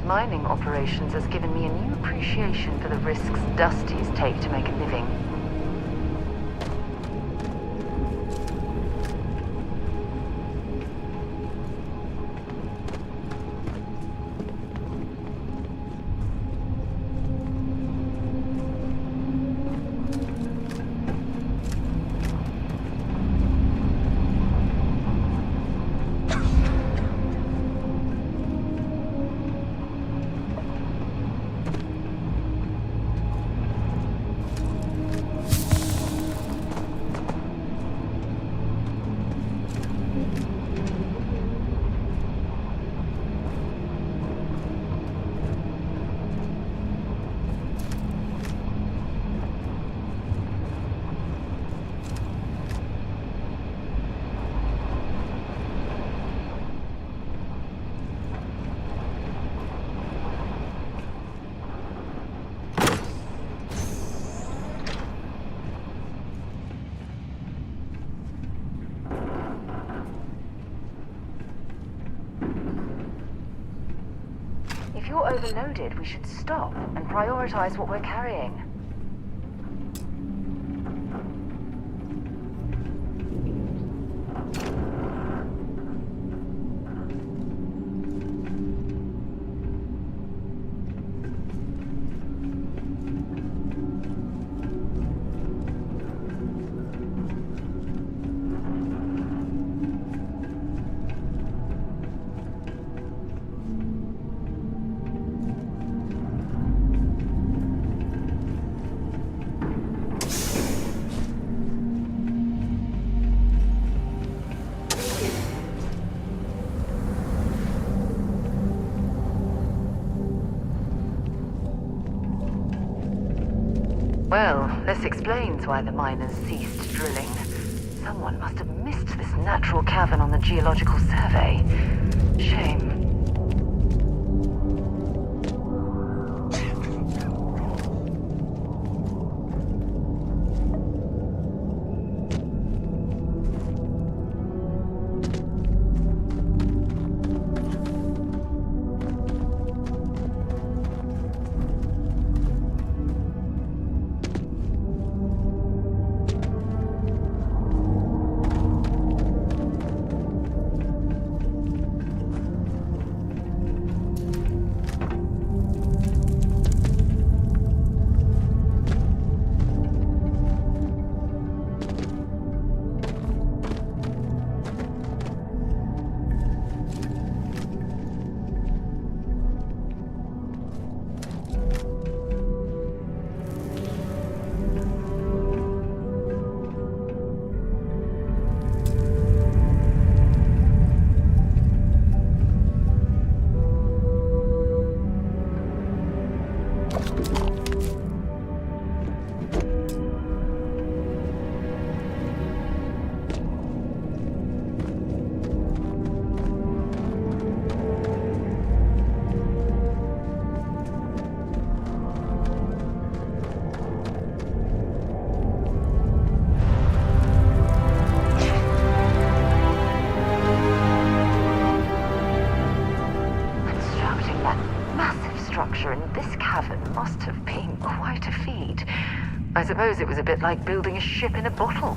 mining operations has given me a new appreciation for the risks Dusties take to make a living. If you're overloaded, we should stop and prioritize what we're carrying. Well, this explains why the miners ceased drilling. Someone must have missed this natural cavern on the geological survey. Shame. I suppose it was a bit like building a ship in a bottle.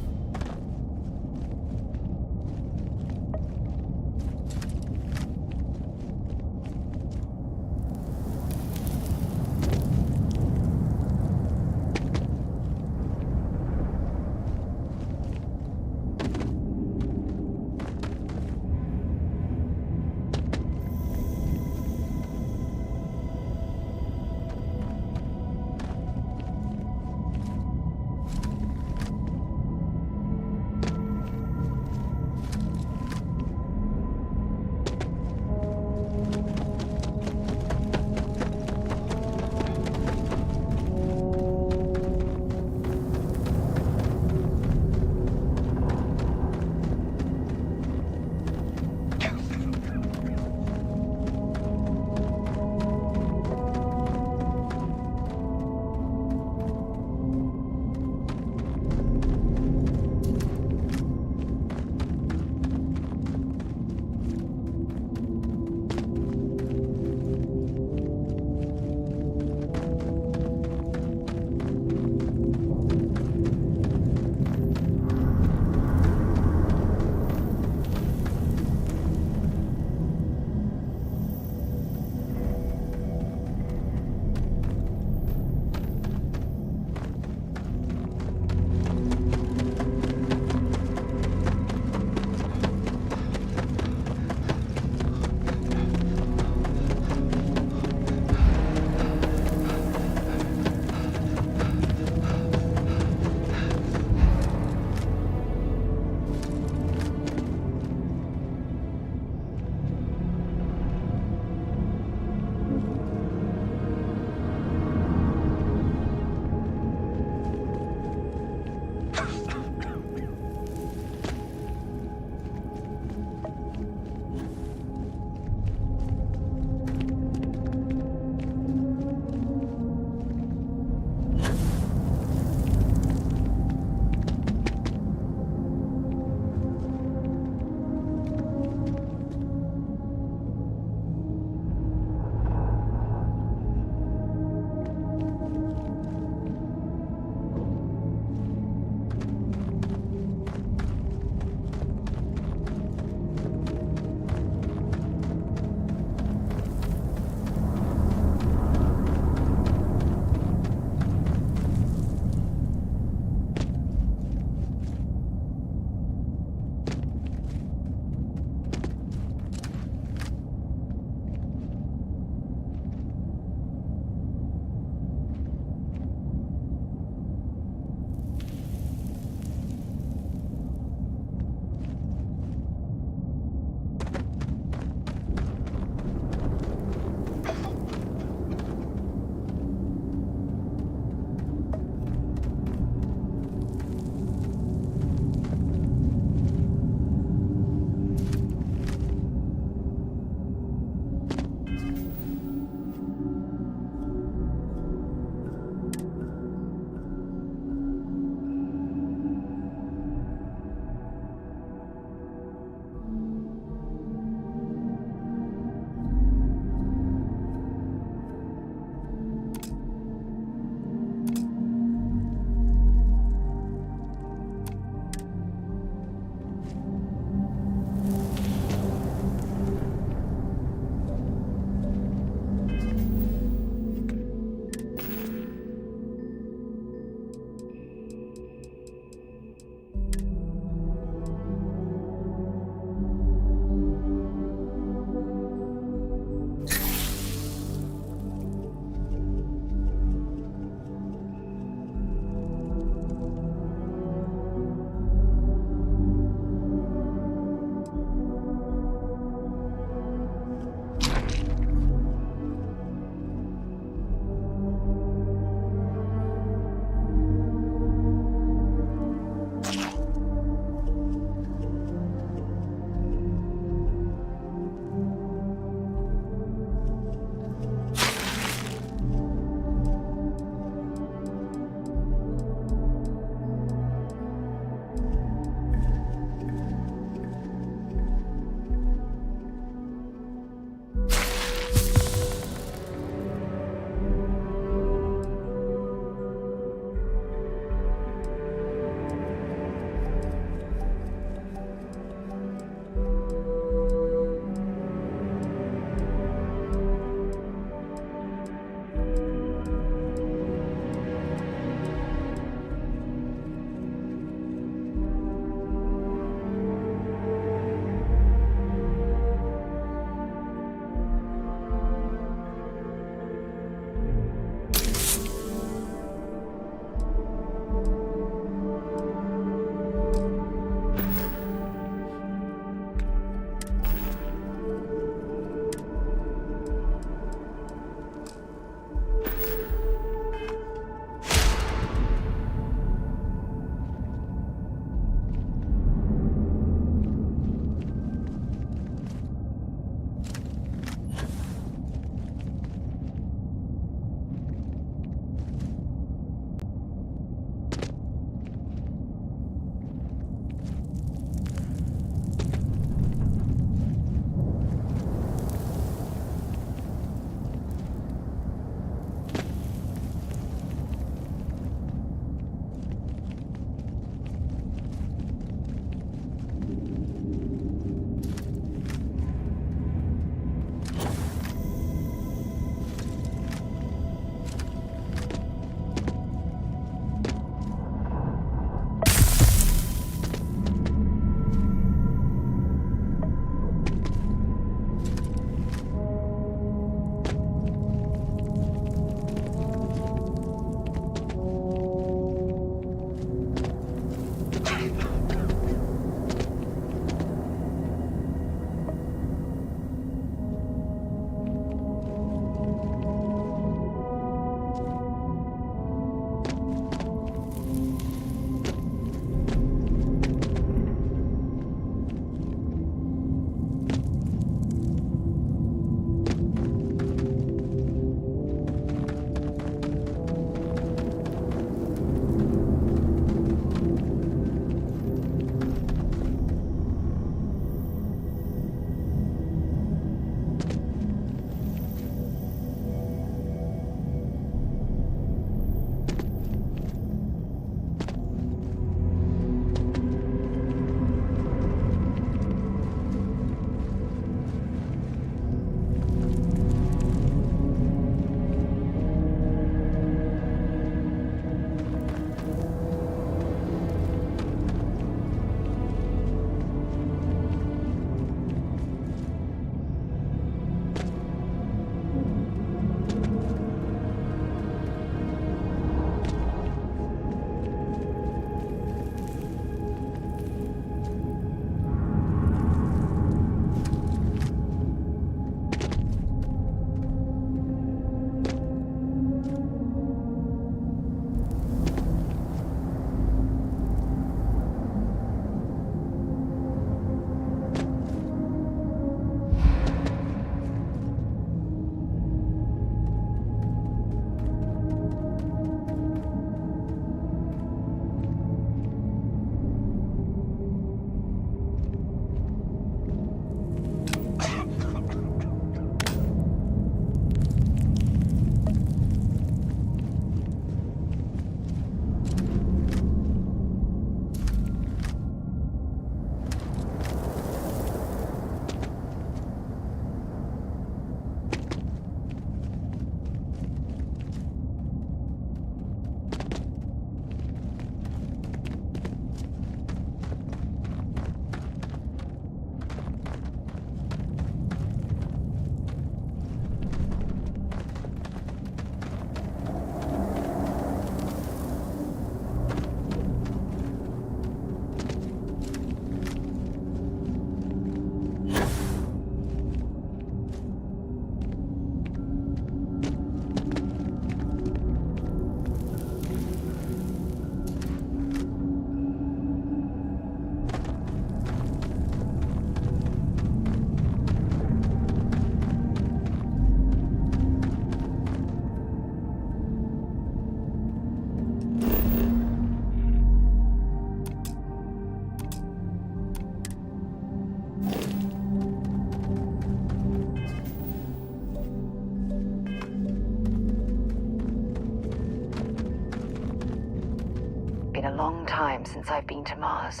long time since I've been to Mars.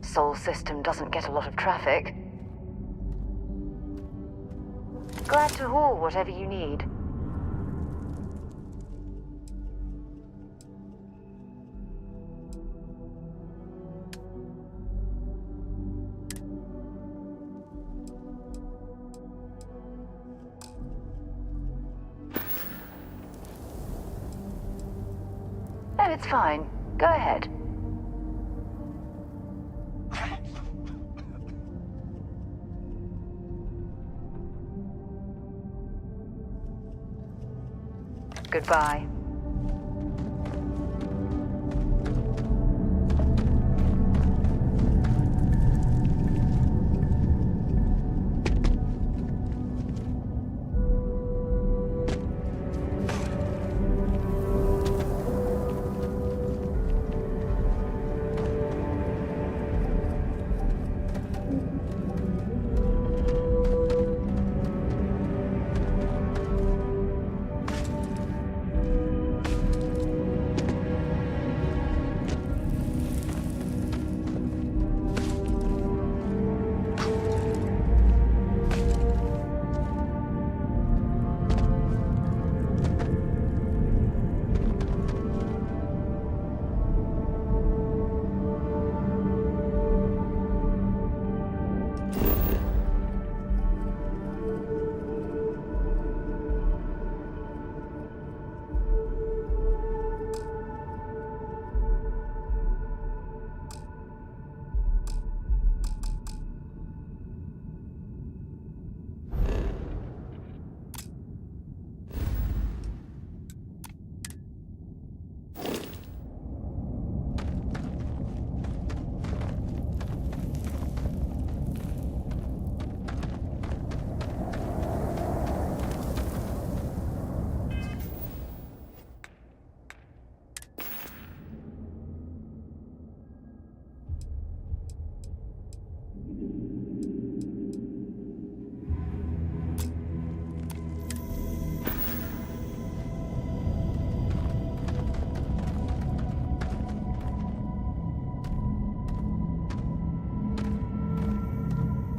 Sol system doesn't get a lot of traffic. Glad to haul whatever you need. Oh, it's fine. Go ahead. Goodbye.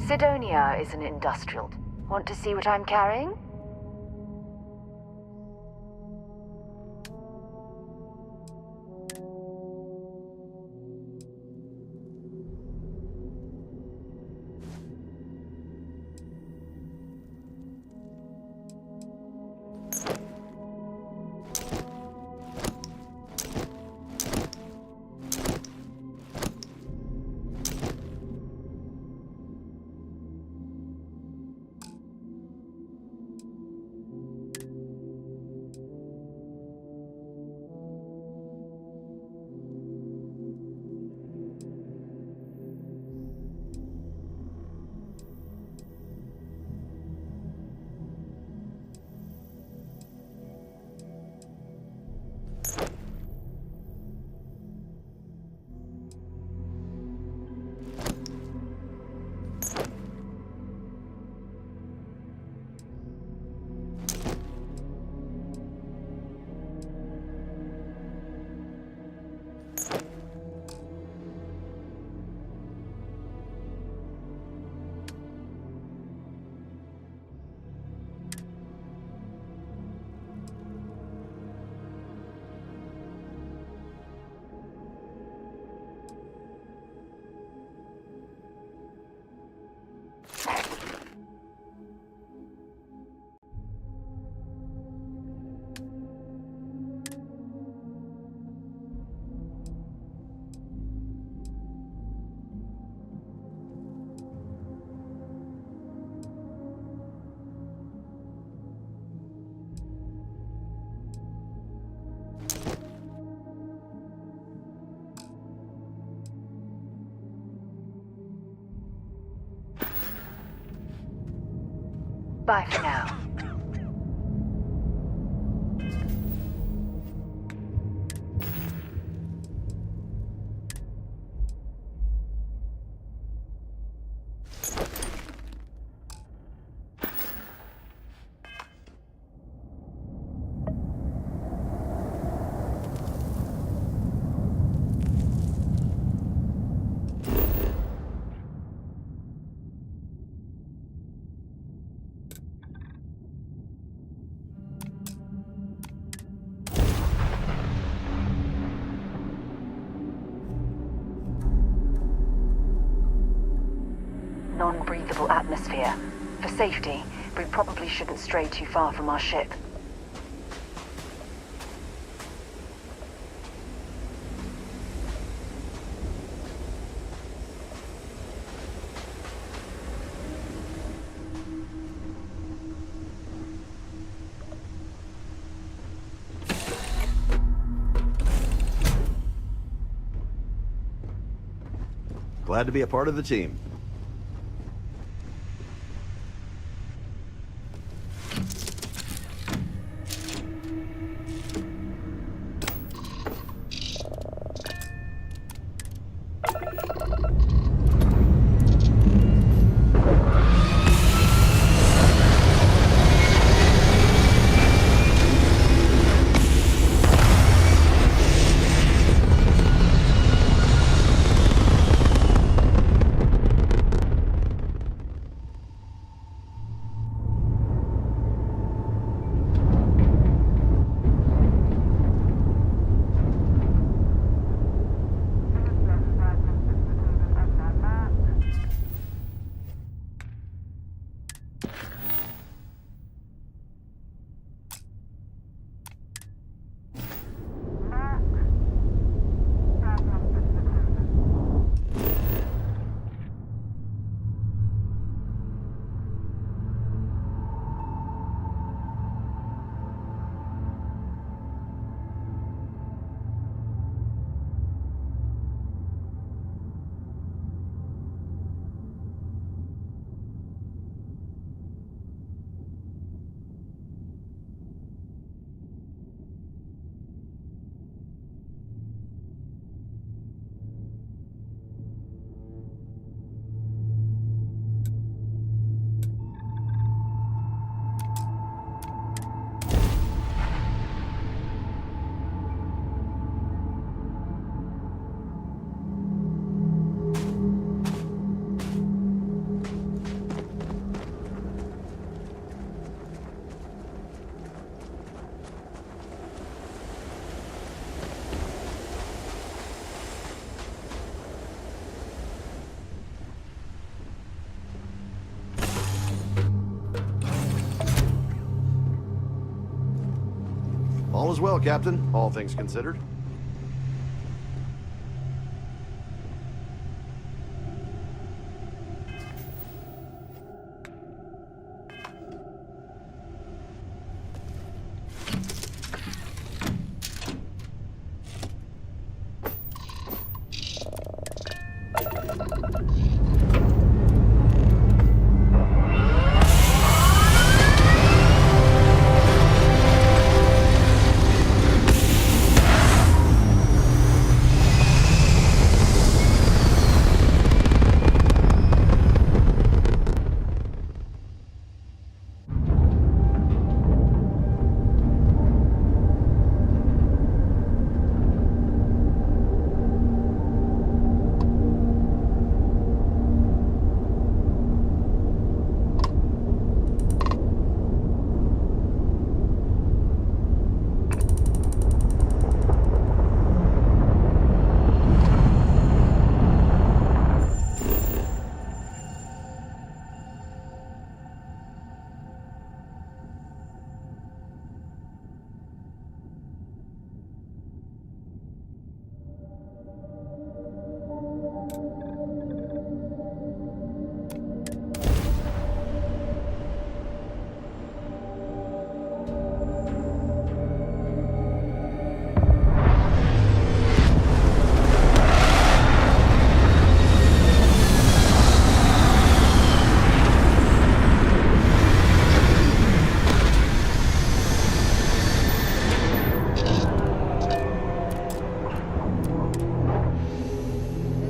Sidonia is an industrial. Want to see what I'm carrying? Bye for now. unstable atmosphere. For safety, we probably shouldn't stray too far from our ship. Glad to be a part of the team. All is well, Captain, all things considered.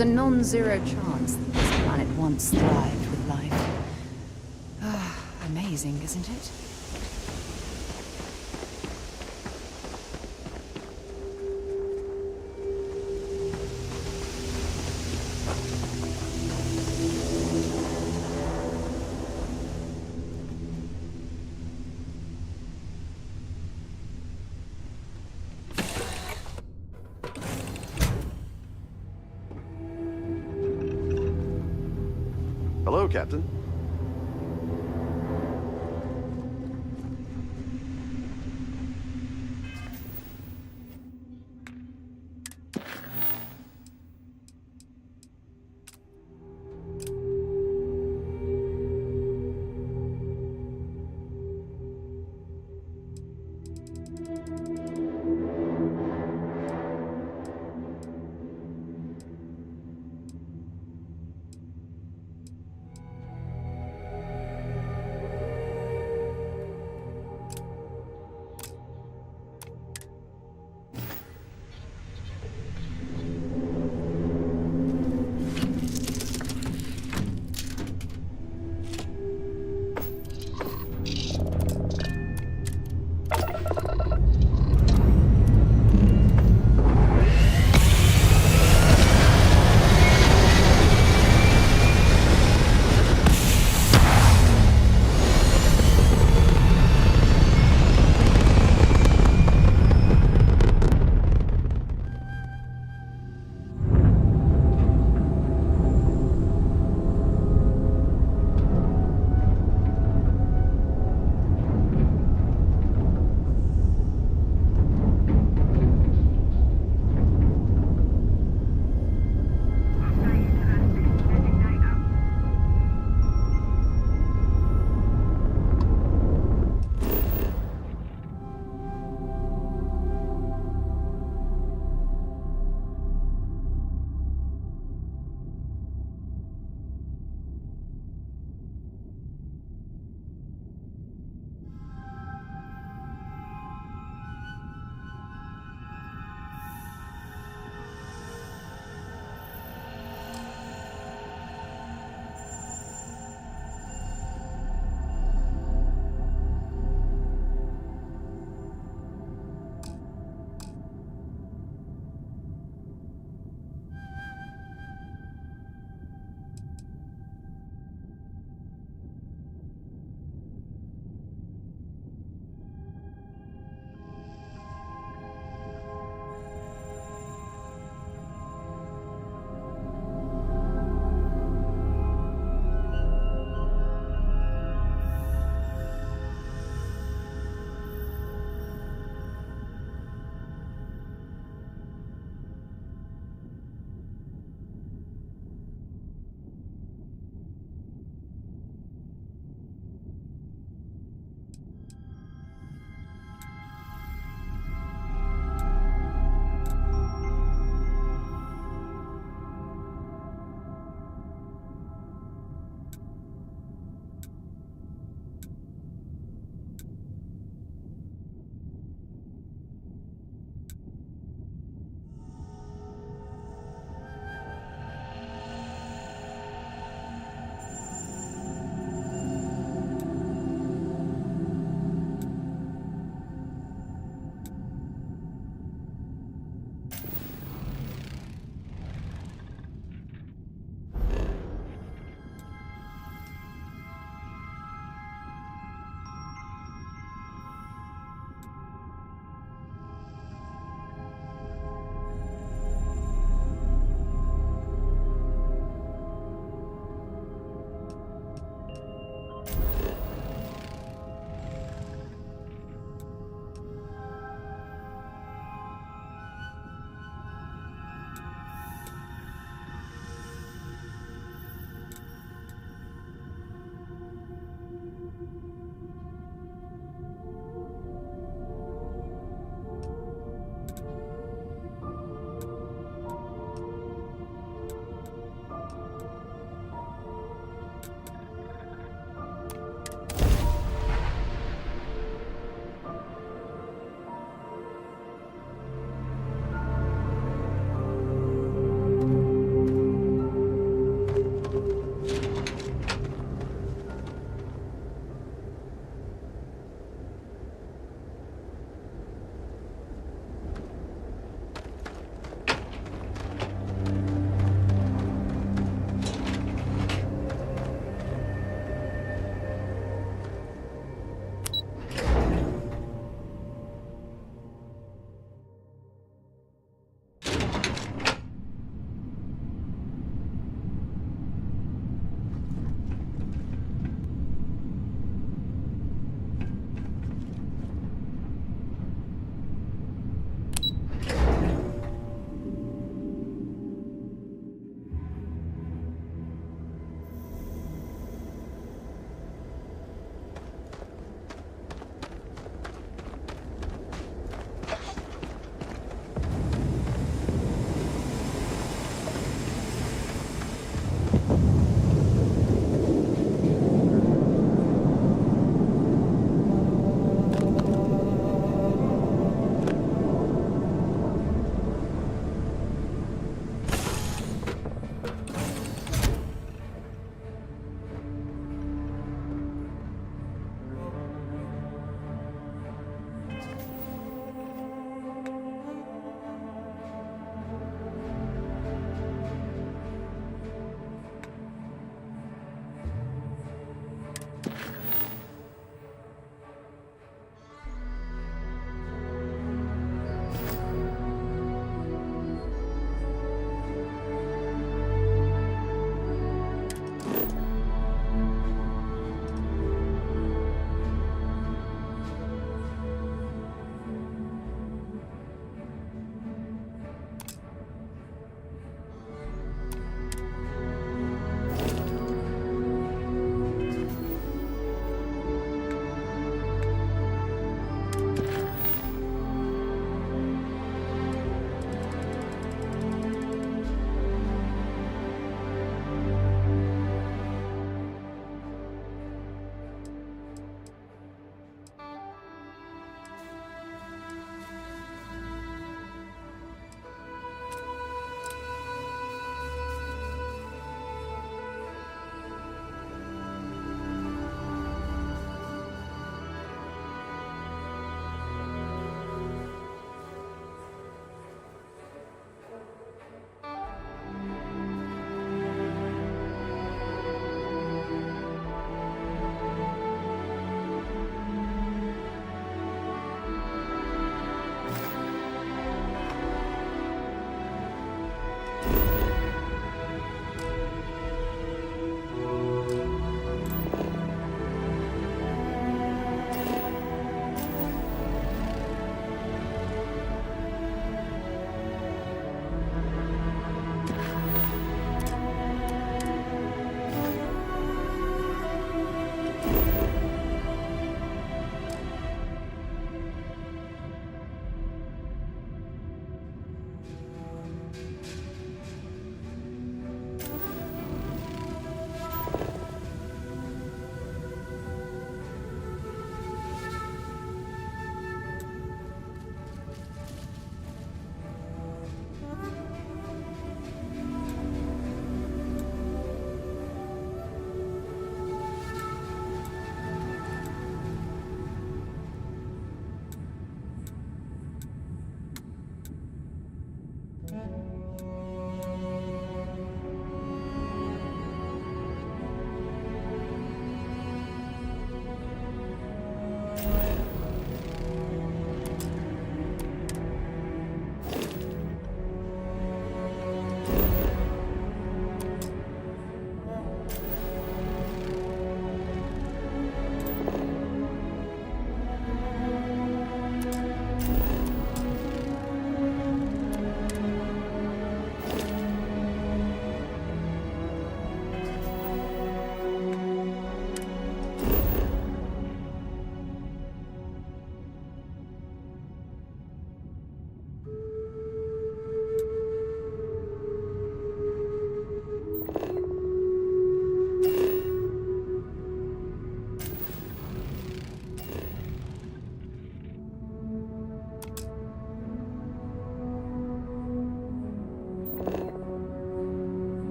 There's a non-zero chance that this planet once thrived with life. Amazing, isn't it? Hello, Captain.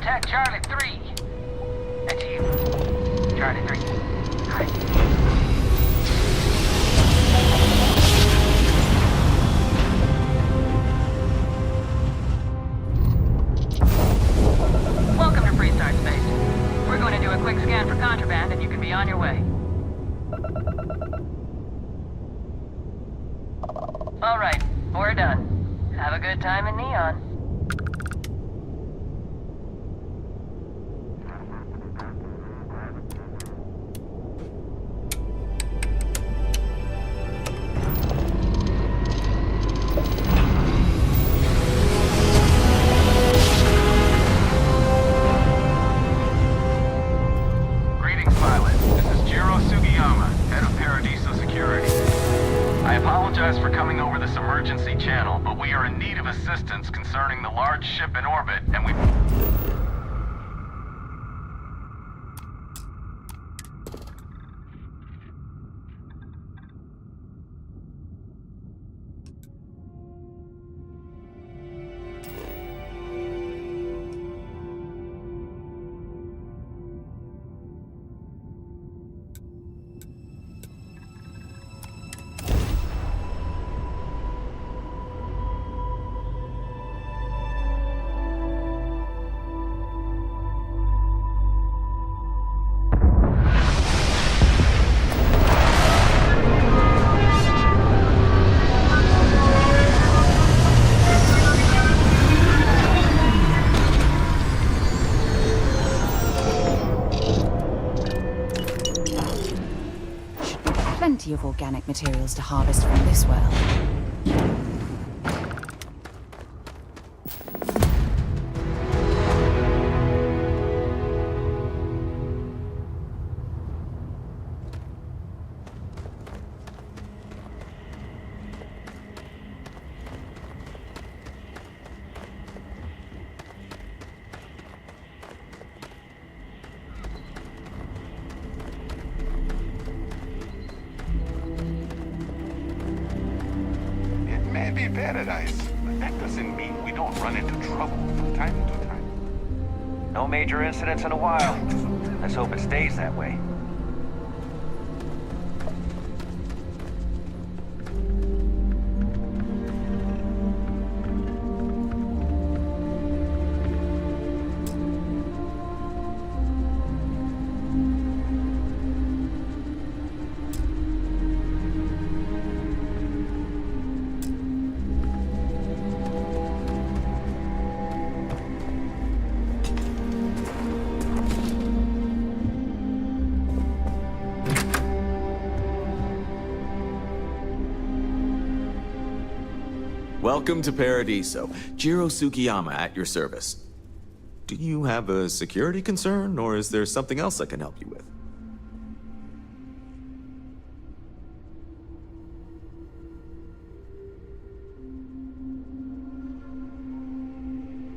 Contact Charlie 3. That's you. Charlie 3. Hi. Welcome to Freestart Space. We're going to do a quick scan for contraband and you can be on your way. Alright, we're done. Have a good time in Neon. Concerning the large ship in orbit, and we... Plenty of organic materials to harvest from this well. Paradise, but that doesn't mean we don't run into trouble from time to time. No major incidents in a while. Let's hope it stays that way. Welcome to Paradiso. Jiro Sugiyama at your service. Do you have a security concern, or is there something else I can help you with?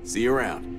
See you around.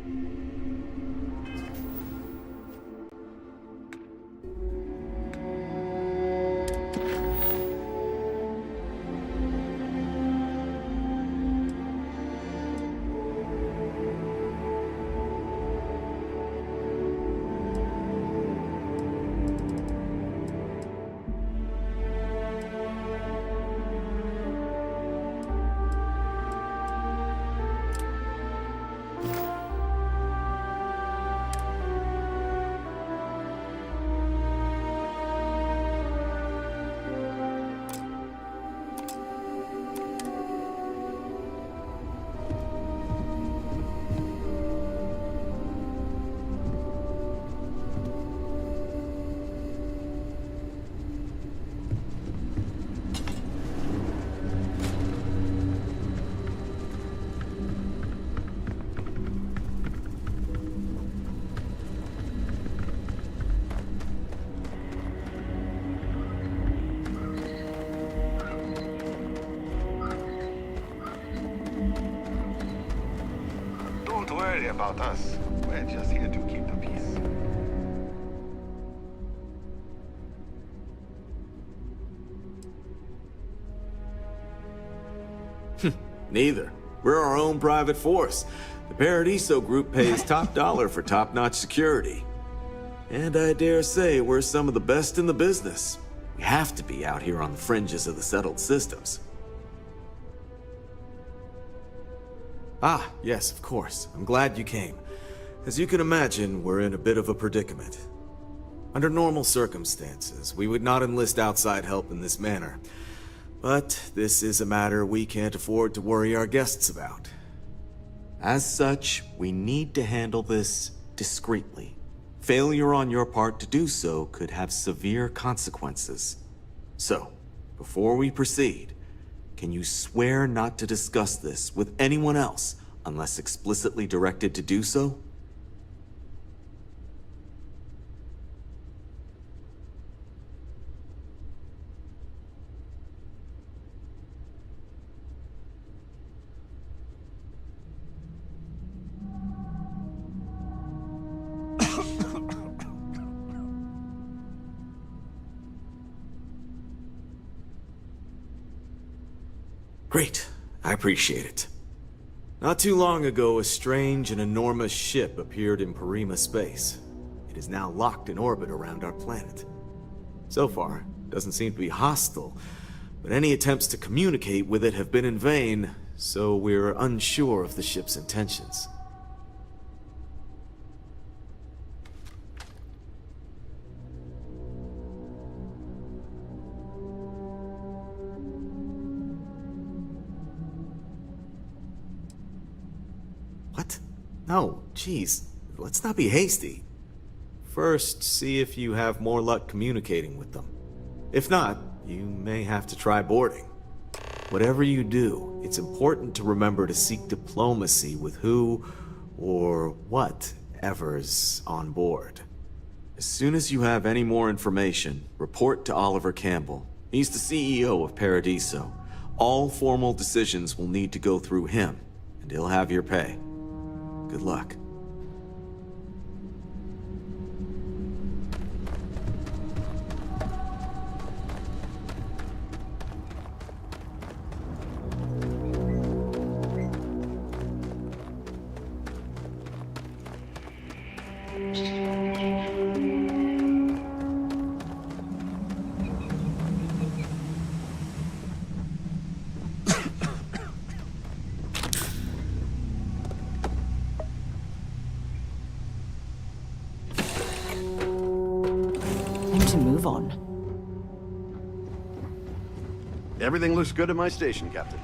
Don't worry about us. We're just here to keep the peace. Neither. We're our own private force. The Paradiso Group pays top dollar for top-notch security. And I dare say we're some of the best in the business. We have to be out here on the fringes of the settled systems. Ah, yes, of course. I'm glad you came. As you can imagine, we're in a bit of a predicament. Under normal circumstances, we would not enlist outside help in this manner. But this is a matter we can't afford to worry our guests about. As such, we need to handle this discreetly. Failure on your part to do so could have severe consequences. So, before we proceed, can you swear not to discuss this with anyone else unless explicitly directed to do so? Great. I appreciate it. Not too long ago, a strange and enormous ship appeared in Parima space. It is now locked in orbit around our planet. So far, it doesn't seem to be hostile, but any attempts to communicate with it have been in vain, so we're unsure of the ship's intentions. What? No, geez. Let's not be hasty. First, see if you have more luck communicating with them. If not, you may have to try boarding. Whatever you do, it's important to remember to seek diplomacy with who or whatever's on board. As soon as you have any more information, report to Oliver Campbell. He's the CEO of Paradiso. All formal decisions will need to go through him, and he'll have your pay. Good luck. To move on. Everything looks good at my station, Captain.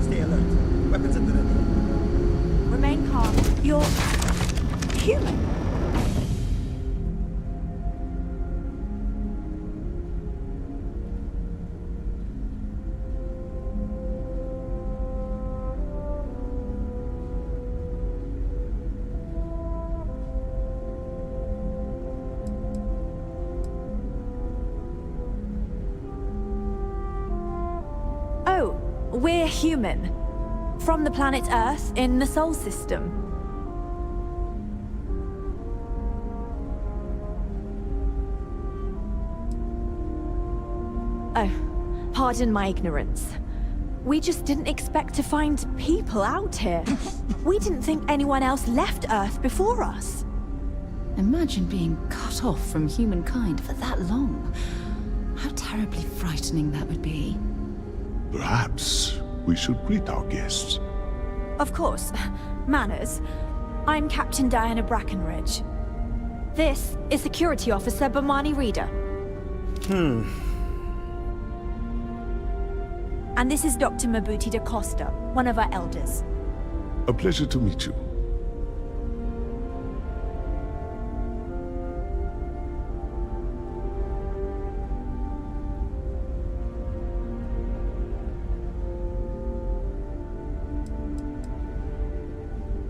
Stay alert. Weapons at the ready. Remain calm. You're human. Oh, we're human. From the planet Earth in the Sol system. Oh, pardon my ignorance. We just didn't expect to find people out here. We didn't think anyone else left Earth before us. Imagine being cut off from humankind for that long. How terribly frightening that would be. Perhaps we should greet our guests. Of course. Manners. I'm Captain Diana Brackenridge. This is Security Officer Bomani Reader. And this is Dr. Mabuti da Costa, one of our elders. A pleasure to meet you.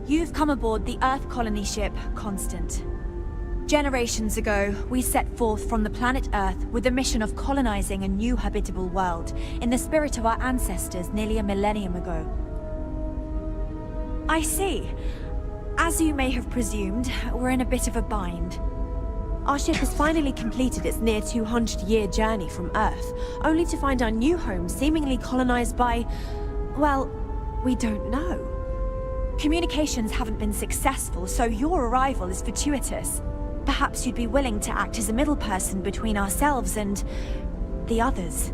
You've come aboard the Earth colony ship Constant. Generations ago, we set forth from the planet Earth with the mission of colonizing a new habitable world in the spirit of our ancestors nearly a millennium ago. I see. As you may have presumed, we're in a bit of a bind. Our ship has finally completed its near 200-year journey from Earth, only to find our new home seemingly colonized by, well, we don't know. Communications haven't been successful, so your arrival is fortuitous. Perhaps you'd be willing to act as a middle person between ourselves and the others.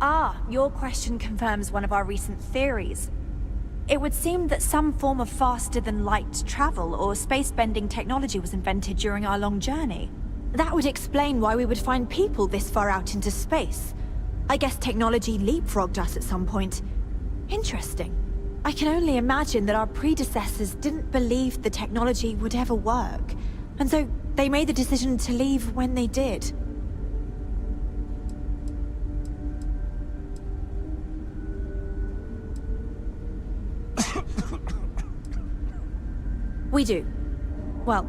Ah, your question confirms one of our recent theories. It would seem that some form of faster-than-light travel or space-bending technology was invented during our long journey. That would explain why we would find people this far out into space. I guess technology leapfrogged us at some point. Interesting. I can only imagine that our predecessors didn't believe the technology would ever work, and so they made the decision to leave when they did. We do. Well,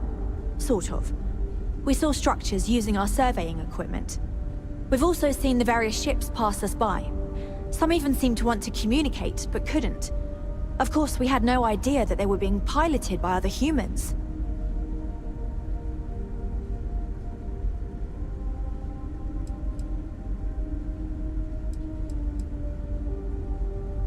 sort of. We saw structures using our surveying equipment. We've also seen the various ships pass us by. Some even seemed to want to communicate, but couldn't. Of course, we had no idea that they were being piloted by other humans.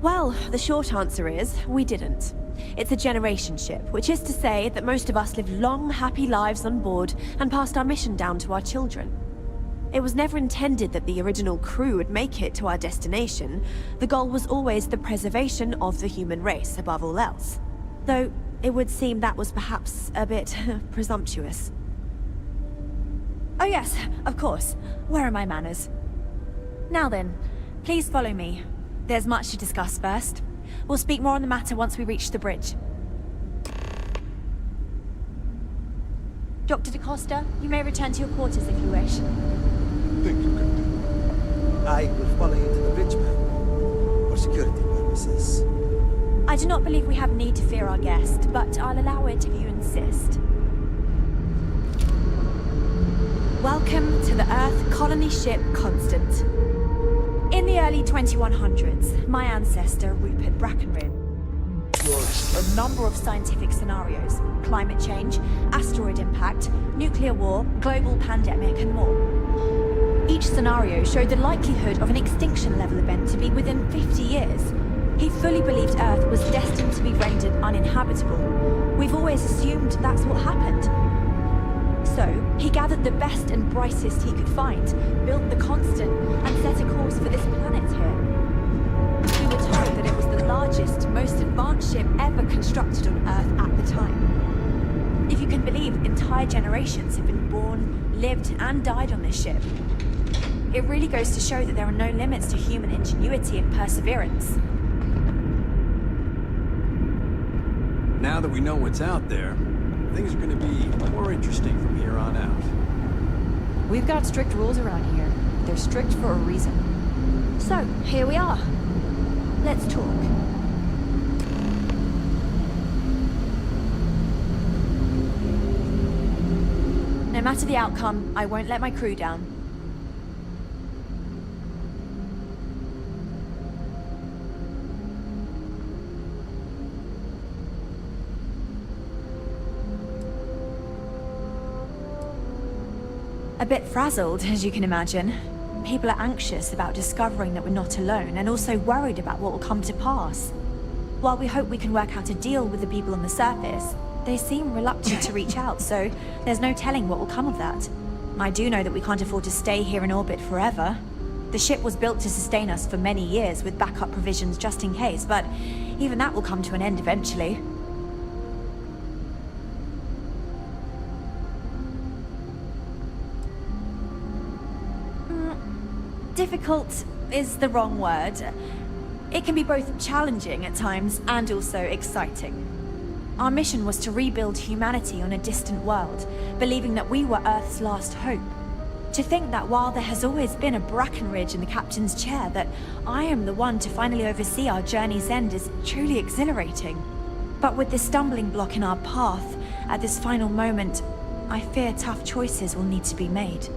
Well, the short answer is, we didn't. It's a generation ship, which is to say that most of us lived long, happy lives on board and passed our mission down to our children. It was never intended that the original crew would make it to our destination. The goal was always the preservation of the human race above all else. Though, it would seem that was perhaps a bit presumptuous. Oh yes, of course. Where are my manners? Now then, please follow me. There's much to discuss first. We'll speak more on the matter once we reach the bridge. Dr. DaCosta, you may return to your quarters if you wish. Thank you, Captain. I will follow you to the bridge, ma'am. For security purposes. I do not believe we have need to fear our guest, but I'll allow it if you insist. Welcome to the Earth colony ship Constant. In the early 2100s, my ancestor, Rupert Brackenridge, a number of scientific scenarios: climate change, asteroid impact, nuclear war, global pandemic, and more. Each scenario showed the likelihood of an extinction-level event to be within 50 years. He fully believed Earth was destined to be rendered uninhabitable. We've always assumed that's what happened. So, he gathered the best and brightest he could find, built the Constant, and set a course for this planet here. We were told that it was the largest, most advanced ship ever constructed on Earth at the time. If you can believe, entire generations have been born, lived, and died on this ship. It really goes to show that there are no limits to human ingenuity and perseverance. Now that we know what's out there, things are going to be more interesting from here on out. We've got strict rules around here. They're strict for a reason. So, here we are. Let's talk. No matter the outcome, I won't let my crew down. A bit frazzled, as you can imagine. People are anxious about discovering that we're not alone, and also worried about what will come to pass. While we hope we can work out a deal with the people on the surface, they seem reluctant to reach out, so there's no telling what will come of that. I do know that we can't afford to stay here in orbit forever. The ship was built to sustain us for many years, with backup provisions just in case, but even that will come to an end eventually. Difficult is the wrong word. It can be both challenging at times and also exciting. Our mission was to rebuild humanity on a distant world, believing that we were Earth's last hope. To think that while there has always been a Brackenridge in the captain's chair, that I am the one to finally oversee our journey's end is truly exhilarating. But with this stumbling block in our path, at this final moment, I fear tough choices will need to be made.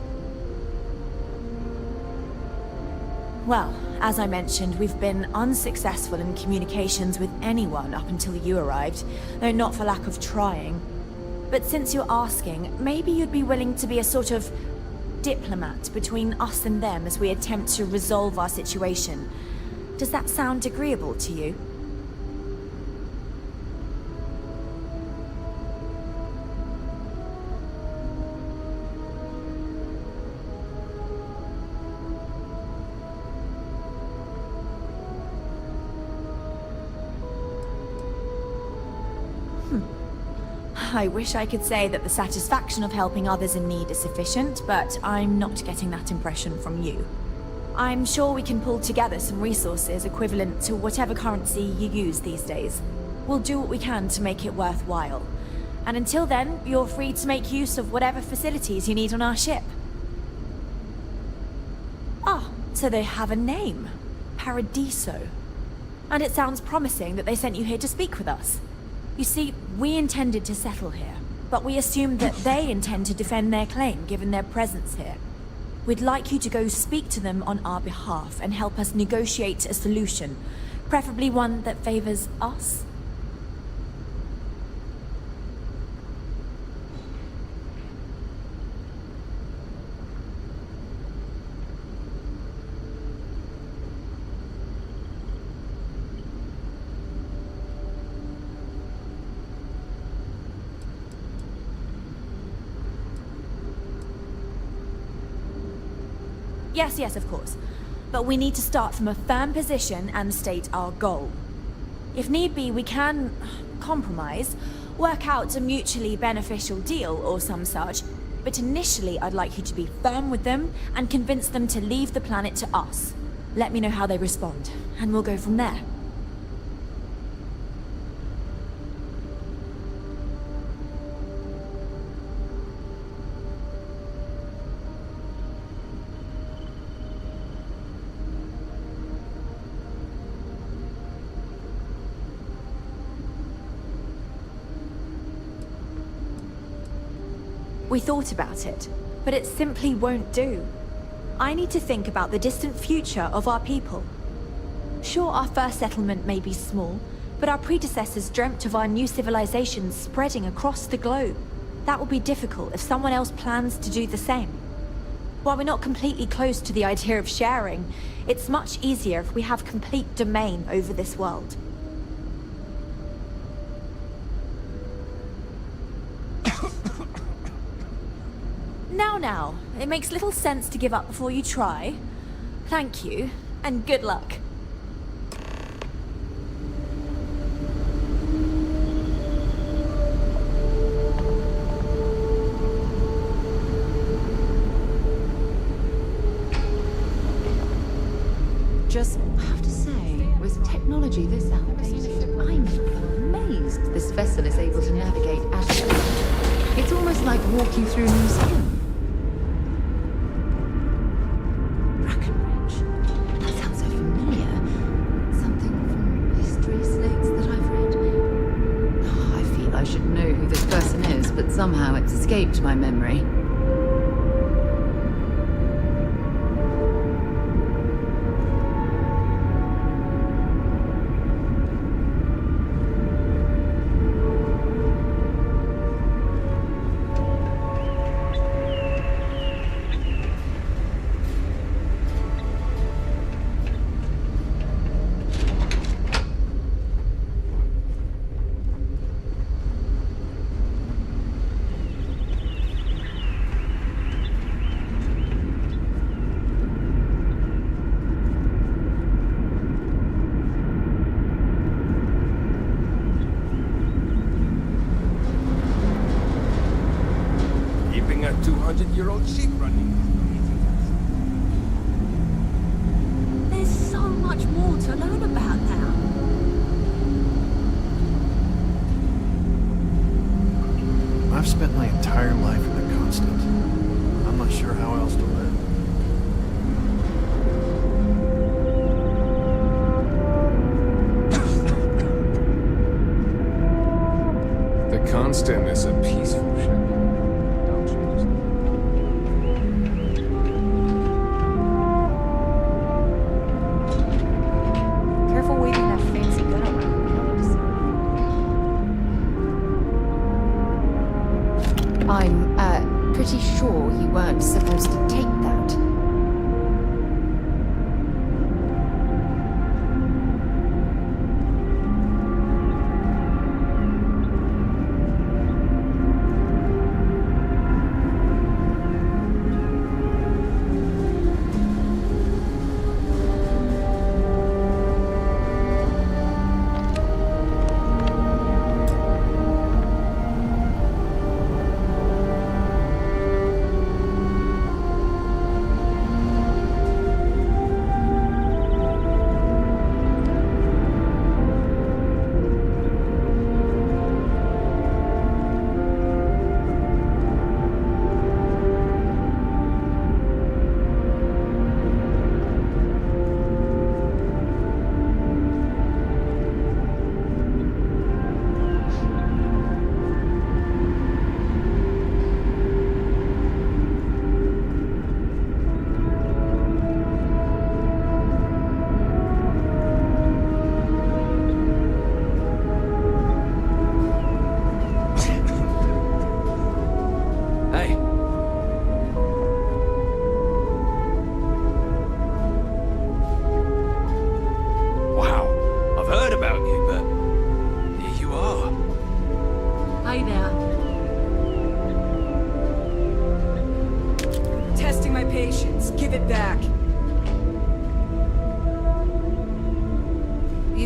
Well, as I mentioned, we've been unsuccessful in communications with anyone up until you arrived, though not for lack of trying. But since you're asking, maybe you'd be willing to be a sort of diplomat between us and them as we attempt to resolve our situation. Does that sound agreeable to you? I wish I could say that the satisfaction of helping others in need is sufficient, but I'm not getting that impression from you. I'm sure we can pull together some resources equivalent to whatever currency you use these days. We'll do what we can to make it worthwhile. And until then, you're free to make use of whatever facilities you need on our ship. Ah, so they have a name. Paradiso. And it sounds promising that they sent you here to speak with us. You see, we intended to settle here, but we assumed that they intend to defend their claim given their presence here. We'd like you to go speak to them on our behalf and help us negotiate a solution, preferably one that favors us. Yes, of course. But we need to start from a firm position and state our goal. If need be, we can compromise, work out a mutually beneficial deal or some such. But initially, I'd like you to be firm with them and convince them to leave the planet to us. Let me know how they respond, and we'll go from there. We thought about it, but it simply won't do. I need to think about the distant future of our people. Sure, our first settlement may be small, but our predecessors dreamt of our new civilization spreading across the globe. That will be difficult if someone else plans to do the same. While we're not completely close to the idea of sharing, it's much easier if we have complete domain over this world. Now, it makes little sense to give up before you try. Thank you, and good luck. Just have to say, with technology this outdated, I'm amazed this vessel is able to navigate astral. It's almost like walking through a museum. Somehow it's escaped my memory. I've spent my entire life in the constant. I'm not sure how else to live. The constant is a peaceful ship. Don't change that. Careful waving that fancy gun around. I'm, pretty sure you weren't supposed to take that.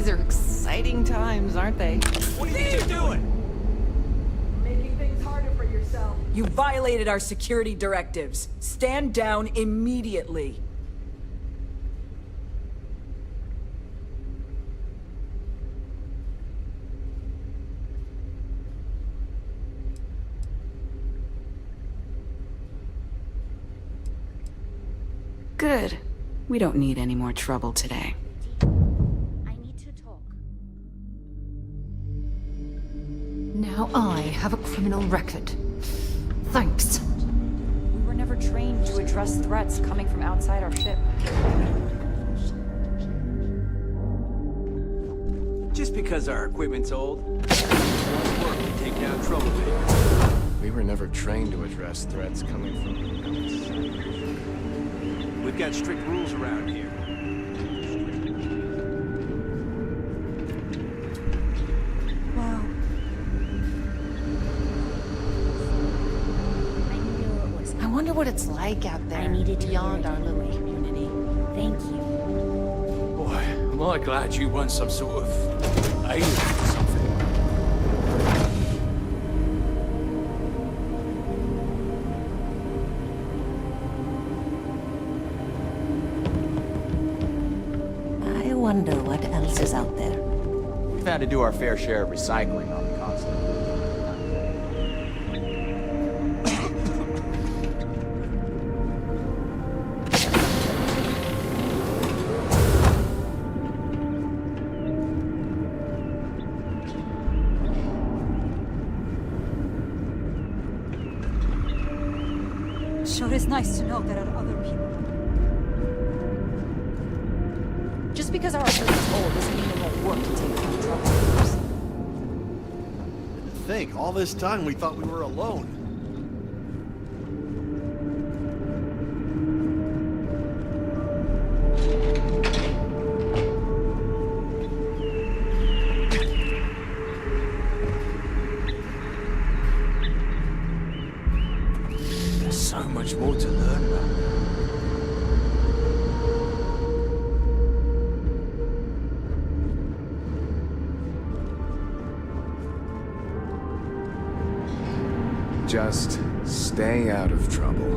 These are exciting times, aren't they? What are you doing? Making things harder for yourself. You violated our security directives. Stand down immediately. Good. We don't need any more trouble today. I need to talk. Now I have a criminal record. Thanks. We were never trained to address threats coming from outside our ship. Just because our equipment's old, it won't work to take down troublemakers. We were never trained to address threats coming from outside. We've got strict rules around here. Wow. I knew it was. I wonder what it's like out there. I needed to beyond hear our it little anyway. community. Thank you. Boy, am I glad you weren't some sort of alien or something. I wonder what else is out there. We've had to do our fair share of recycling on the constant. Sure is nice to know there are other people. Just because our equipment's old doesn't mean it won't work to take down troublemakers. To think, all this time we thought we were alone. There's so much more to learn about. Just stay out of trouble.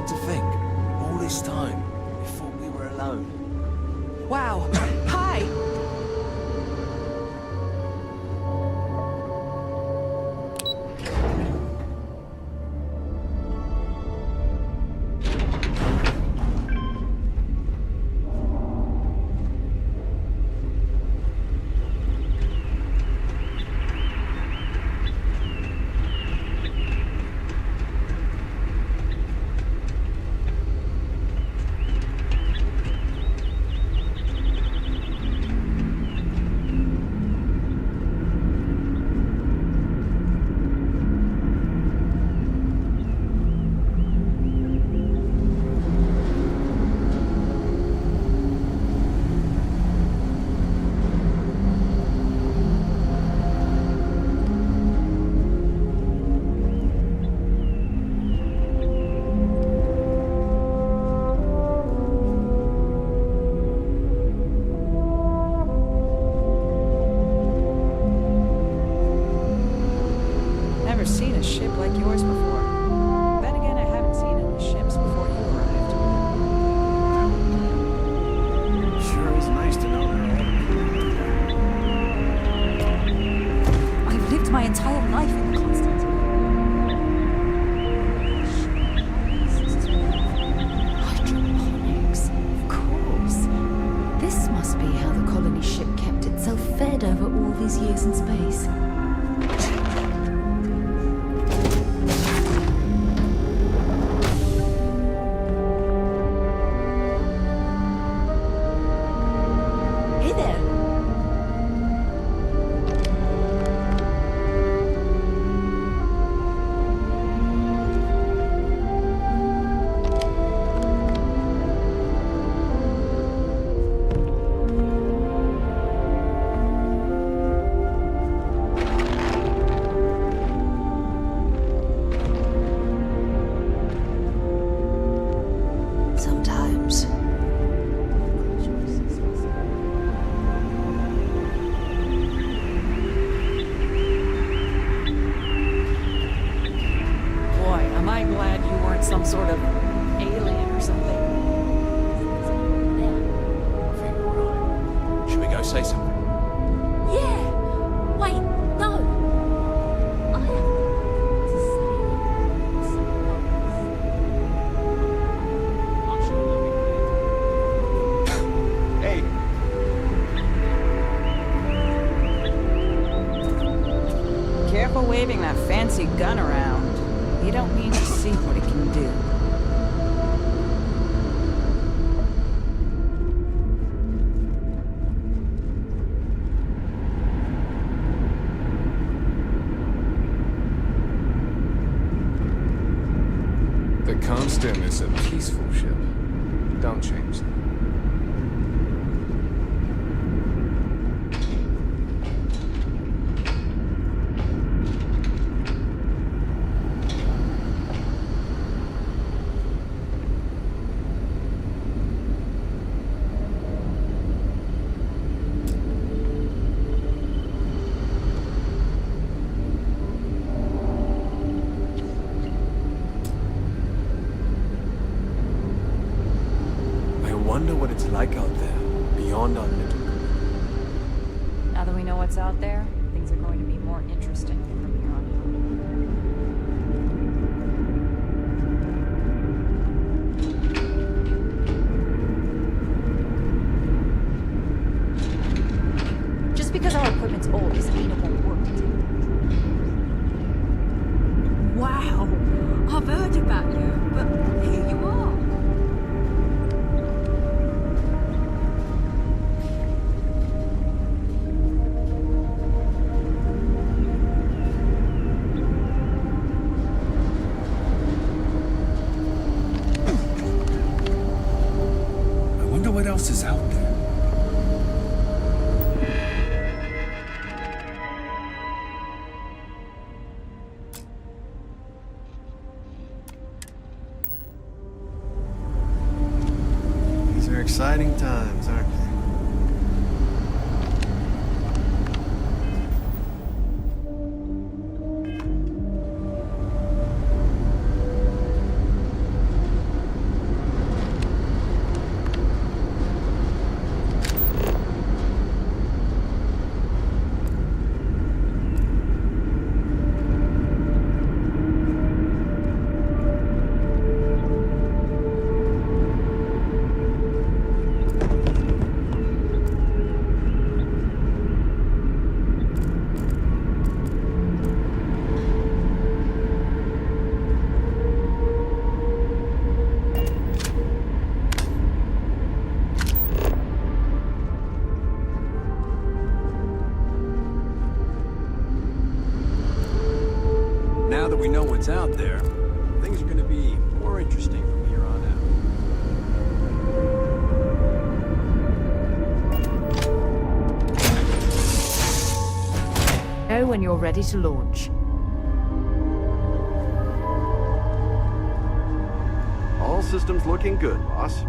To think, all this time, we thought we were alone. Wow. Hi! Never seen a ship like yours before. Then again, I haven't seen any ships before you arrived. Sure is nice to know there are I've lived my entire life in the constant. Hydroponics, of course. This must be how the colony ship kept itself fed over all these years in space. Hey there. sort of alien or something. I think you're right. Should we go say something? Yeah! Wait, no! I have to Hey! Careful waving that fancy gun around. You don't need to see what it can do. The Constant is a peaceful ship. Don't change that. I wonder what it's like out there, beyond our little group. Now that we know what's out there, things are going to be more interesting from here on out. Just because our equipment's old doesn't mean it won't work. Wow! I've heard about you, but here you are. I wonder what else is out there. These are exciting times, aren't they? Now that we know what's out there, things are going to be more interesting from here on out. Know when you're ready to launch. All systems looking good, boss.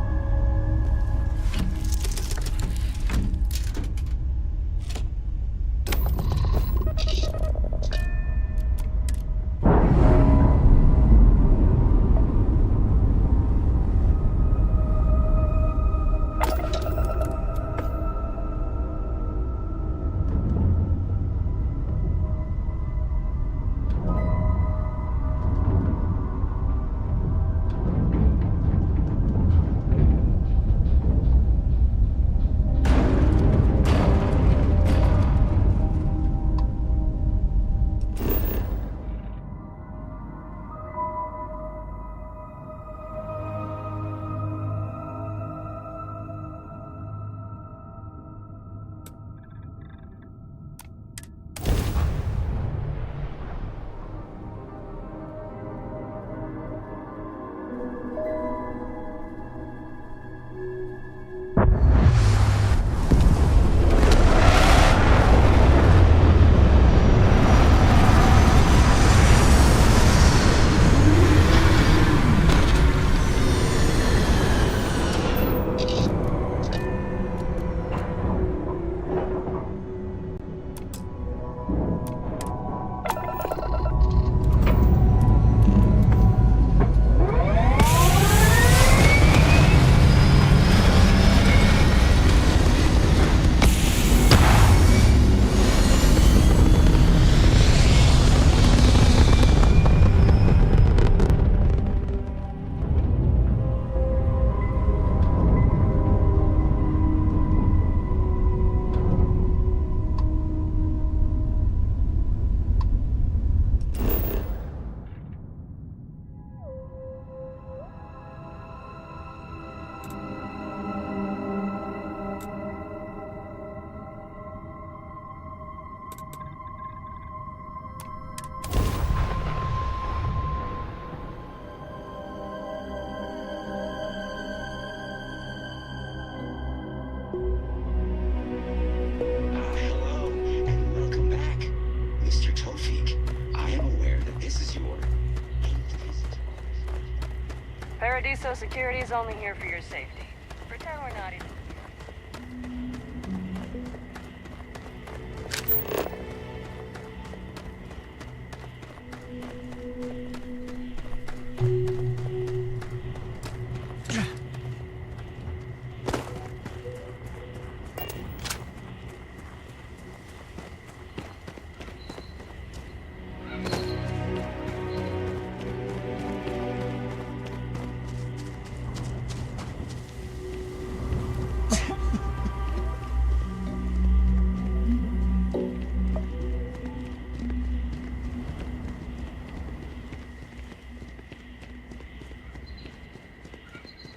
Paradiso security is only here for your safety. Pretend we're not in.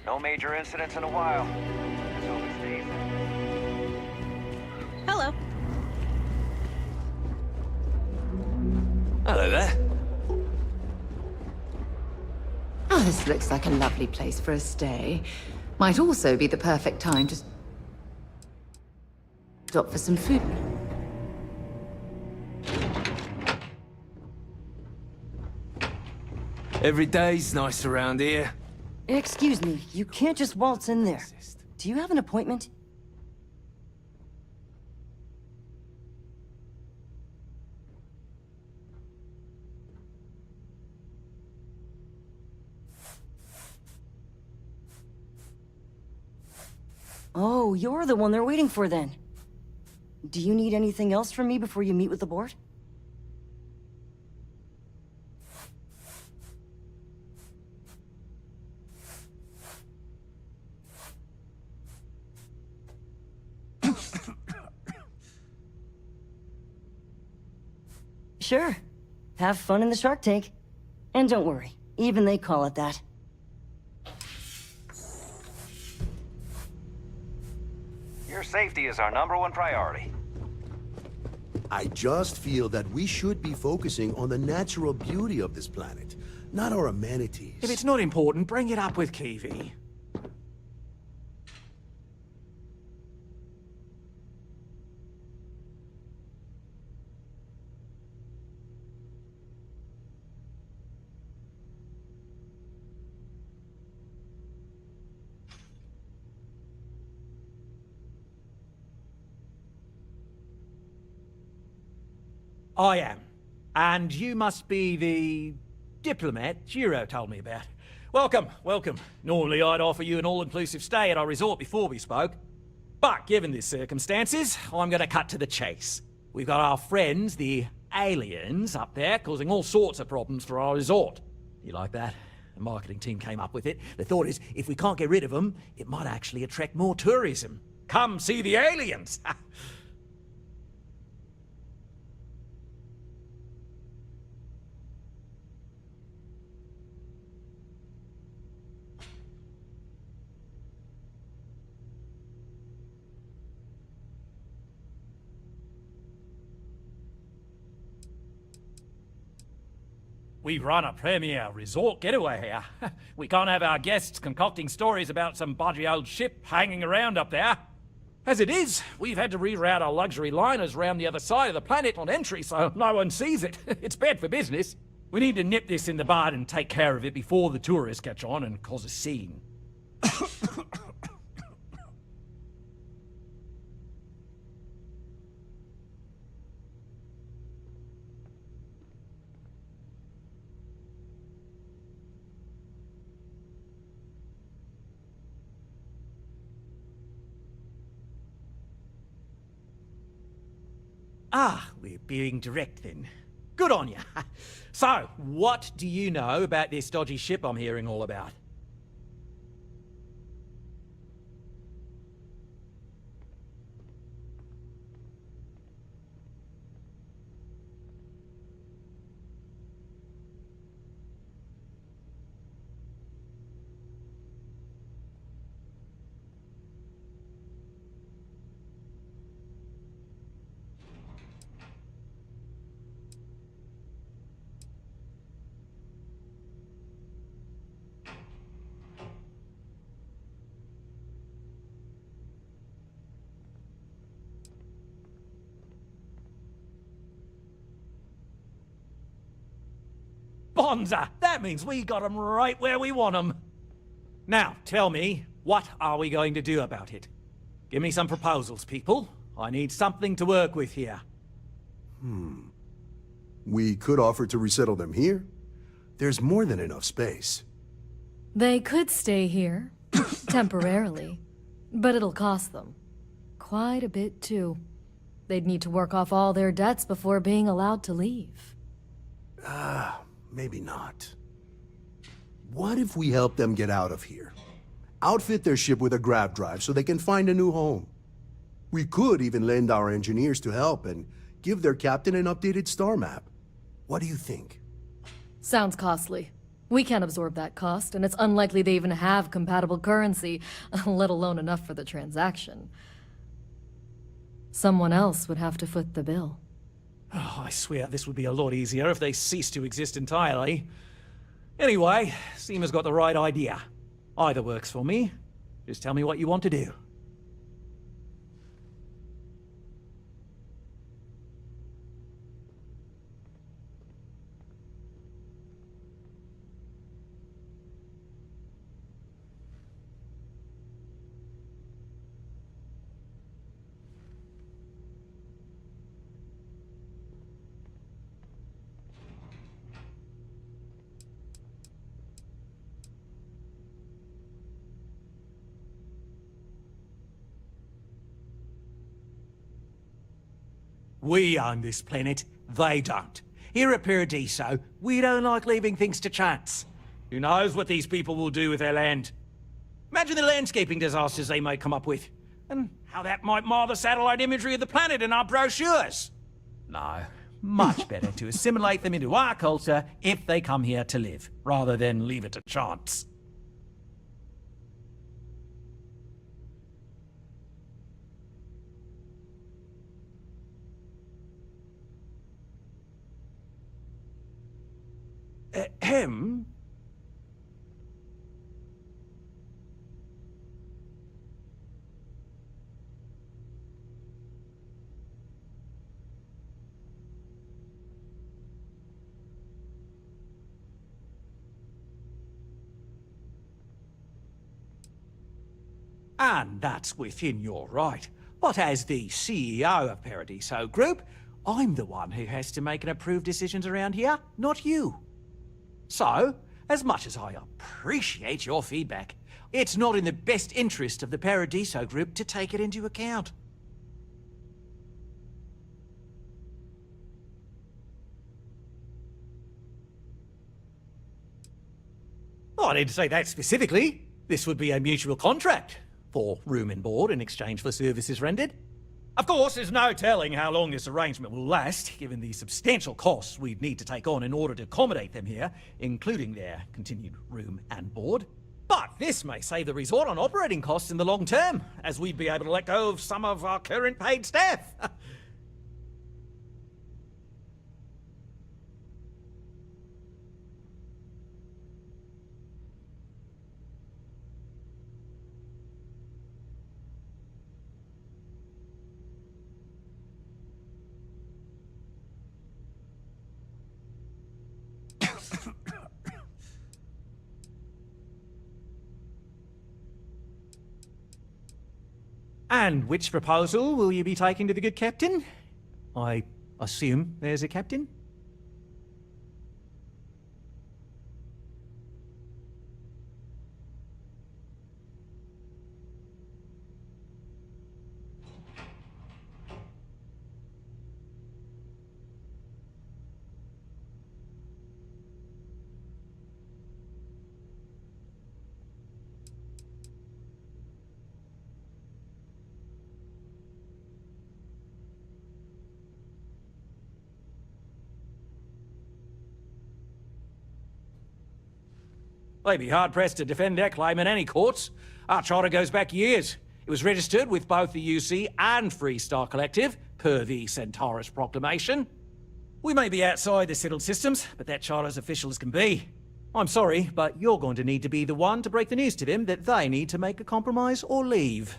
No major incidents in a while. Let's hope it stays there. Hello. Hello there. Oh, this looks like a lovely place for a stay. Might also be the perfect time to stop for some food. Every day's nice around here. Excuse me, you can't just waltz in there. Do you have an appointment? Oh, you're the one they're waiting for then. Do you need anything else from me before you meet with the board? Sure. Have fun in the shark tank. And don't worry, even they call it that. Your safety is our #1 priority. I just feel that we should be focusing on the natural beauty of this planet, not our amenities. If it's not important, bring it up with Kiwi. I am. And you must be the diplomat Giro told me about. Welcome, welcome. Normally I'd offer you an all-inclusive stay at our resort before we spoke. But given the circumstances, I'm going to cut to the chase. We've got our friends, the aliens, up there causing all sorts of problems for our resort. You like that? The marketing team came up with it. The thought is, if we can't get rid of them, it might actually attract more tourism. Come see the aliens! We run a premier resort getaway here. We can't have our guests concocting stories about some budgy old ship hanging around up there. As it is, we've had to reroute our luxury liners round the other side of the planet on entry so no one sees it. It's bad for business. We need to nip this in the bud and take care of it before the tourists catch on and cause a scene. Ah, we're being direct then. Good on you. So, what do you know about this dodgy ship I'm hearing all about? Bonza! That means we got 'em right where we want 'em. Now, tell me, what are we going to do about it? Give me some proposals, people. I need something to work with here. We could offer to resettle them here. There's more than enough space. They could stay here, temporarily, but it'll cost them. Quite a bit, too. They'd need to work off all their debts before being allowed to leave. Maybe not. What if we help them get out of here? Outfit their ship with a grav drive so they can find a new home. We could even lend our engineers to help and give their captain an updated star map. What do you think? Sounds costly. We can't absorb that cost, and it's unlikely they even have compatible currency, let alone enough for the transaction. Someone else would have to foot the bill. Oh, I swear this would be a lot easier if they ceased to exist entirely. Anyway, Seema's got the right idea. Either works for me. Just tell me what you want to do. We own this planet, they don't. Here at Paradiso, we don't like leaving things to chance. Who knows what these people will do with their land? Imagine the landscaping disasters they may come up with, and how that might mar the satellite imagery of the planet in our brochures. No, much better to assimilate them into our culture if they come here to live, rather than leave it to chance. Him? And that's within your right. But as the CEO of Paradiso Group, I'm the one who has to make and approve decisions around here, not you. So, as much as I appreciate your feedback, it's not in the best interest of the Paradiso Group to take it into account. Oh, I didn't say that specifically. This would be a mutual contract for room and board in exchange for services rendered. Of course, there's no telling how long this arrangement will last, given the substantial costs we'd need to take on in order to accommodate them here, including their continued room and board. But this may save the resort on operating costs in the long term, as we'd be able to let go of some of our current paid staff. And which proposal will you be taking to the good captain? I assume there's a captain? They'd be hard-pressed to defend their claim in any courts. Our charter goes back years. It was registered with both the UC and Freestar Collective, per the Centaurus Proclamation. We may be outside the settled systems, but that charter's official as can be. I'm sorry, but you're going to need to be the one to break the news to them that they need to make a compromise or leave.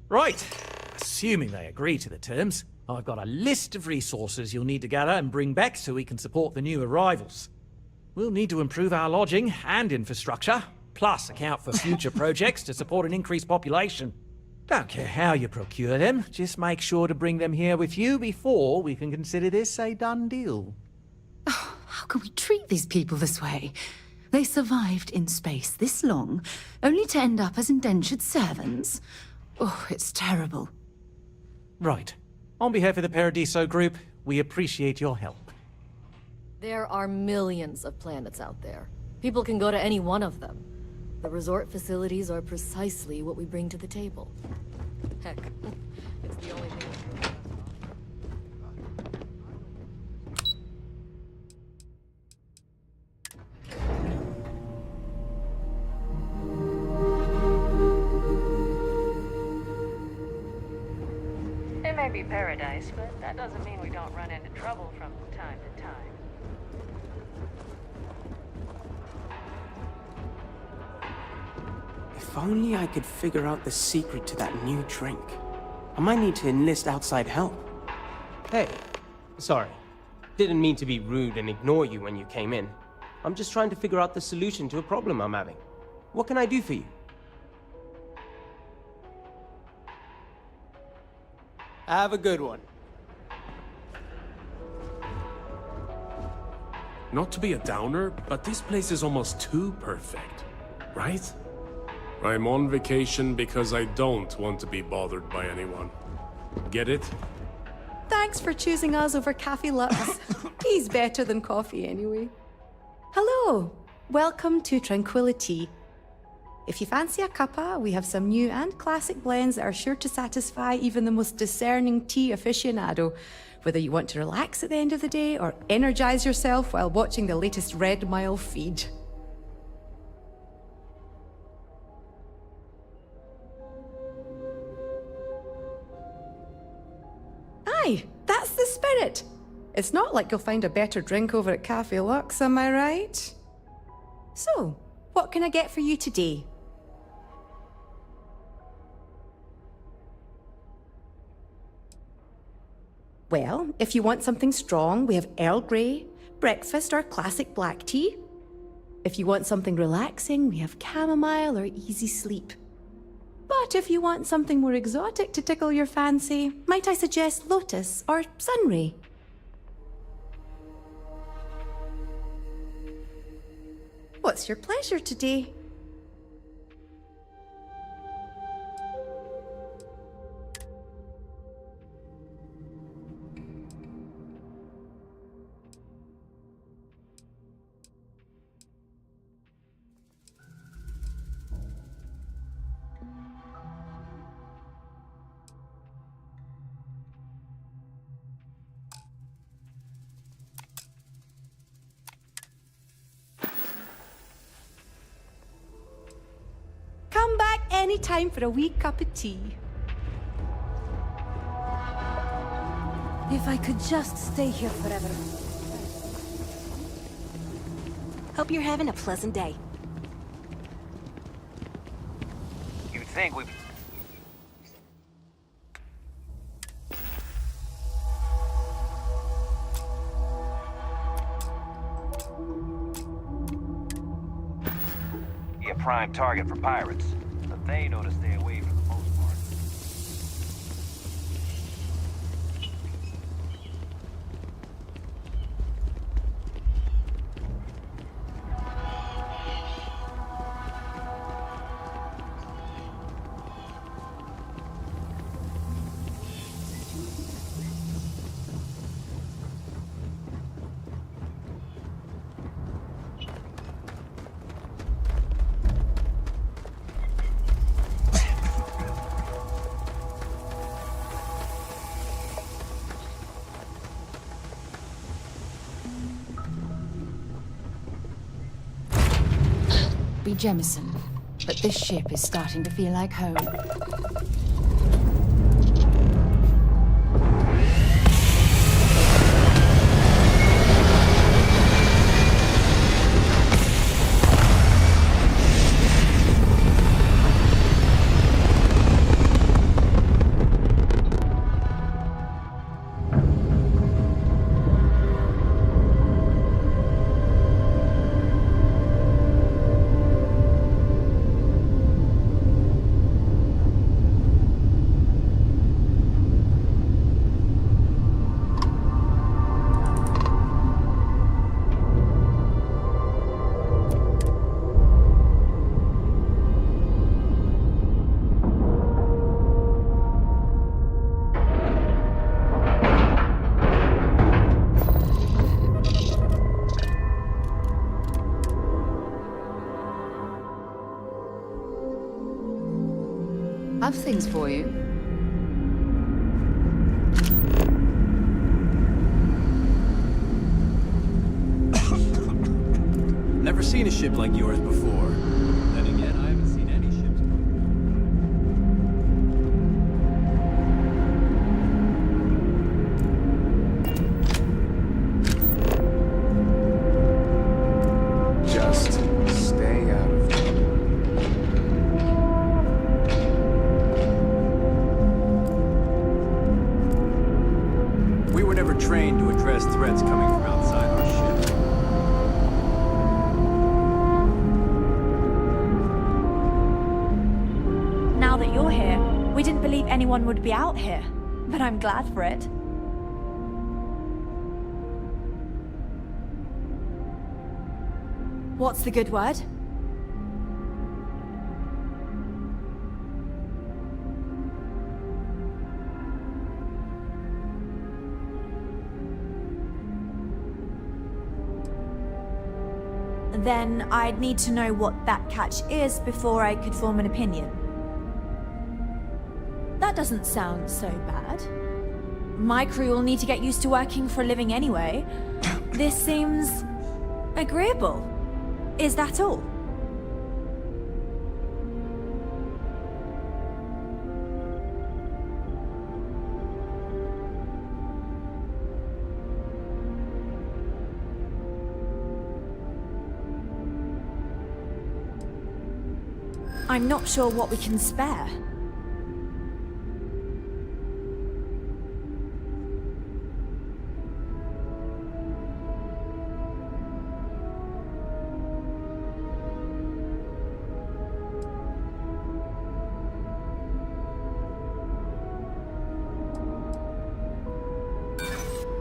Right. Assuming they agree to the terms, I've got a list of resources you'll need to gather and bring back so we can support the new arrivals. We'll need to improve our lodging and infrastructure, plus account for future projects to support an increased population. Don't care how you procure them, just make sure to bring them here with you before we can consider this a done deal. Oh, how can we treat these people this way? They survived in space this long, only to end up as indentured servants. Oh, it's terrible. Right. On behalf of the Paradiso Group, we appreciate your help. There are millions of planets out there. People can go to any one of them. The resort facilities are precisely what we bring to the table. Heck, it's the only thing we can do. It may be paradise, but that doesn't mean we don't run into trouble from time to time. If only I could figure out the secret to that new drink. I might need to enlist outside help. Hey, sorry. Didn't mean to be rude and ignore you when you came in. I'm just trying to figure out the solution to a problem I'm having. What can I do for you? Have a good one. Not to be a downer, but this place is almost too perfect, right? I'm on vacation because I don't want to be bothered by anyone. Get it? Thanks for choosing us over Cafe Lux. Tea's better than coffee anyway. Hello, welcome to Tranquility. If you fancy a cuppa, we have some new and classic blends that are sure to satisfy even the most discerning tea aficionado, whether you want to relax at the end of the day or energize yourself while watching the latest Red Mile feed. Aye, that's the spirit. It's not like you'll find a better drink over at Cafe Lux, am I right? So, what can I get for you today? Well, if you want something strong, we have Earl Grey, breakfast or classic black tea. If you want something relaxing, we have chamomile or easy sleep. But if you want something more exotic to tickle your fancy, might I suggest lotus or sunray? What's your pleasure today? Come back anytime for a wee cup of tea. If I could just stay here forever. Hope you're having a pleasant day. You'd think we... Be a prime target for pirates, but they know to stay away for the most part. Be Jemison, but this ship is starting to feel like home. questions for you. Never seen a ship like yours before. Then again, I haven't seen any ships before. Just stay out of it. We were never trained to address threats coming from outside our ship. Now that you're here, we didn't believe anyone would be out here, but I'm glad for it. What's the good word? Then I'd need to know what that catch is before I could form an opinion. That doesn't sound so bad. My crew will need to get used to working for a living anyway. This seems agreeable. Is that all? I'm not sure what we can spare.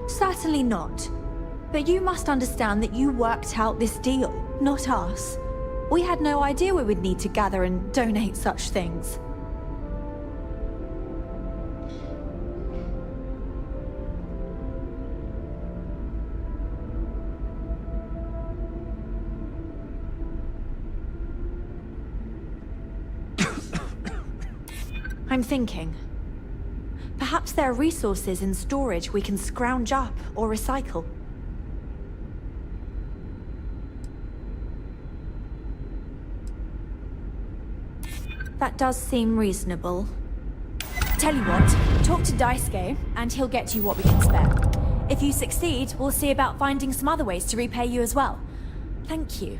Certainly not. But you must understand that you worked out this deal, not us. We had no idea we would need to gather and donate such things. I'm thinking. Perhaps there are resources in storage we can scrounge up or recycle. That does seem reasonable. Tell you what, talk to Daisuke, and he'll get you what we can spare. If you succeed, we'll see about finding some other ways to repay you as well. Thank you.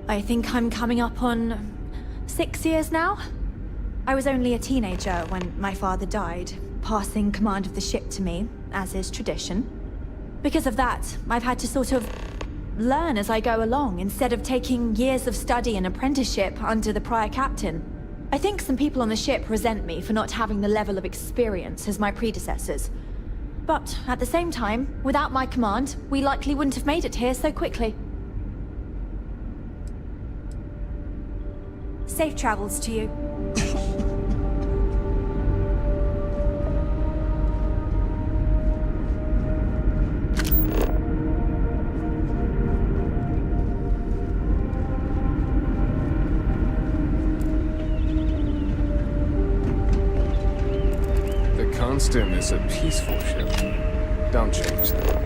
I think I'm coming up on 6 years now. I was only a teenager when my father died, passing command of the ship to me, as is tradition. Because of that, I've had to sort of learn as I go along, instead of taking years of study and apprenticeship under the prior captain. I think some people on the ship resent me for not having the level of experience as my predecessors. But at the same time, without my command, we likely wouldn't have made it here so quickly. Safe travels to you. The Constant is a peaceful ship. Don't change that.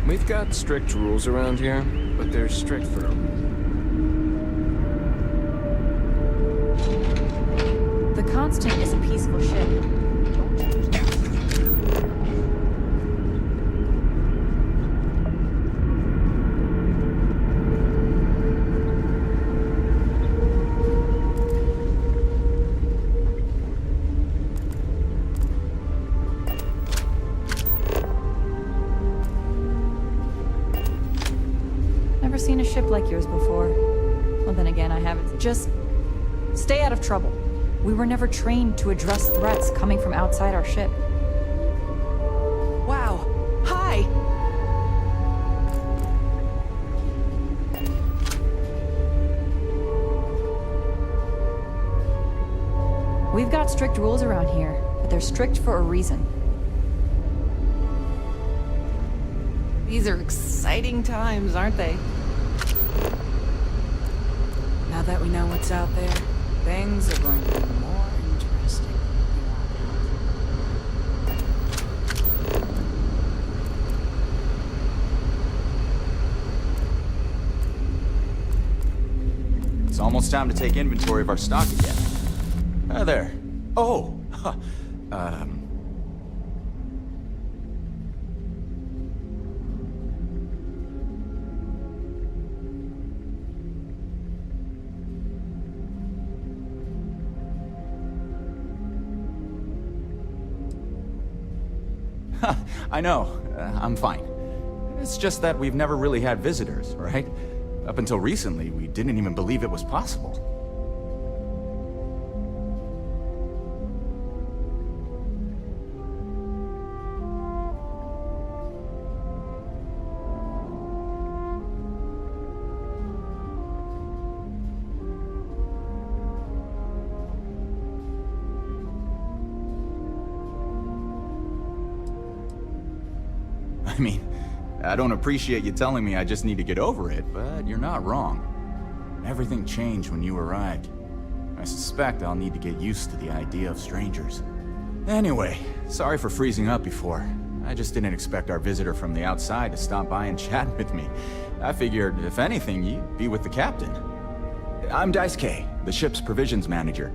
We've got strict rules around here, but they're strict for a reason. The Constant is a peaceful ship. like yours before. Well, then again, I haven't. Just stay out of trouble. We were never trained to address threats coming from outside our ship. Wow. Hi! We've got strict rules around here, but they're strict for a reason. These are exciting times, aren't they? Now that we know what's out there, things are going to be more interesting. It's almost time to take inventory of our stock again. Hi there. Oh! Huh. I know. I'm fine. It's just that we've never really had visitors, right? Up until recently, we didn't even believe it was possible. I mean, I don't appreciate you telling me I just need to get over it, but you're not wrong. Everything changed when you arrived. I suspect I'll need to get used to the idea of strangers. Anyway, sorry for freezing up before. I just didn't expect our visitor from the outside to stop by and chat with me. I figured, if anything, you'd be with the captain. I'm Daisuke, the ship's provisions manager.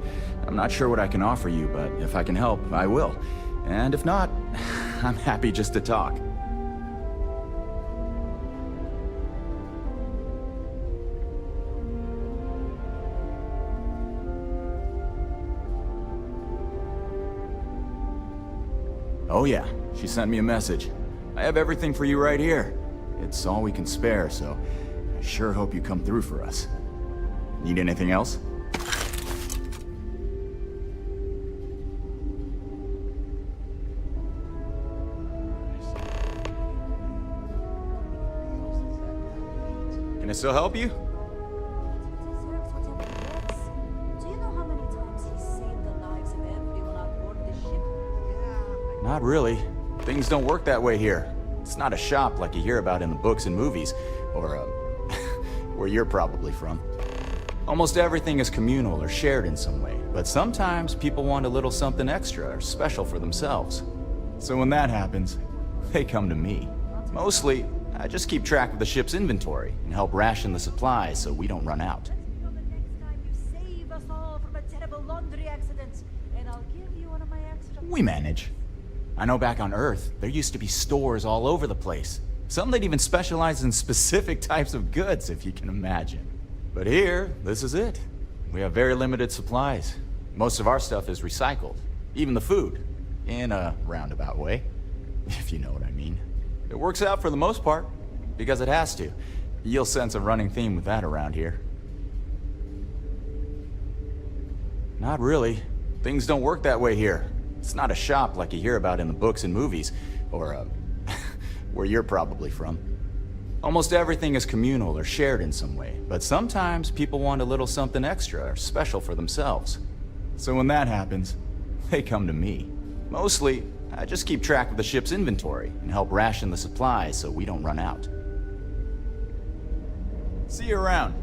I'm not sure what I can offer you, but if I can help, I will. And if not, I'm happy just to talk. Oh yeah, she sent me a message. I have everything for you right here. It's all we can spare, so I sure hope you come through for us. Need anything else? Can I still help you? Not really. Things don't work that way here. It's not a shop like you hear about in the books and movies, or, where you're probably from. Almost everything is communal or shared in some way, but sometimes people want a little something extra or special for themselves. So when that happens, they come to me. Mostly, I just keep track of the ship's inventory and help ration the supplies so we don't run out. We manage. I know back on Earth, there used to be stores all over the place. Some that even specialize in specific types of goods, if you can imagine. But here, this is it. We have very limited supplies. Most of our stuff is recycled. Even the food. In a roundabout way. If you know what I mean. It works out for the most part. Because it has to. You'll sense a running theme with that around here. Not really. Things don't work that way here. It's not a shop like you hear about in the books and movies, or, where you're probably from. Almost everything is communal or shared in some way, but sometimes people want a little something extra or special for themselves. So when that happens, they come to me. Mostly, I just keep track of the ship's inventory and help ration the supplies so we don't run out. See you around.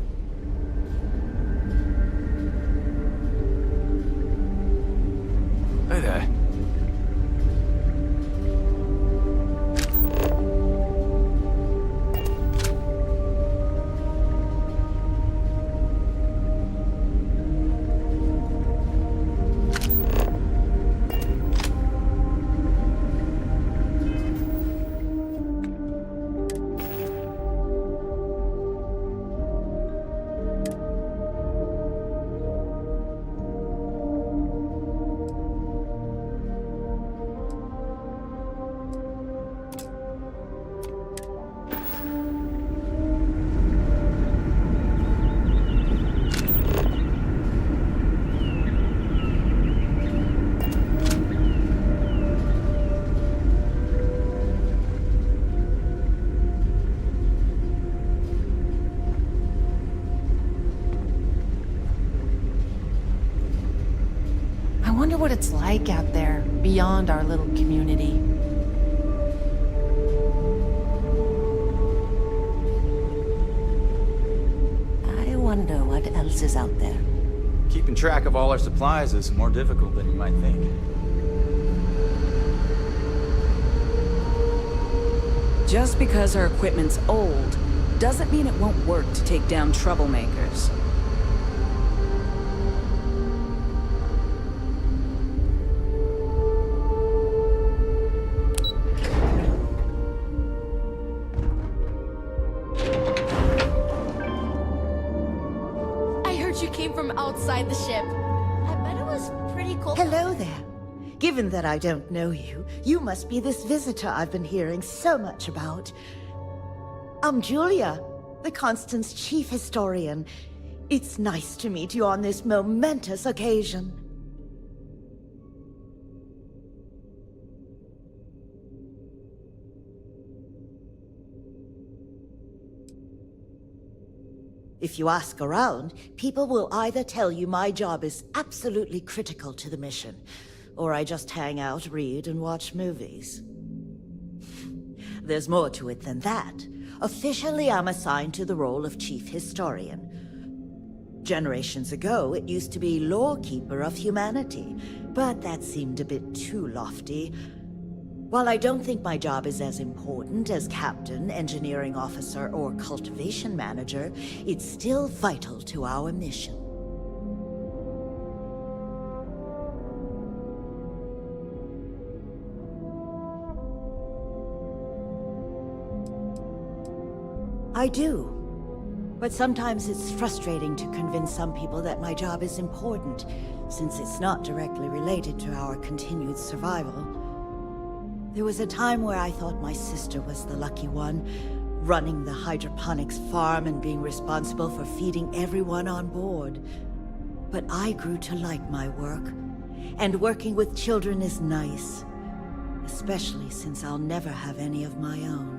Hey there. wonder what it's like out there, beyond our little community. I wonder what else is out there. Keeping track of all our supplies is more difficult than you might think. Just because our equipment's old, doesn't mean it won't work to take down troublemakers. I heard you came from outside the ship. I bet it was pretty cool. Hello there. Given that I don't know you, you must be this visitor I've been hearing so much about. I'm Julia, the Constant's chief historian. It's nice to meet you on this momentous occasion. If you ask around, people will either tell you my job is absolutely critical to the mission, or I just hang out, read, and watch movies. There's more to it than that. Officially, I'm assigned to the role of chief historian. Generations ago, it used to be lawkeeper of humanity, but that seemed a bit too lofty. While I don't think my job is as important as captain, engineering officer, or cultivation manager, it's still vital to our mission. I do. But sometimes it's frustrating to convince some people that my job is important, since it's not directly related to our continued survival. There was a time where I thought my sister was the lucky one, running the hydroponics farm and being responsible for feeding everyone on board. But I grew to like my work, and working with children is nice, especially since I'll never have any of my own.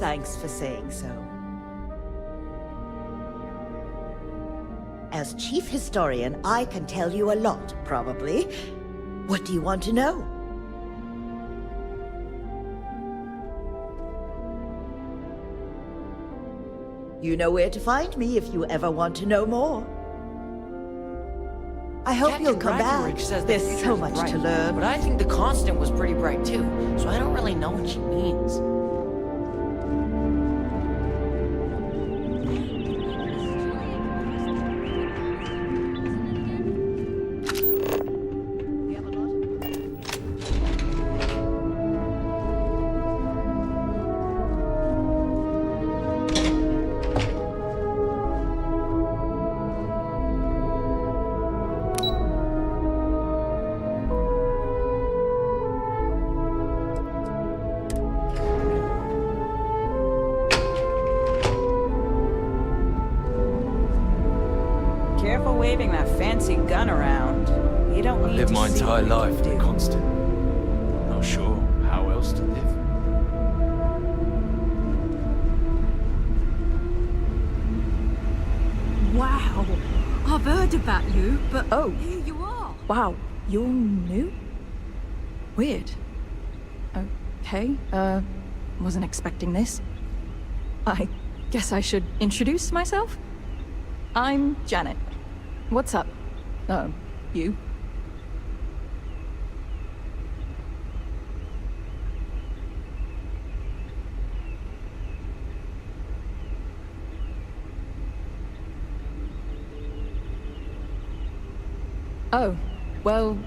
Thanks for saying so. As chief historian, I can tell you a lot, probably. What do you want to know? You know where to find me if you ever want to know more. I hope you'll come back. There's so much to learn. But I think the Constant was pretty bright too, so I don't really know what she means. Careful waving that fancy gun around. You don't need to I've lived my see entire what you life do. in Constant. Not sure how else to live. Wow, I've heard about you, but here you are. Wow, you're new? Weird. Okay, wasn't expecting this. I guess I should introduce myself? I'm Janet. What's up? You? Oh, well,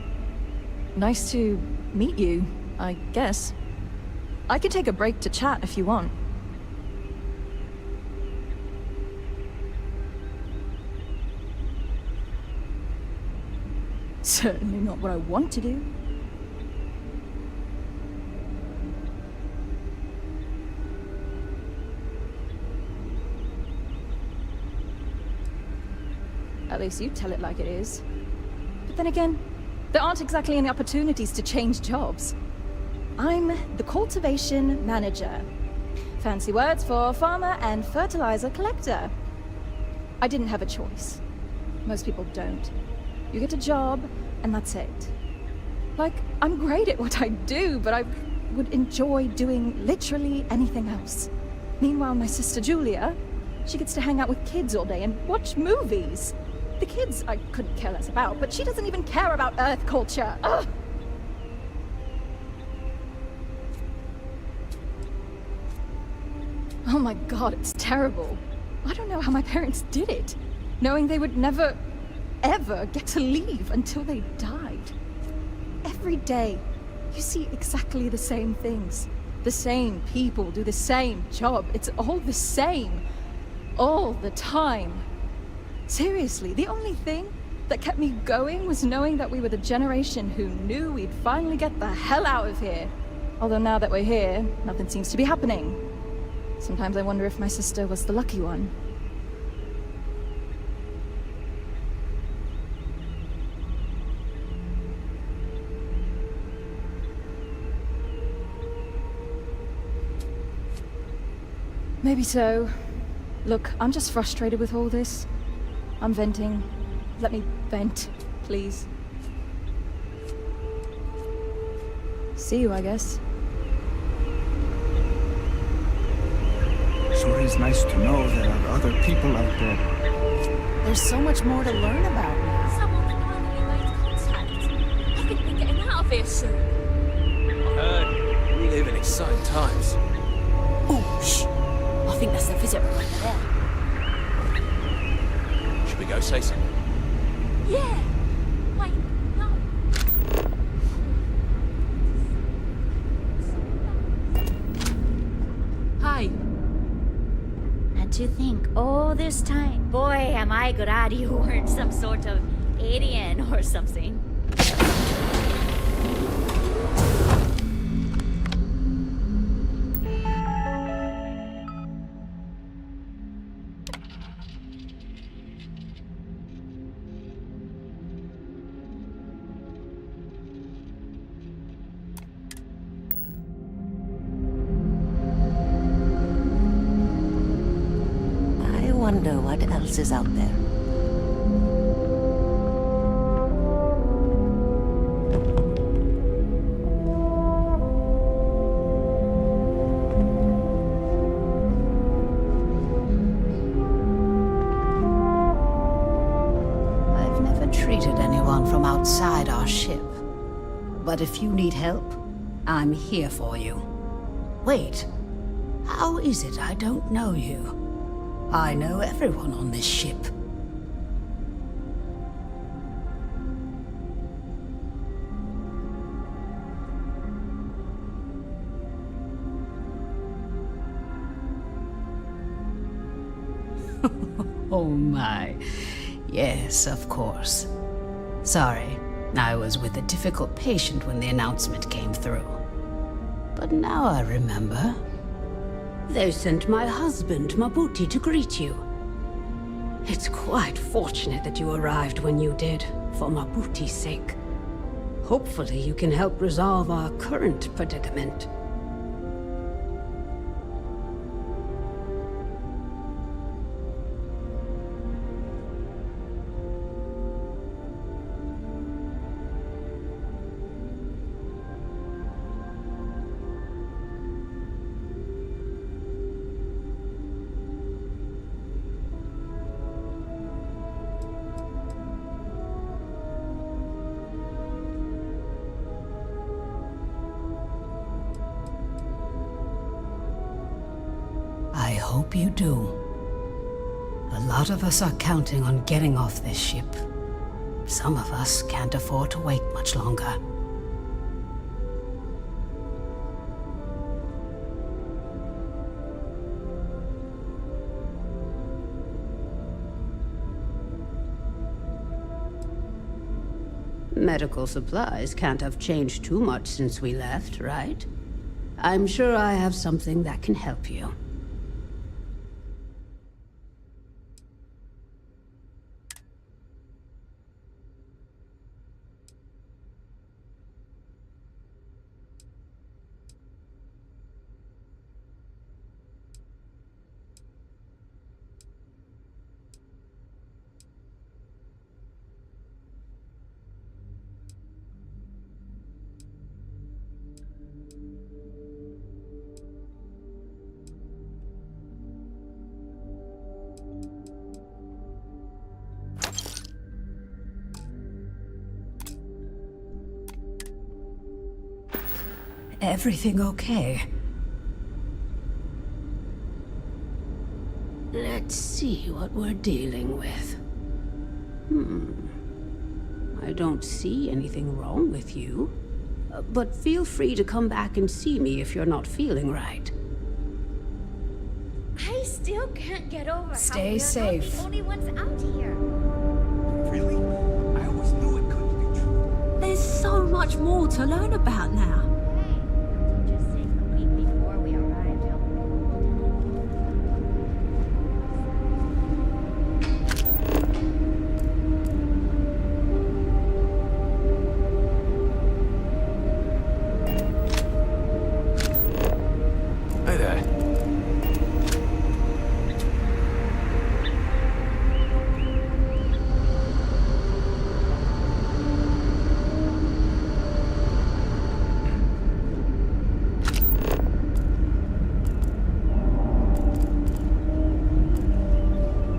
nice to meet you, I guess. I could take a break to chat if you want. Certainly not what I want to do. At least you tell it like it is. But then again, there aren't exactly any opportunities to change jobs. I'm the cultivation manager. Fancy words for farmer and fertilizer collector. I didn't have a choice. Most people don't. You get a job, and that's it. Like, I'm great at what I do, but I would enjoy doing literally anything else. Meanwhile, my sister Julia, she gets to hang out with kids all day and watch movies. The kids I couldn't care less about, but she doesn't even care about Earth culture. Ugh! Oh my god, it's terrible. I don't know how my parents did it, knowing they would never, ever get to leave until they died. Every day, you see exactly the same things. The same people do the same job. It's all the same. All the time. Seriously, the only thing that kept me going was knowing that we were the generation who knew we'd finally get the hell out of here. Although now that we're here, nothing seems to be happening. Sometimes I wonder if my sister was the lucky one. Maybe so. Look, I'm just frustrated with all this. I'm venting. Let me vent, please. See you, I guess. Sure is nice to know there are other people out there. There's so much more to learn about. Someone finally made contact. I think we're getting out of here soon. We live in exciting times. Oh, shh. I think that's the visitor right there. Should we go say something? Yeah. Wait, no. Hi. And to think, all this time, boy, am I glad you weren't some sort of alien or something. I wonder what else is out there. I've never treated anyone from outside our ship. But if you need help, I'm here for you. Wait, how is it I don't know you? I know everyone on this ship. Oh my. Yes, of course. Sorry, I was with a difficult patient when the announcement came through. But now I remember. They sent my husband, Mabuti, to greet you. It's quite fortunate that you arrived when you did, for Mabuti's sake. Hopefully you can help resolve our current predicament. I hope you do. A lot of us are counting on getting off this ship. Some of us can't afford to wait much longer. Medical supplies can't have changed too much since we left, right? I'm sure I have something that can help you. everything okay? Let's see what we're dealing with. I don't see anything wrong with you. But feel free to come back and see me if you're not feeling right. I still can't get over Stay how we're safe. not the only ones out here. Really? I always knew it couldn't be true. There's so much more to learn about now. Just saying the week before we arrived. Hey there.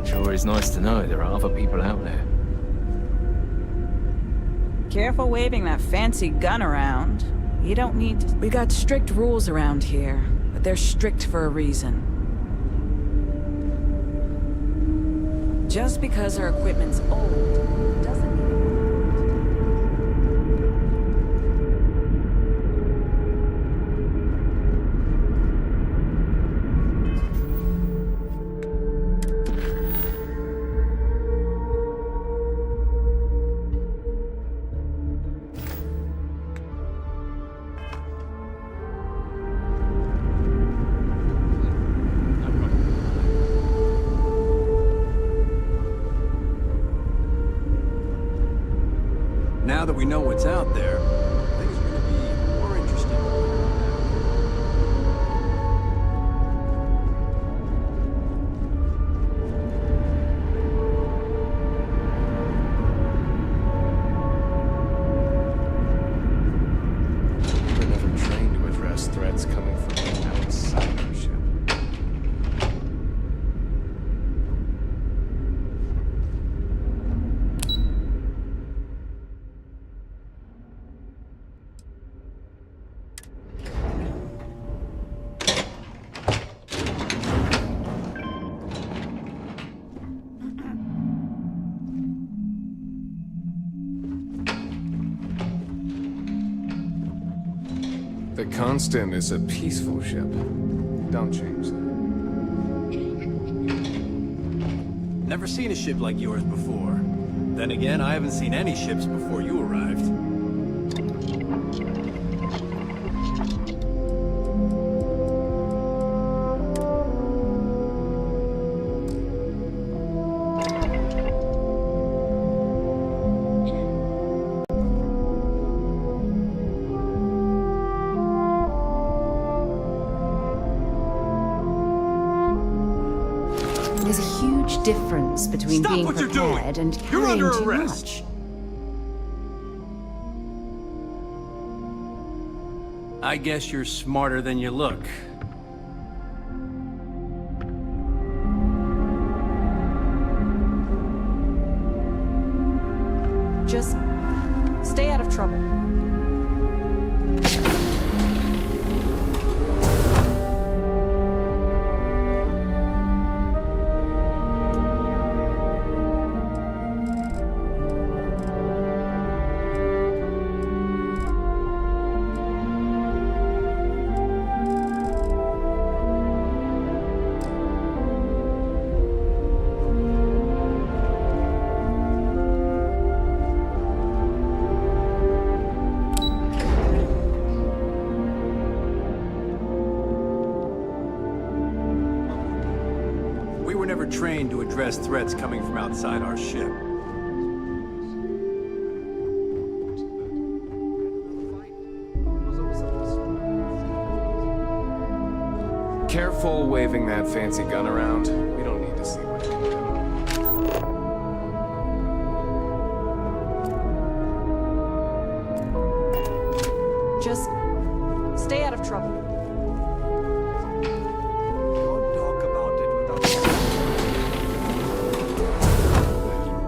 Sure is nice to know there are other people out there. Careful waving that fancy gun around. You don't need to... We got strict rules around here, but they're strict for a reason. Just because our equipment's old doesn't mean... Now that we know what's out there, things are going to be more interesting. We were never trained to address threats coming from outside our ship. The Constant is a peaceful ship. Don't change that. Never seen a ship like yours before. Then again, I haven't seen any ships before you arrived. There's a huge difference between Stop being what you're doing! prepared and You're carrying under too arrest! much. I guess you're smarter than you look. Just stay out of trouble. We were never trained to address threats coming from outside our ship. Careful waving that fancy gun around. We don't need to see what it can do. Just stay out of trouble. Don't talk about it without...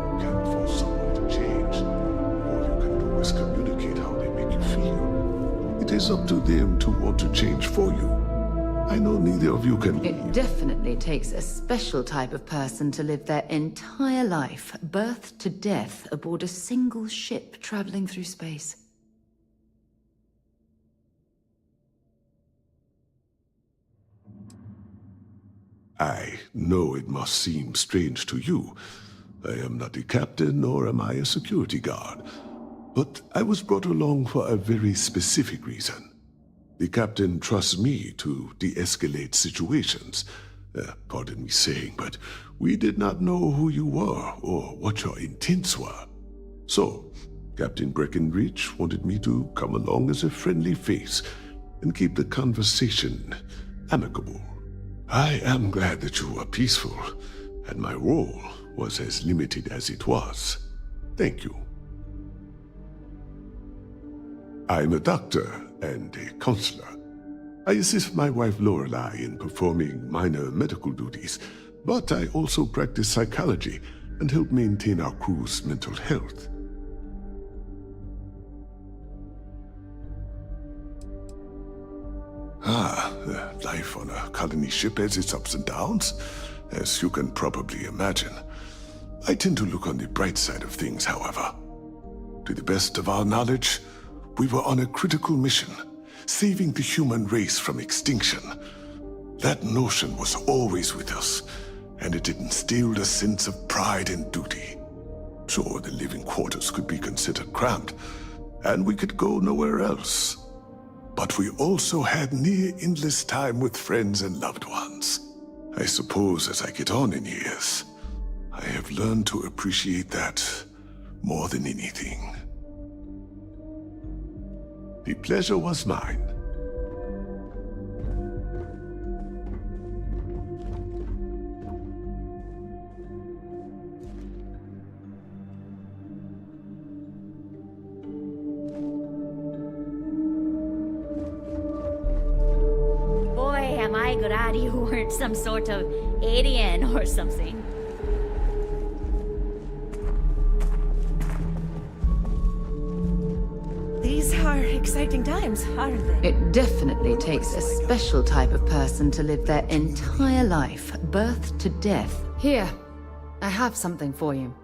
You can force someone to change. All you can do is communicate how they make you feel. It is up to them to change for you. I know neither of you can... It definitely takes a special type of person to live their entire life, birth to death, aboard a single ship traveling through space. I know it must seem strange to you. I am not a captain, nor am I a security guard. But I was brought along for a very specific reason. The captain trusts me to de-escalate situations. Pardon me saying, but we did not know who you were or what your intents were. So, Captain Breckenridge wanted me to come along as a friendly face and keep the conversation amicable. I am glad that you were peaceful, and my role was as limited as it was. Thank you. I'm a doctor and a counselor. I assist my wife Lorelei in performing minor medical duties, but I also practice psychology and help maintain our crew's mental health. Life on a colony ship has its ups and downs, as you can probably imagine. I tend to look on the bright side of things, however. To the best of our knowledge, we were on a critical mission, saving the human race from extinction. That notion was always with us, and it instilled a sense of pride and duty. Sure, the living quarters could be considered cramped, and we could go nowhere else. But we also had near-endless time with friends and loved ones. I suppose as I get on in years, I have learned to appreciate that more than anything. The pleasure was mine. Am I glad you weren't some sort of alien or something? These are exciting times, aren't they? It definitely takes a special type of person to live their entire life, birth to death. Here, I have something for you.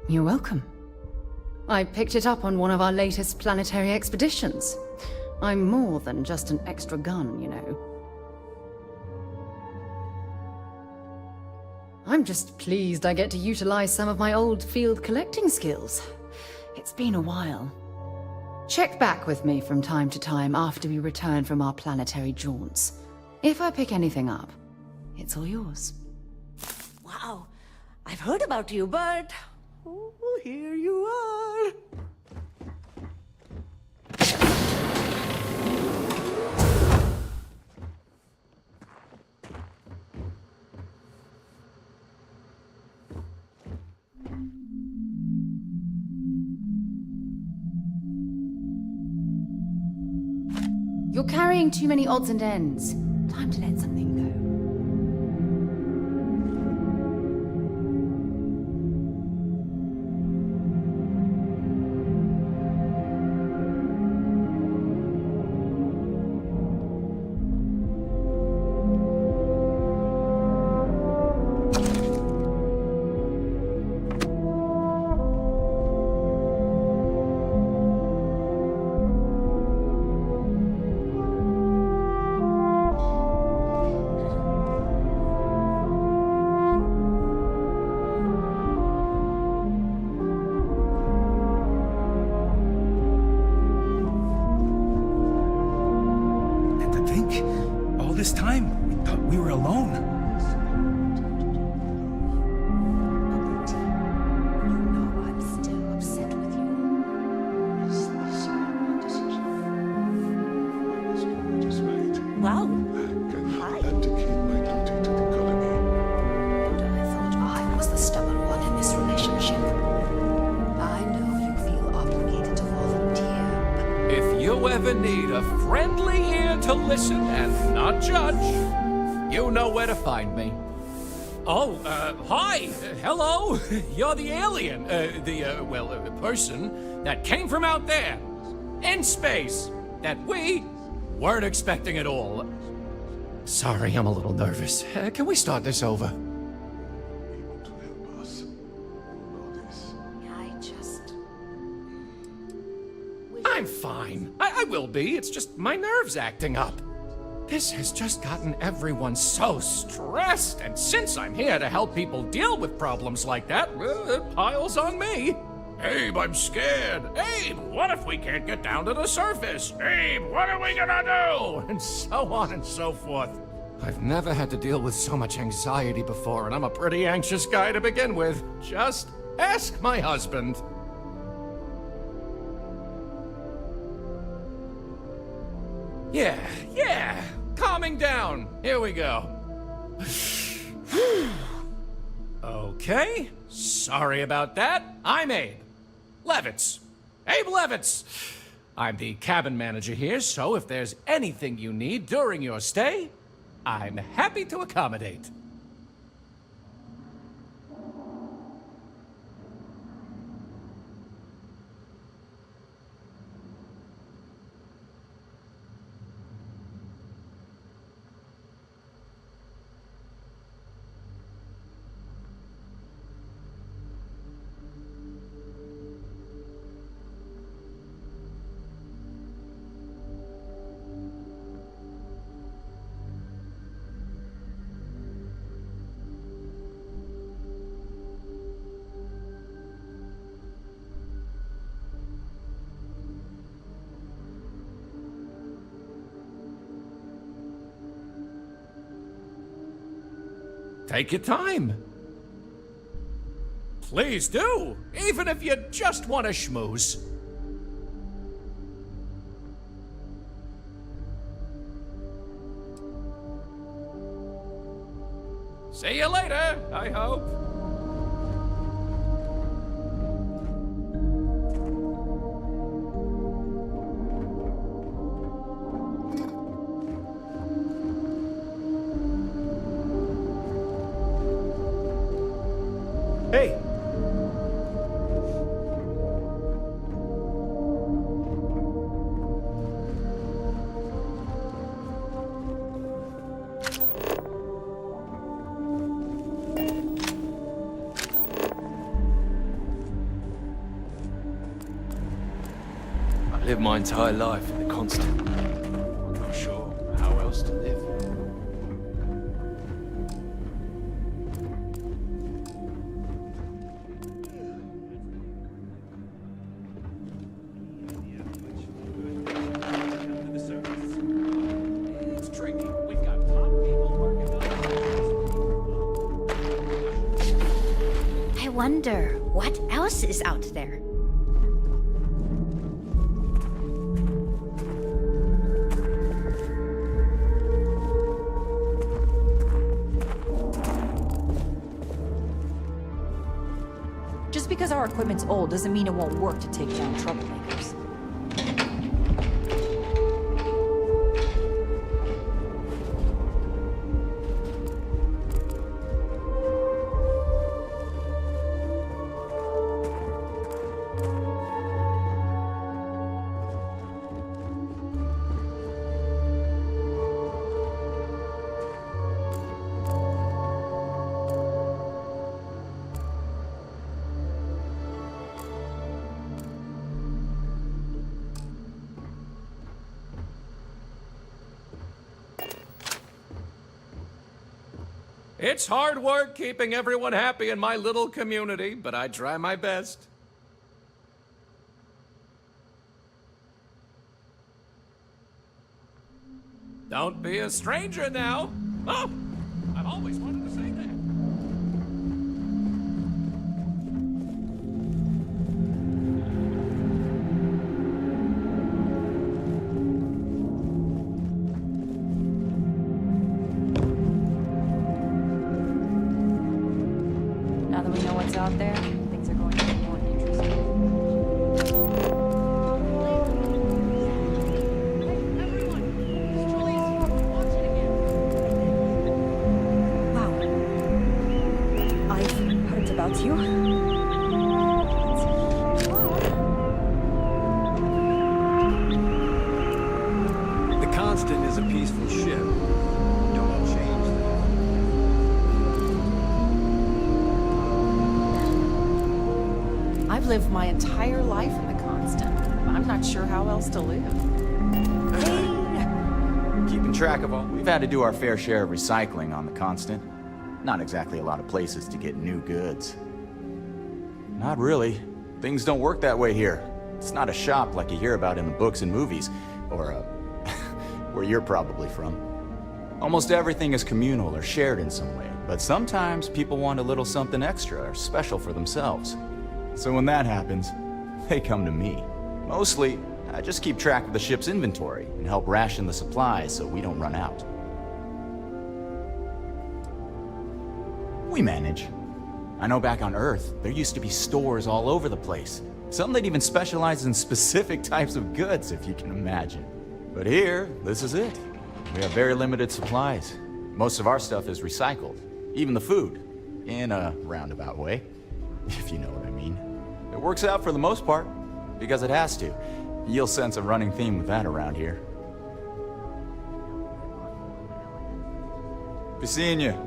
You're welcome. I picked it up on one of our latest planetary expeditions. I'm more than just an extra gun, you know. I'm just pleased I get to utilize some of my old field collecting skills. It's been a while. Check back with me from time to time after we return from our planetary jaunts. If I pick anything up, it's all yours. Wow, I've heard about you, but... oh, here you are. You're carrying too many odds and ends. Time to let something go. This time, we thought we were alone. I'm still upset with you. Wow. Hi. And to keep my duty to the colony. I thought I was the stubborn one in this relationship. I know you feel obligated to volunteer, but... If you ever need a friendly ear to listen and not judge, you know where to find me. Hi! Hello! You're the alien. The person that came from out there. In space. That we weren't expecting at all. Sorry, I'm a little nervous. Can we start this over? I'm fine. I will be. It's just my nerves acting up. This has just gotten everyone so stressed, and since I'm here to help people deal with problems like that, it piles on me. Abe, I'm scared. Abe, what if we can't get down to the surface? Abe, what are we gonna do? And so on and so forth. I've never had to deal with so much anxiety before, and I'm a pretty anxious guy to begin with. Just ask my husband. Yeah. Calming down. Here we go. Okay. Sorry about that. I'm Abe. Levitz. Abe Levitz. I'm the cabin manager here, so if there's anything you need during your stay, I'm happy to accommodate. Take your time. Please do, even if you just want to schmooze. See you later, I hope. Hey! I lived my entire life in the constant. I'm not sure how else to live. I wonder what else is out there. Just because our equipment's old doesn't mean it won't work to take down troublemakers. It's hard work keeping everyone happy in my little community, but I try my best. Don't be a stranger now. Oh, I've always wanted to say that. Now that we know what's out there, things are going to be more interesting. Wow. lived my entire life in the constant. I'm not sure how else to live. Keeping track of all. We've had to do our fair share of recycling on the constant. Not exactly a lot of places to get new goods. Not really. Things don't work that way here. It's not a shop like you hear about in the books and movies, or, where you're probably from. Almost everything is communal or shared in some way, but sometimes people want a little something extra or special for themselves. So when that happens, they come to me. Mostly, I just keep track of the ship's inventory and help ration the supplies so we don't run out. We manage. I know back on Earth, there used to be stores all over the place. Some that even specialize in specific types of goods, if you can imagine. But here, this is it. We have very limited supplies. Most of our stuff is recycled. Even the food. In a roundabout way, if you know what I mean. It works out for the most part, because it has to. You'll sense a running theme with that around here. Be seeing you.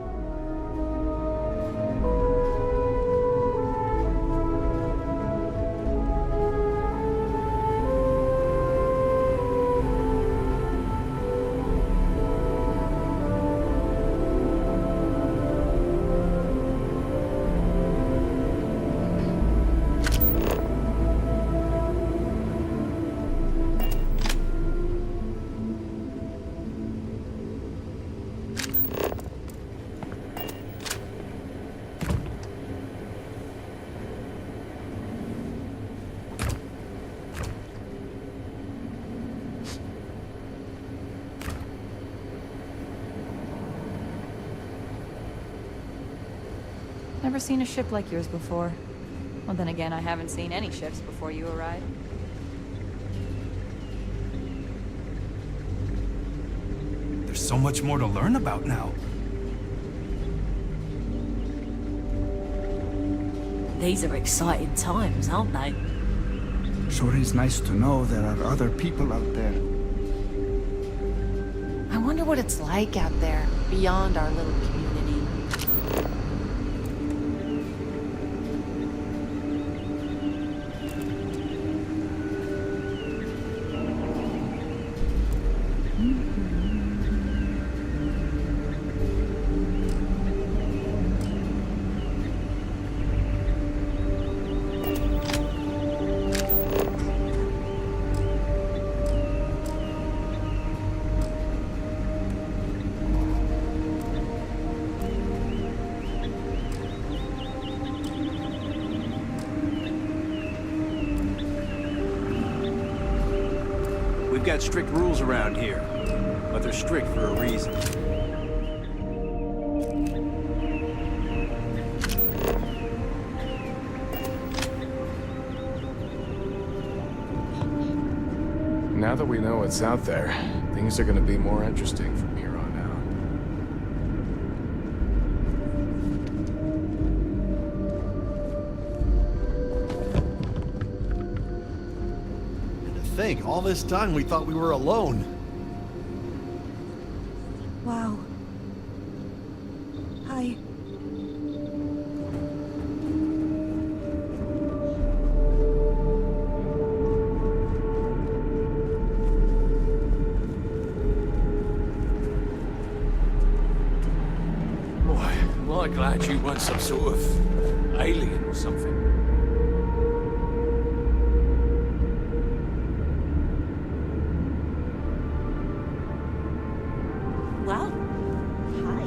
Never seen a ship like yours before. Well, then again, I haven't seen any ships before you arrived. There's so much more to learn about now. These are exciting times, aren't they? Sure is nice to know there are other people out there. I wonder what it's like out there, beyond our little community. We've got strict rules around here, but they're strict for a reason. Now that we know what's out there, things are gonna be more interesting from here on Think, all this time we thought we were alone. Wow. Hi. Boy, am I glad you weren't some sort of alien or something. Well, hi.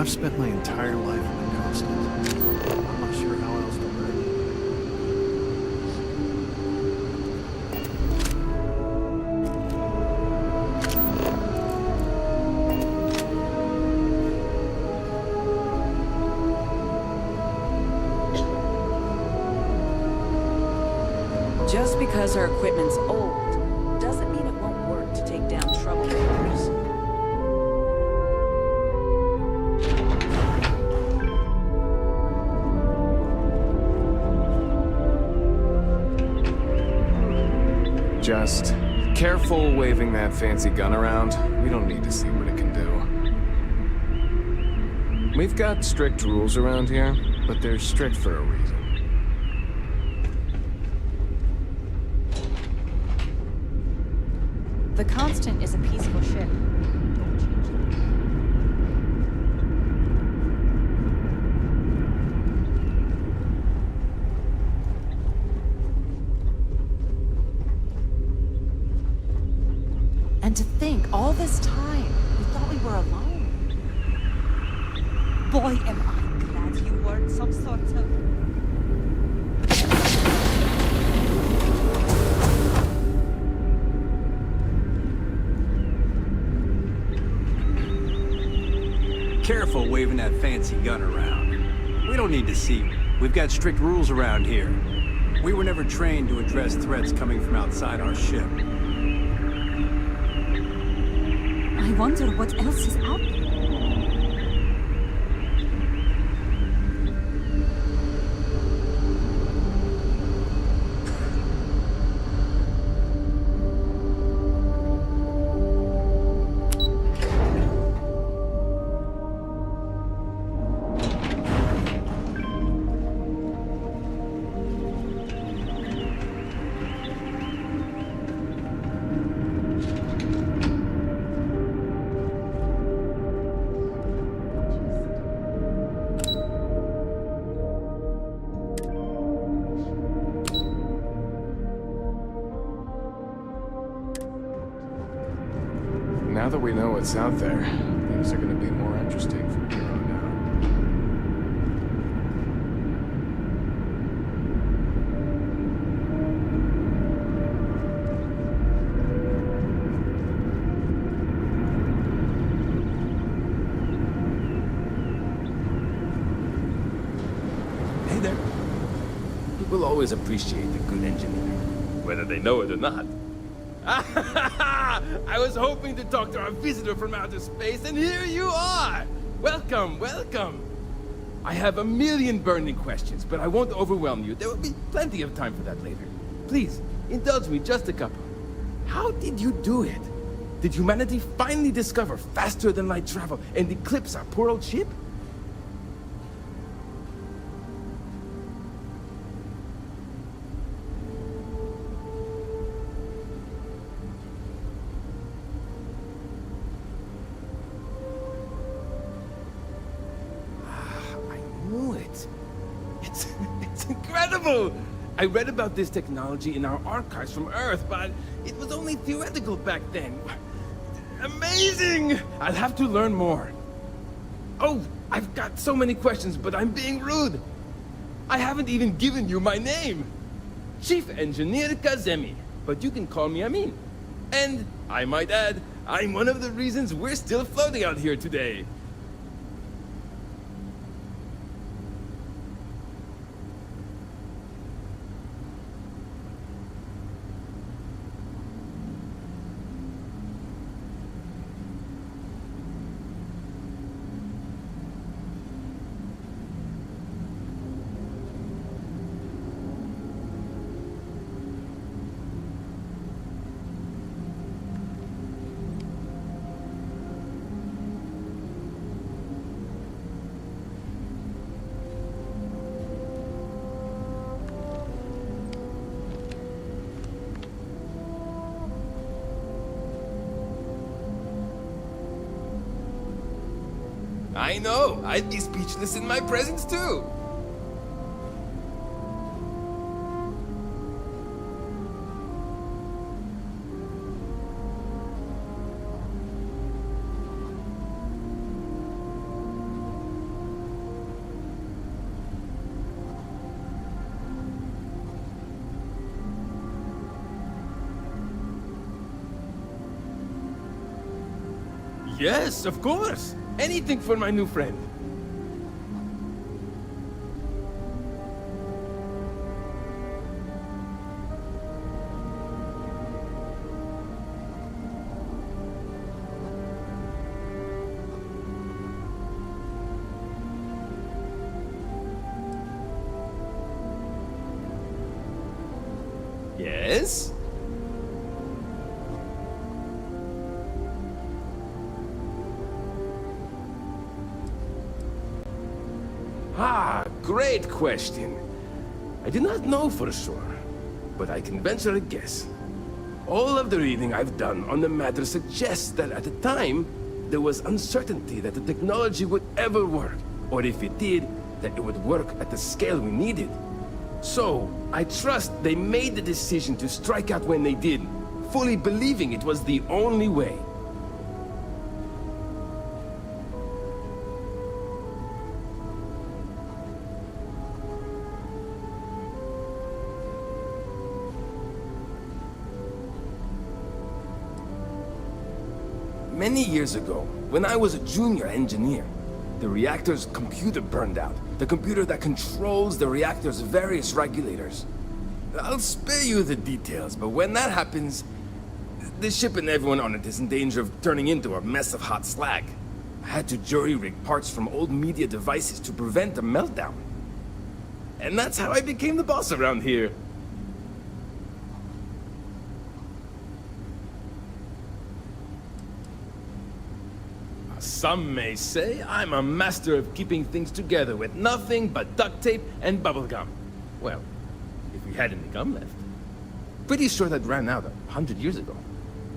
I've spent my entire life in the constant. I'm not sure how else to live. Just because our equipment's old doesn't mean it won't work to take down troublemakers. Just careful waving that fancy gun around. We don't need to see what it can do. We've got strict rules around here, but they're strict for a reason. The Constant is a peaceful ship. And to think, all this time, we thought we were alone. Boy, am I glad you weren't some sort of... Careful waving that fancy gun around. We don't need to see. We've got strict rules around here. We were never trained to address threats coming from outside our ship. I wonder what else is out there. Now that we know what's out there, things are going to be more interesting from here on out. Hey there. People always appreciate a good engineer, whether they know it or not. I was hoping to talk to our visitor from outer space, and here you are! Welcome, welcome! I have a million burning questions, but I won't overwhelm you. There will be plenty of time for that later. Please, indulge me just a couple. How did you do it? Did humanity finally discover faster than light travel and eclipse our poor old ship? It's incredible! I read about this technology in our archives from Earth, but it was only theoretical back then. Amazing! I'll have to learn more. Oh, I've got so many questions, but I'm being rude. I haven't even given you my name. Chief Engineer Kazemi, but you can call me Amin. And, I might add, I'm one of the reasons we're still floating out here today. I know, I'd be speechless in my presence too. Yes, of course. Anything for my new friend. Yes? Ah, great question. I do not know for sure, but I can venture a guess. All of the reading I've done on the matter suggests that at the time, there was uncertainty that the technology would ever work, or if it did, that it would work at the scale we needed. So, I trust they made the decision to strike out when they did, fully believing it was the only way. Many years ago, when I was a junior engineer, the reactor's computer burned out. The computer that controls the reactor's various regulators. I'll spare you the details, but when that happens, the ship and everyone on it is in danger of turning into a mess of hot slag. I had to jury-rig parts from old media devices to prevent a meltdown. And that's how I became the boss around here. Some may say I'm a master of keeping things together with nothing but duct tape and bubblegum. Well, if we had any gum left. Pretty sure that ran out 100 years ago.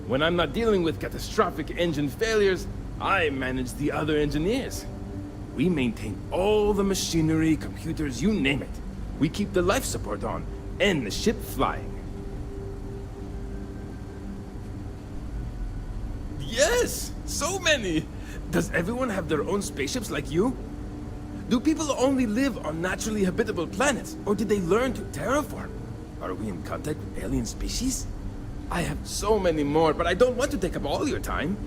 When I'm not dealing with catastrophic engine failures, I manage the other engineers. We maintain all the machinery, computers, you name it. We keep the life support on, and the ship flying. Yes! So many! Does everyone have their own spaceships like you? Do people only live on naturally habitable planets, or did they learn to terraform? Are we in contact with alien species? I have so many more, but I don't want to take up all your time.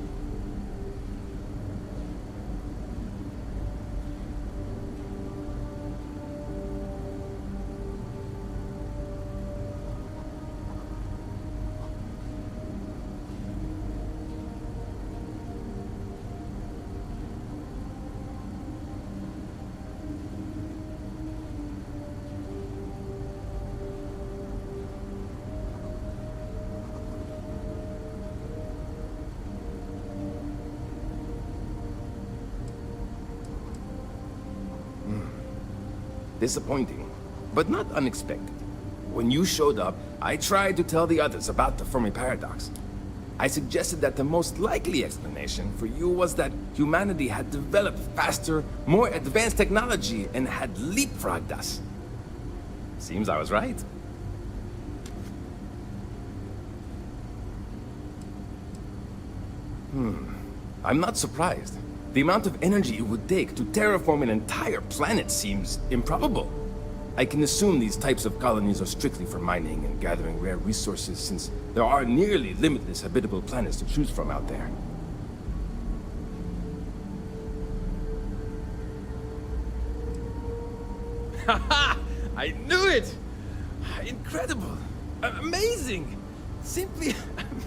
Disappointing, but not unexpected. When you showed up, I tried to tell the others about the Fermi paradox. I suggested that the most likely explanation for you was that humanity had developed faster, more advanced technology and had leapfrogged us. Seems I was right. I'm not surprised. The amount of energy it would take to terraform an entire planet seems improbable. I can assume these types of colonies are strictly for mining and gathering rare resources, since there are nearly limitless habitable planets to choose from out there. Haha! I knew it! Incredible! Amazing! Simply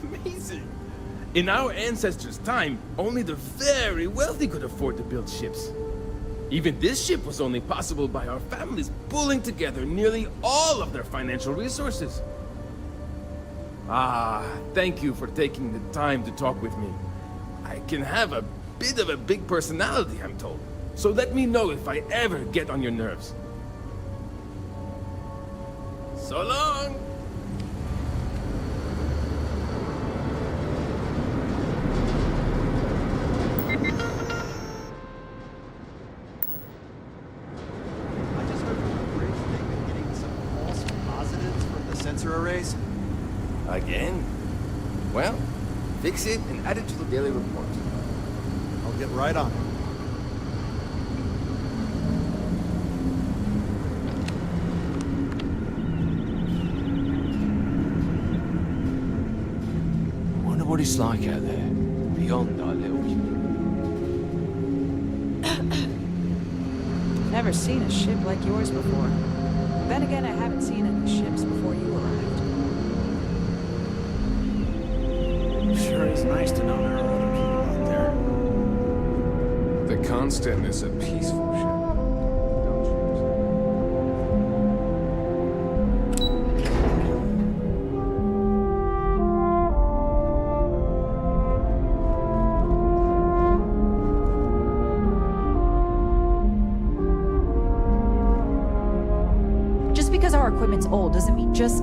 amazing! In our ancestors' time, only the very wealthy could afford to build ships. Even this ship was only possible by our families pulling together nearly all of their financial resources. Ah, thank you for taking the time to talk with me. I can have a bit of a big personality, I'm told. So let me know if I ever get on your nerves. So long! Arrays? Again? Well, fix it and add it to the daily report. I'll get right on it. Wonder what it's like out there, beyond our little never seen a ship like yours before. Then again, I haven't seen any ships before you arrived. Sure is nice to know there are other people out there. The Constant is a peaceful ship. Just because our equipment's old doesn't mean just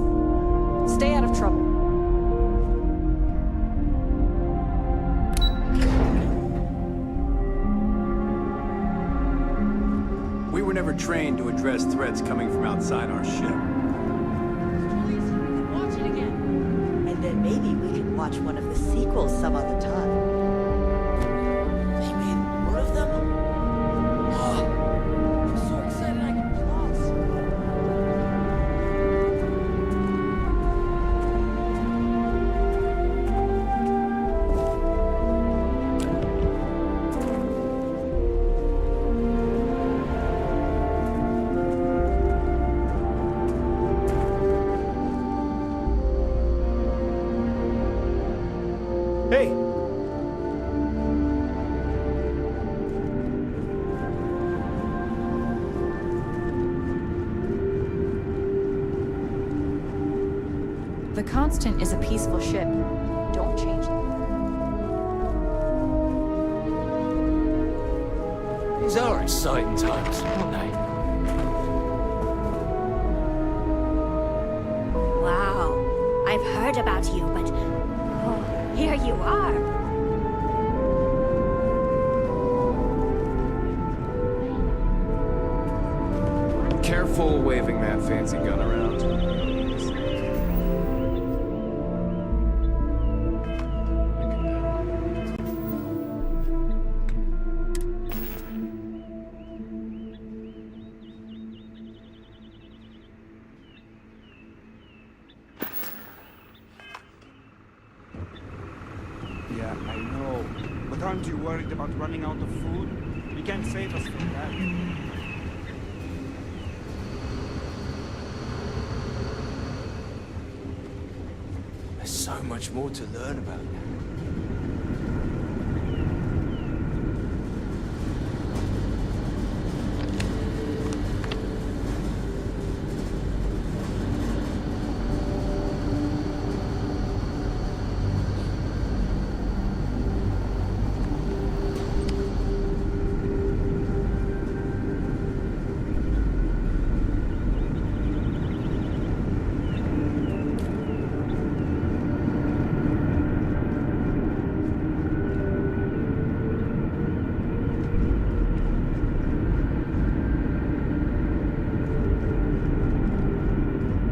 stay out of trouble. We were never trained to address threats coming from outside our ship. Watch it again. And then maybe we can watch one of the sequels some other time. They made more of them? Oh, I'm so excited I can pause. Hey! The Constant is a peaceful ship. Don't change that. These are exciting times, aren't they? Wow. I've heard about you, but here you are. Careful waving that fancy gun around. Yeah, I know. But aren't you worried about running out of food? You can't save us from that. There's so much more to learn about now.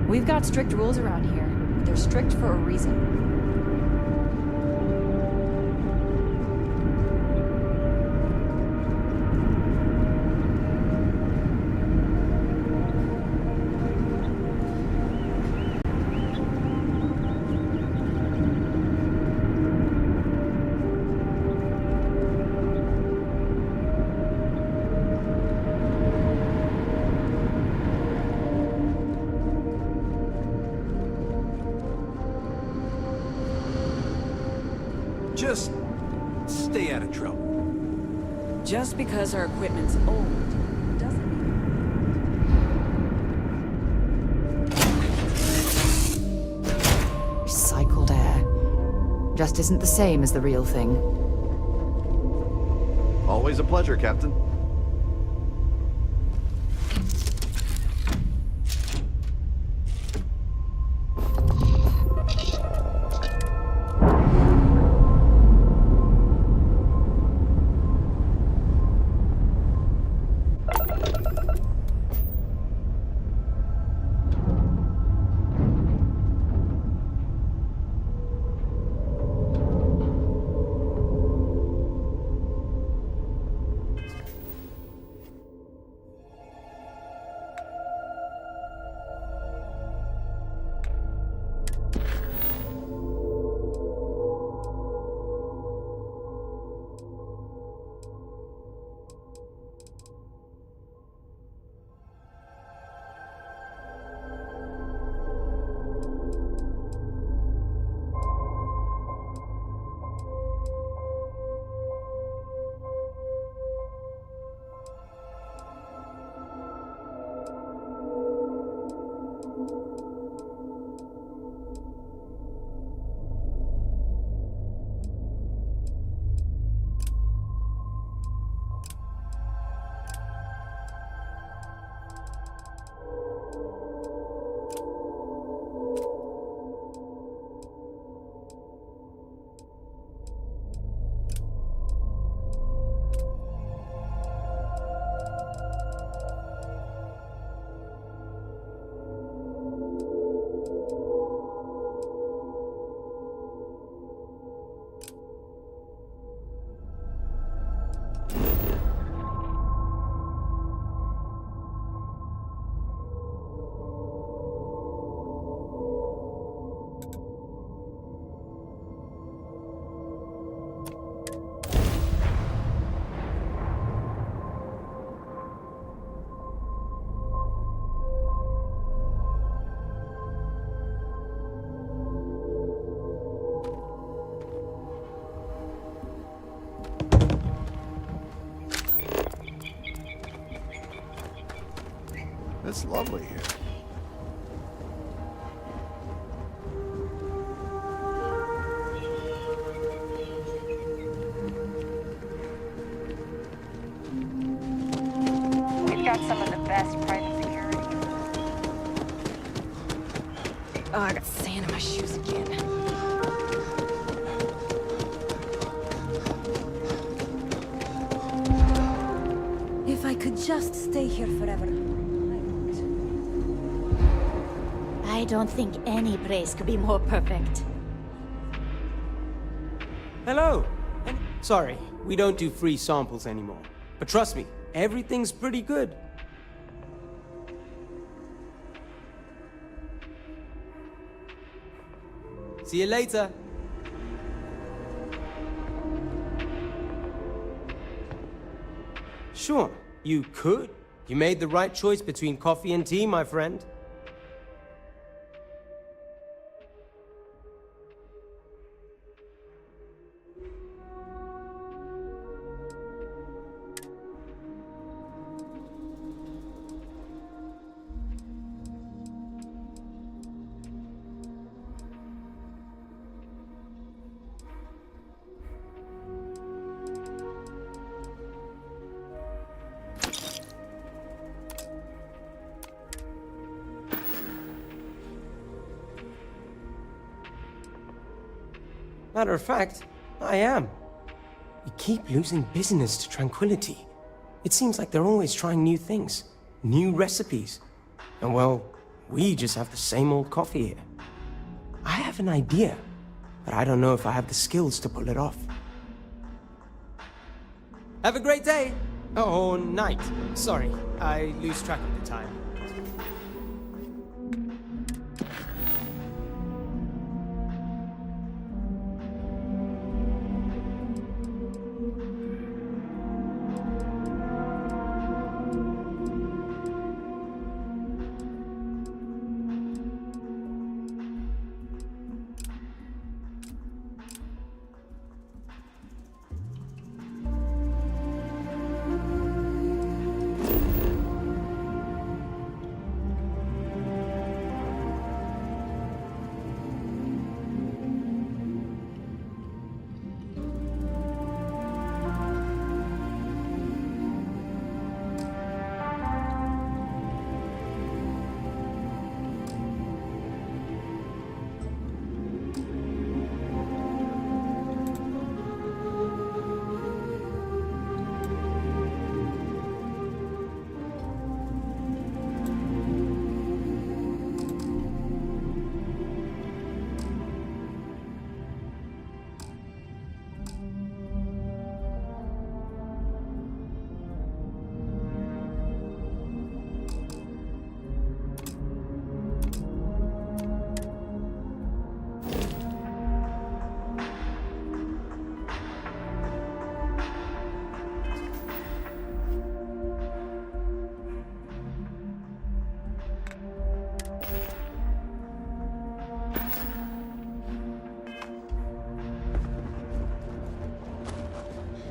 We've got strict rules around here. They're strict for a reason. Just stay out of trouble. Just because our equipment's old doesn't mean... Recycled air. Just isn't the same as the real thing. Always a pleasure, Captain. It's lovely here. We've got some of the best private security. Oh, I got sand in my shoes again. If I could just stay here forever. I don't think any place could be more perfect. Hello! Sorry, we don't do free samples anymore. But trust me, everything's pretty good. See you later. Sure, you could. You made the right choice between coffee and tea, my friend. Matter of fact, I am. We keep losing business to Tranquility. It seems like they're always trying new things, new recipes. And well, we just have the same old coffee here. I have an idea, but I don't know if I have the skills to pull it off. Have a great day! Oh, night. Sorry, I lose track of the time.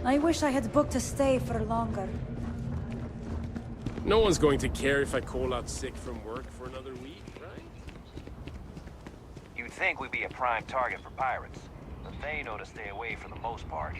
I wish I had booked a stay for longer. No one's going to care if I call out sick from work for another week, right? You'd think we'd be a prime target for pirates, but they know to stay away for the most part.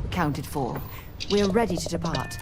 Accounted for. We are ready to depart.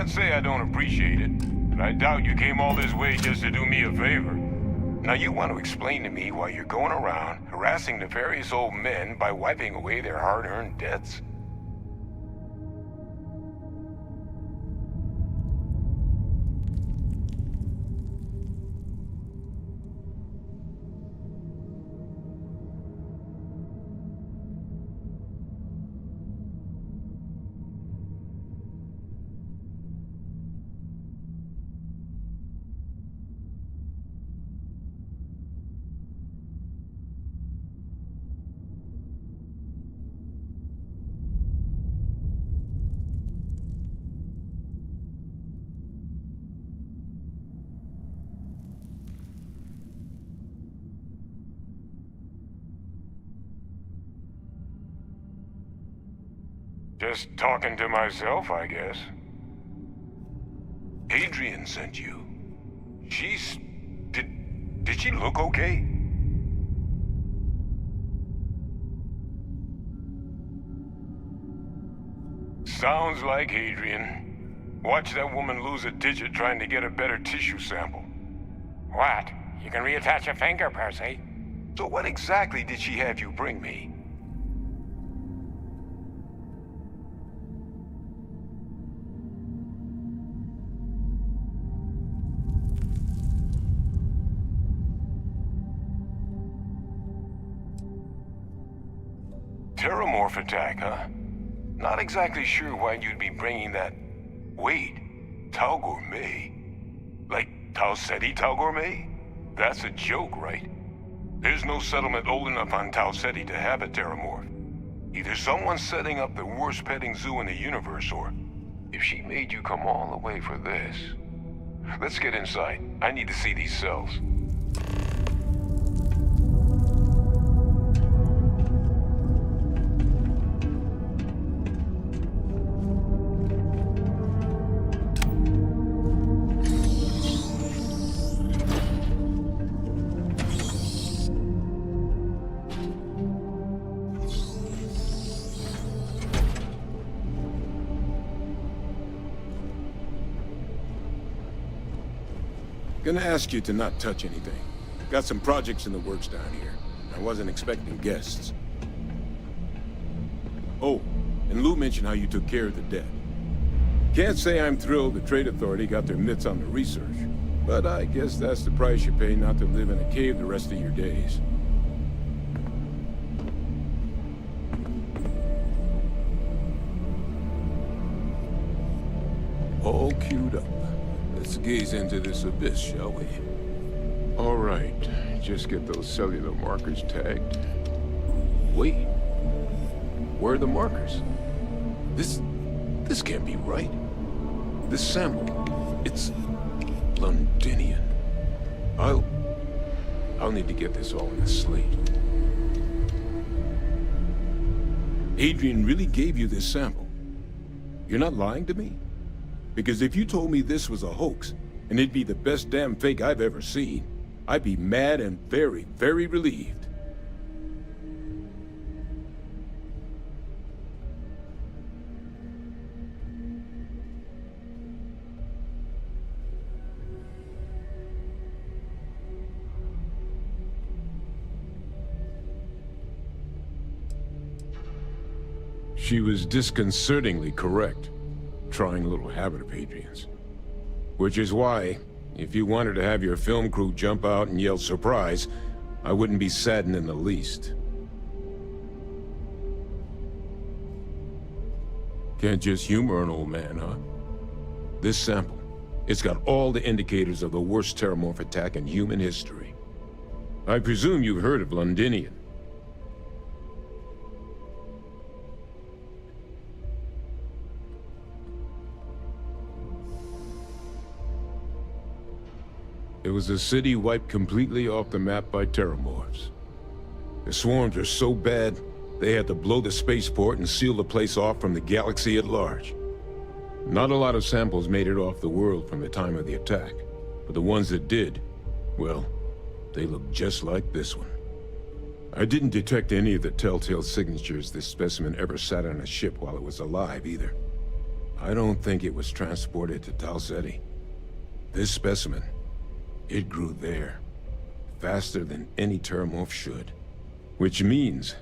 not say I don't appreciate it, but I doubt you came all this way just to do me a favor. Now you want to explain to me why you're going around harassing nefarious old men by wiping away their hard-earned debts? Just talking to myself, I guess. Adrian sent you. Did she look okay? Sounds like Adrian. Watch that woman lose a digit trying to get a better tissue sample. What? You can reattach a finger, Percy. So what exactly did she have you bring me? Terramorph attack, huh? Not exactly sure why you'd be bringing that... Wait, Tau Gourmet? Like Tau Ceti Tau Gourmet? That's a joke, right? There's no settlement old enough on Tau Ceti to have a Terramorph. Either someone's setting up the worst petting zoo in the universe, or... If she made you come all the way for this... Let's get inside. I need to see these cells. Gonna ask you to not touch anything. Got some projects in the works down here. I wasn't expecting guests. Oh, and Lou mentioned how you took care of the debt. Can't say I'm thrilled the Trade Authority got their mitts on the research, but I guess that's the price you pay not to live in a cave the rest of your days. All queued up. Let's gaze into this abyss, shall we? All right, just get those cellular markers tagged. Wait, where are the markers? This can't be right. This sample, it's Londinian. I'll need to get this all in a slate. Adrian really gave you this sample. You're not lying to me? Because if you told me this was a hoax, and it'd be the best damn fake I've ever seen, I'd be mad and very, very relieved. She was disconcertingly correct. Trying a little habit of Adrian's. Which is why, if you wanted to have your film crew jump out and yell surprise, I wouldn't be saddened in the least. Can't just humor an old man, huh? This sample, it's got all the indicators of the worst Terramorph attack in human history. I presume you've heard of Londinian. It was a city wiped completely off the map by Terramorphs. The swarms are so bad, they had to blow the spaceport and seal the place off from the galaxy at large. Not a lot of samples made it off the world from the time of the attack, but the ones that did, well, they look just like this one. I didn't detect any of the telltale signatures this specimen ever sat on a ship while it was alive, either. I don't think it was transported to Tau Ceti. This specimen, it grew there, faster than any terramorph should. Which means,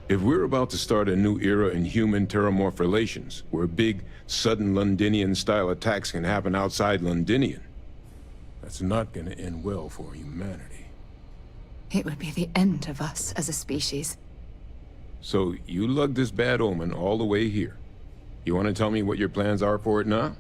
if we're about to start a new era in human-terramorph relations, where big, sudden Londinian-style attacks can happen outside Londinian, that's not gonna end well for humanity. It would be the end of us as a species. So, you lugged this bad omen all the way here. You want to tell me what your plans are for it now?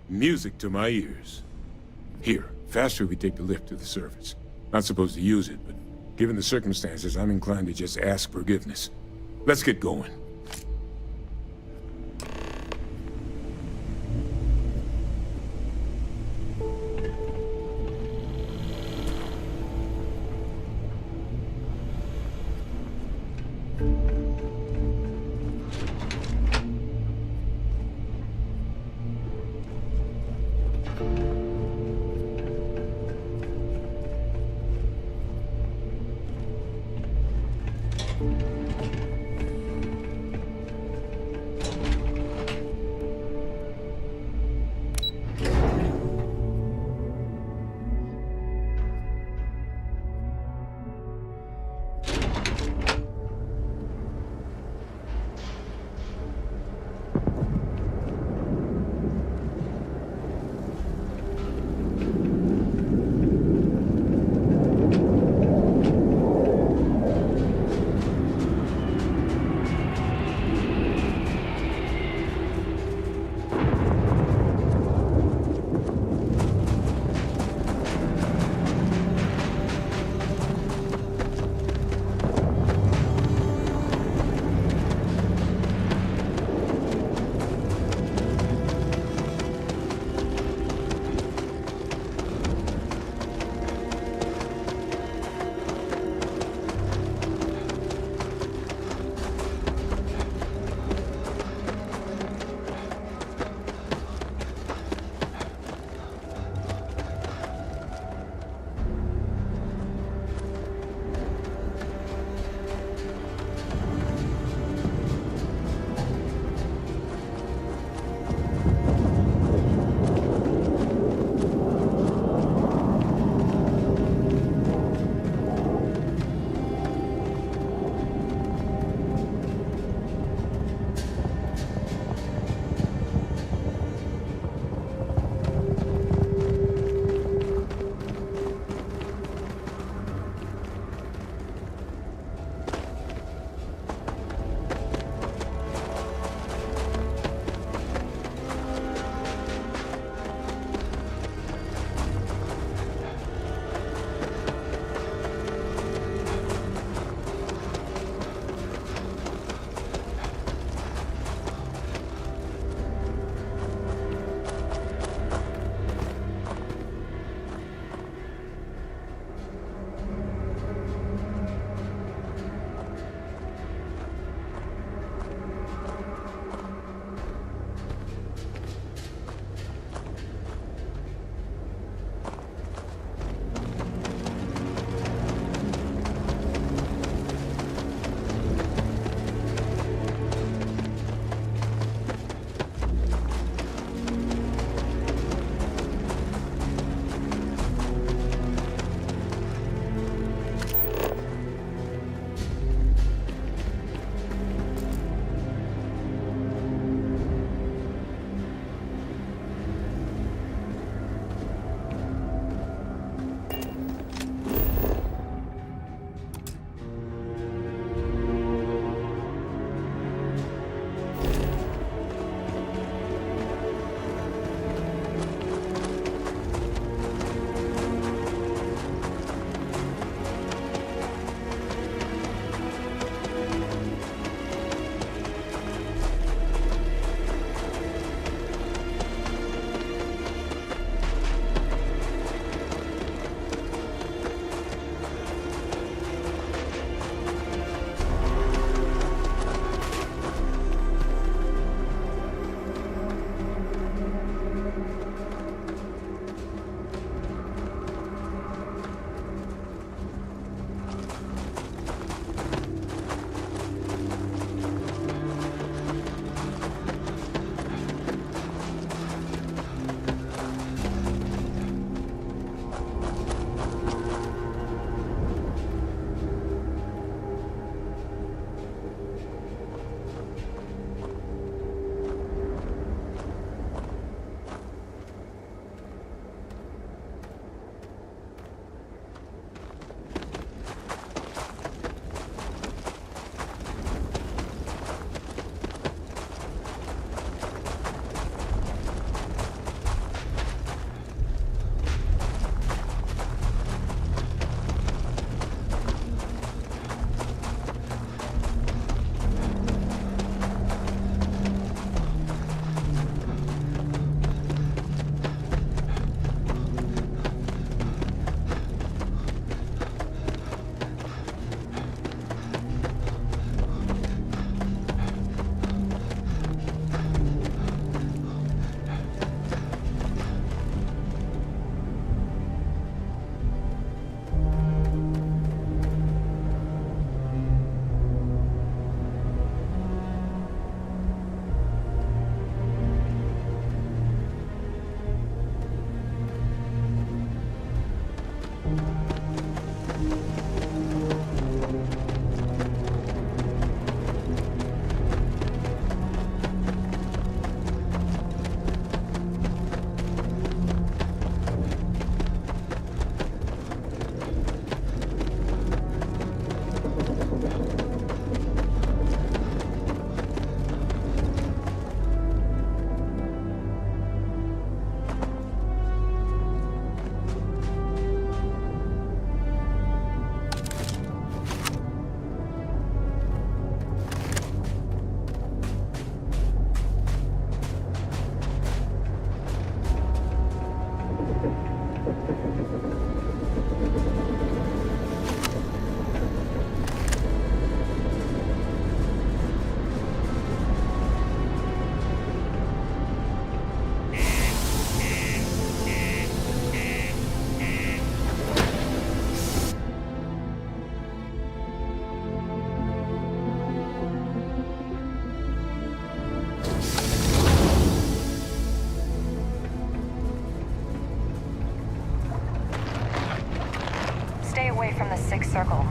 Music to my ears. Here, faster we take the lift to the surface. Not supposed to use it, but given the circumstances, I'm inclined to just ask forgiveness. Let's get going.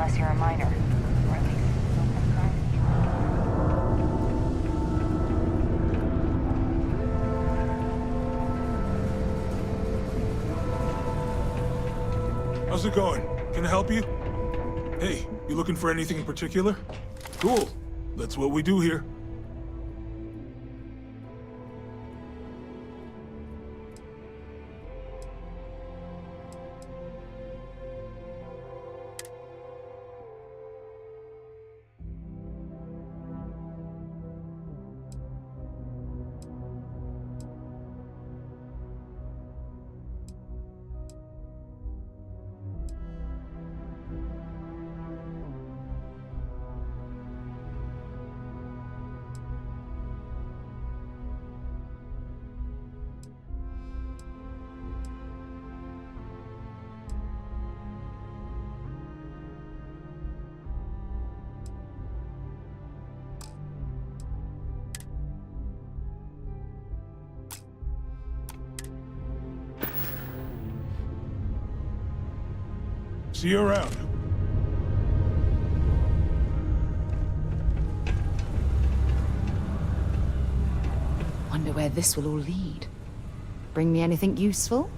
unless you're a minor. Or at least open crime. How's it going? Can I help you? Hey, you looking for anything in particular? Cool. That's what we do here. See you around. Wonder where this will all lead. Bring me anything useful?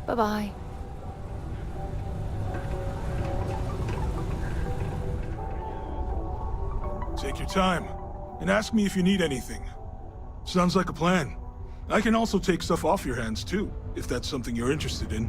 Bye-bye. Take your time, and ask me if you need anything. Sounds like a plan. I can also take stuff off your hands, too, if that's something you're interested in.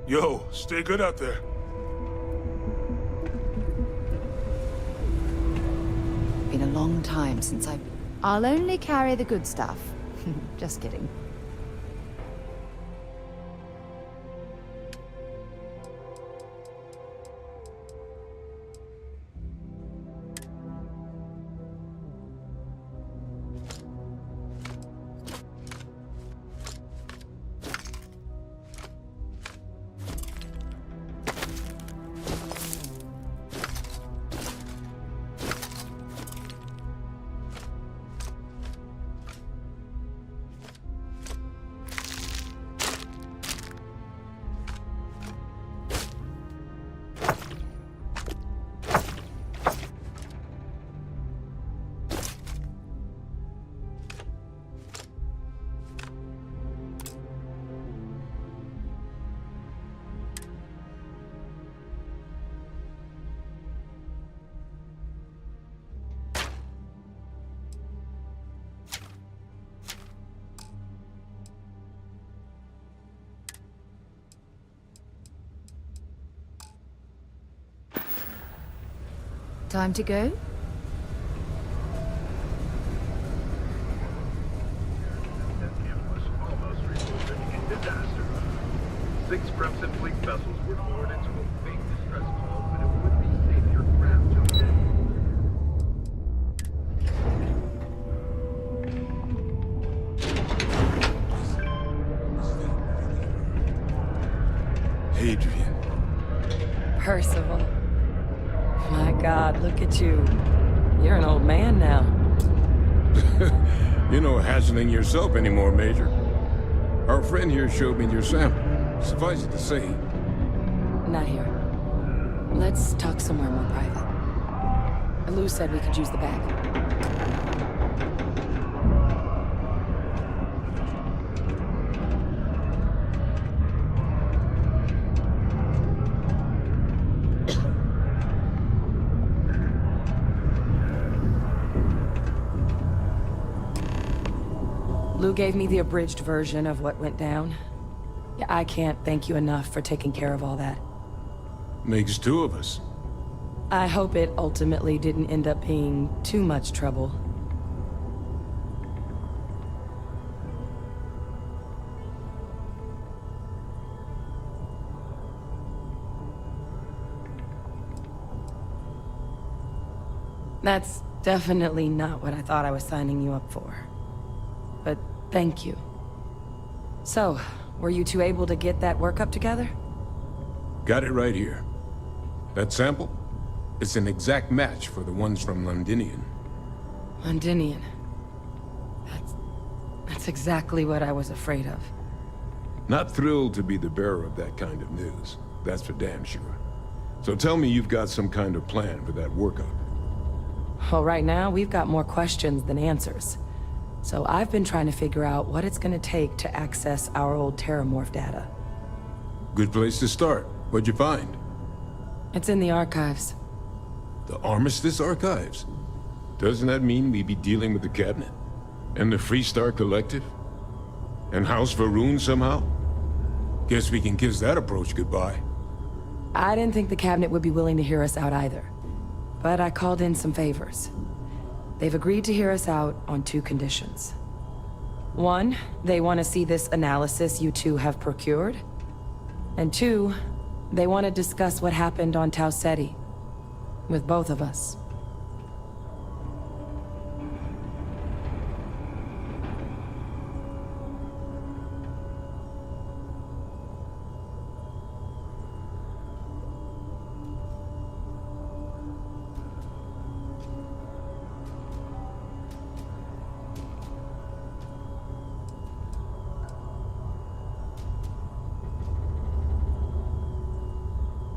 Yo, stay good out there. Been a long time since I'll only carry the good stuff. Just kidding. Time to go? Six Crimson Fleet vessels were lured into a fake distress call, but it would be safe your craft jumped in. Adrian. Percival. My God, look at you. You're an old man now. You're no hassling yourself anymore, Major. Our friend here showed me your sample. Suffice it to say... Not here. Let's talk somewhere more private. Lou said we could use the back. Lou gave me the abridged version of what went down. Yeah, I can't thank you enough for taking care of all that. Makes two of us. I hope it ultimately didn't end up being too much trouble. That's definitely not what I thought I was signing you up for. But thank you. So, were you two able to get that workup together? Got it right here. That sample? It's an exact match for the ones from Londinian. Londinian. That's exactly what I was afraid of. Not thrilled to be the bearer of that kind of news. That's for damn sure. So tell me you've got some kind of plan for that workup. Well, right now, we've got more questions than answers. So I've been trying to figure out what it's gonna take to access our old Terramorph data. Good place to start. What'd you find? It's in the archives. The Armistice Archives? Doesn't that mean we'd be dealing with the Cabinet? And the Freestar Collective? And House Varun somehow? Guess we can kiss that approach goodbye. I didn't think the Cabinet would be willing to hear us out either. But I called in some favors. They've agreed to hear us out on two conditions. One, they want to see this analysis you two have procured. And two, they want to discuss what happened on Tau Ceti. With both of us.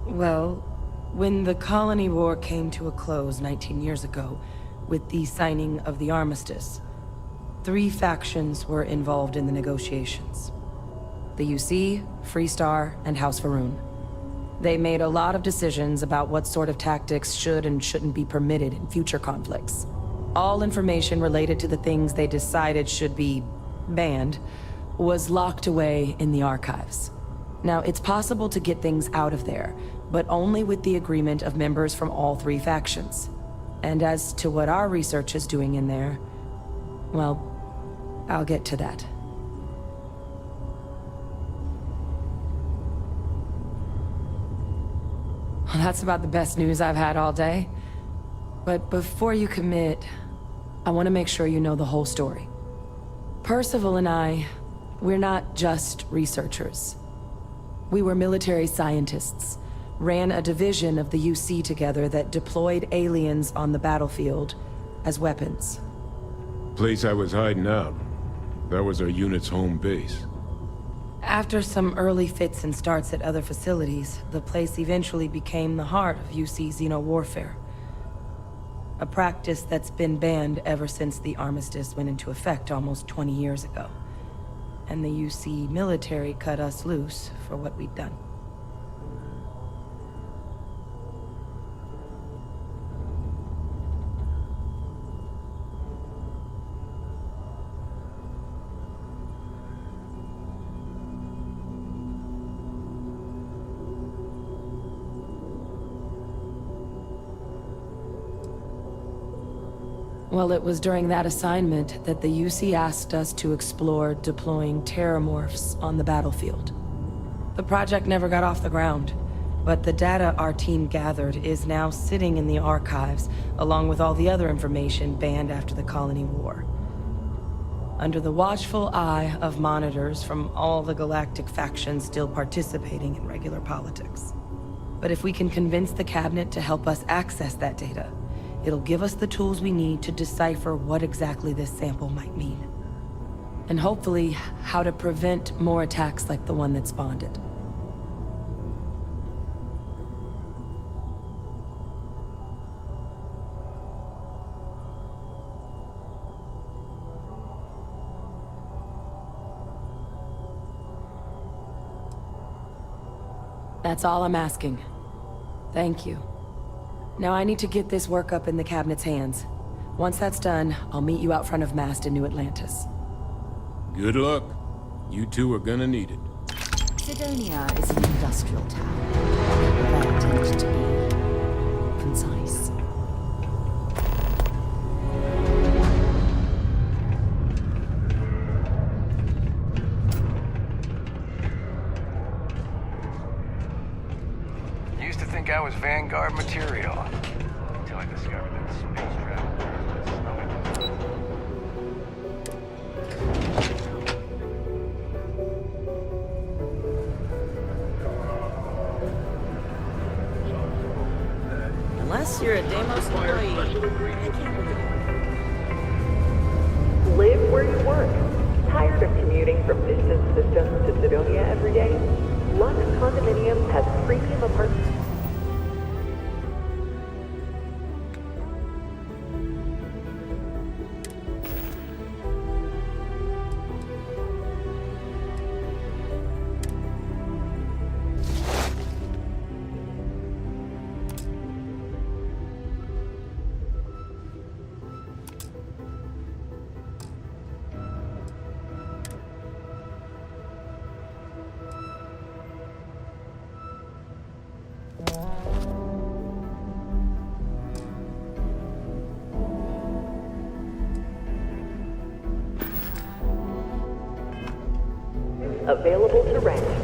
Well, when the colony war came to a close 19 years ago, with the signing of the armistice, 3 factions were involved in the negotiations. The UC, Freestar, and House Varun. They made a lot of decisions about what sort of tactics should and shouldn't be permitted in future conflicts. All information related to the things they decided should be banned was locked away in the archives. Now, it's possible to get things out of there, but only with the agreement of members from all three factions. And as to what our research is doing in there, well, I'll get to that. Well, that's about the best news I've had all day. But before you commit, I want to make sure you know the whole story. Percival and I, we're not just researchers. We were military scientists, ran a division of the UC together that deployed aliens on the battlefield as weapons. Place I was hiding out. That was our unit's home base. After some early fits and starts at other facilities, the place eventually became the heart of UC xeno-warfare. A practice that's been banned ever since the armistice went into effect almost 20 years ago. And the UC military cut us loose for what we'd done. Well, it was during that assignment that the UC asked us to explore deploying terramorphs on the battlefield. The project never got off the ground, but the data our team gathered is now sitting in the archives, along with all the other information banned after the Colony War. Under the watchful eye of monitors from all the galactic factions still participating in regular politics. But if we can convince the cabinet to help us access that data, it'll give us the tools we need to decipher what exactly this sample might mean. And hopefully, how to prevent more attacks like the one that spawned it. That's all I'm asking. Thank you. Now I need to get this work up in the cabinet's hands. Once that's done, I'll meet you out front of Mast in New Atlantis. Good luck. You two are gonna need it. Sidonia is an industrial town. That tends to be concise. Used to think I was Vanguard material, until I discovered that space travel Unless you're a Deimos employee, I can't believe it. Live where you work. Tired of commuting from distant systems to Sidonia every day? Lux Condominiums has premium apartments. Available to rent.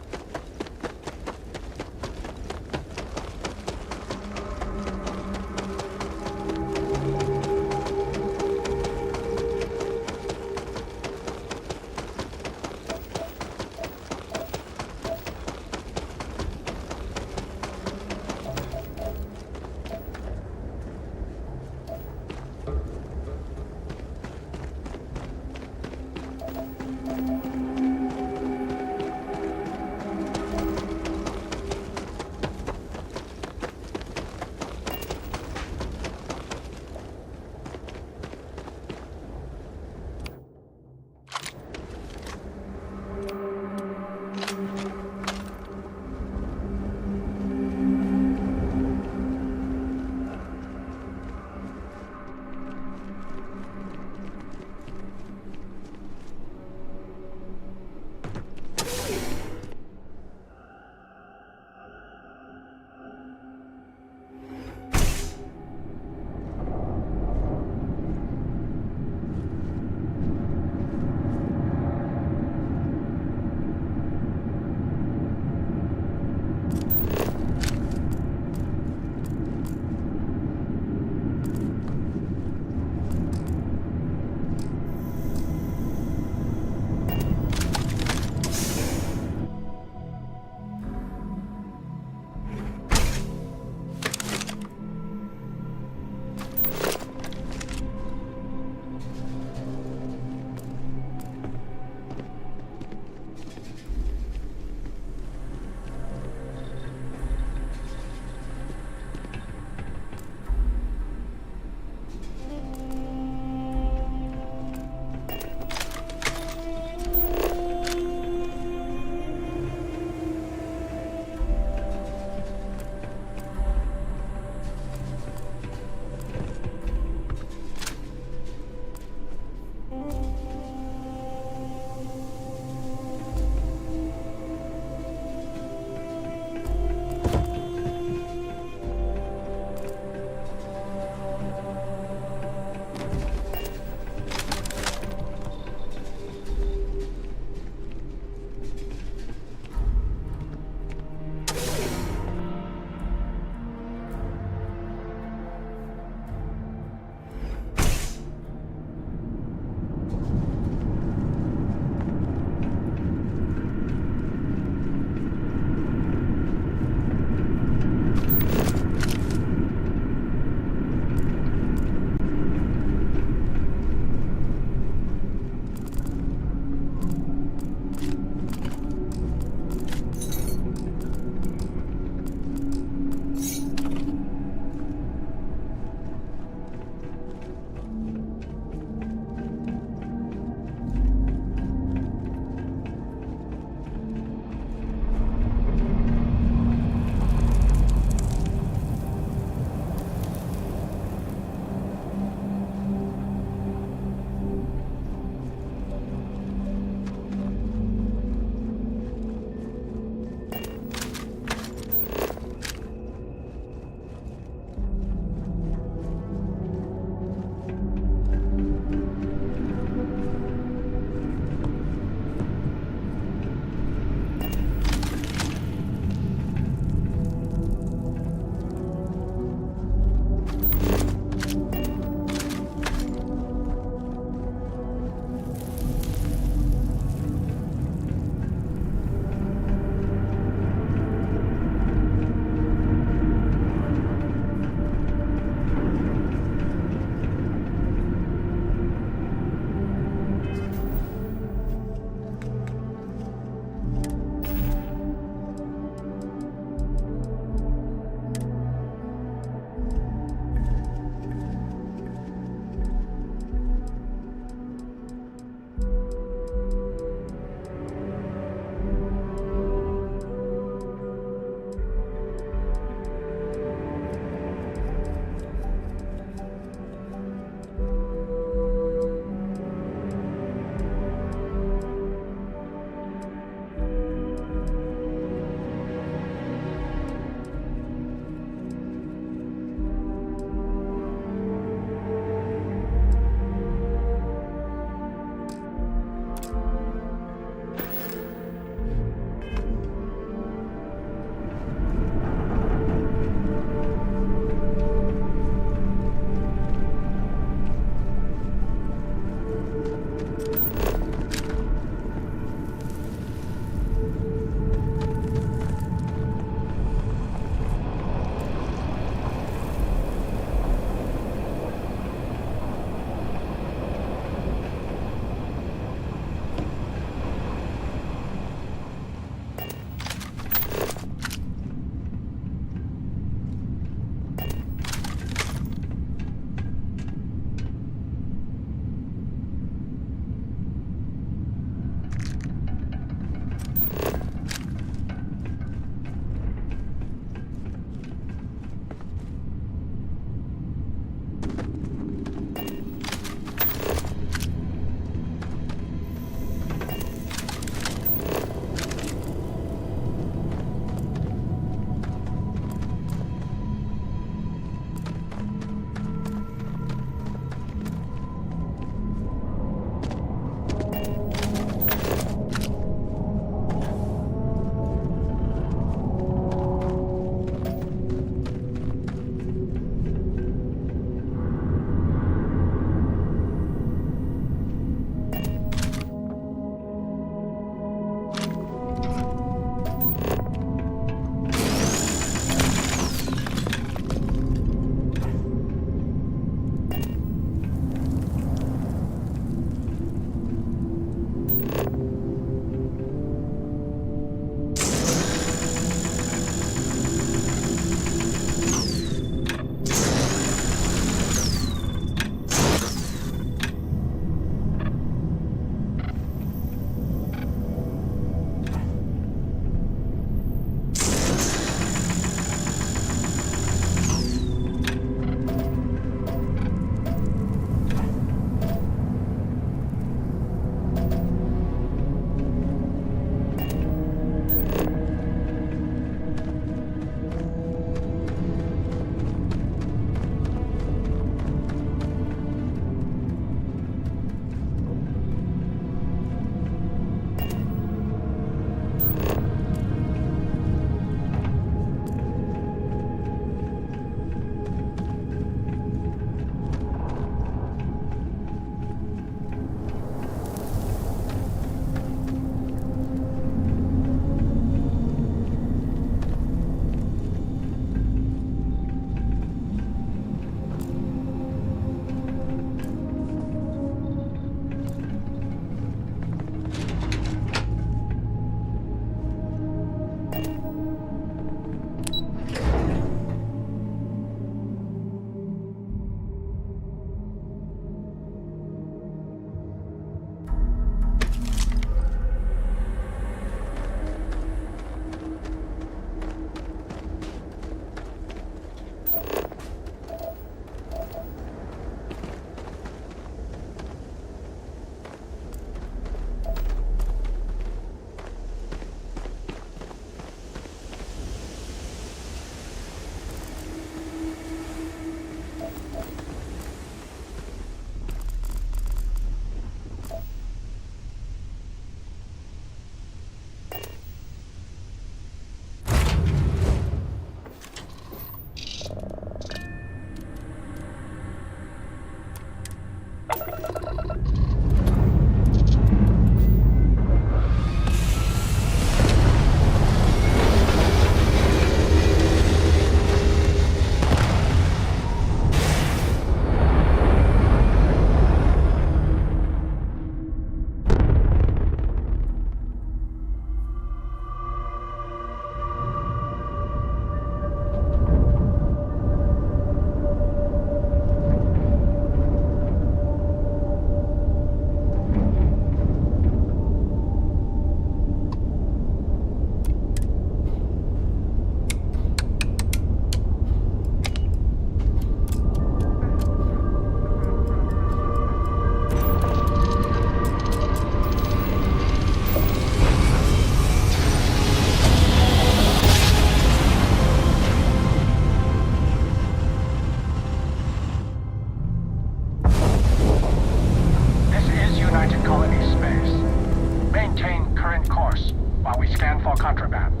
course, while we scan for contraband.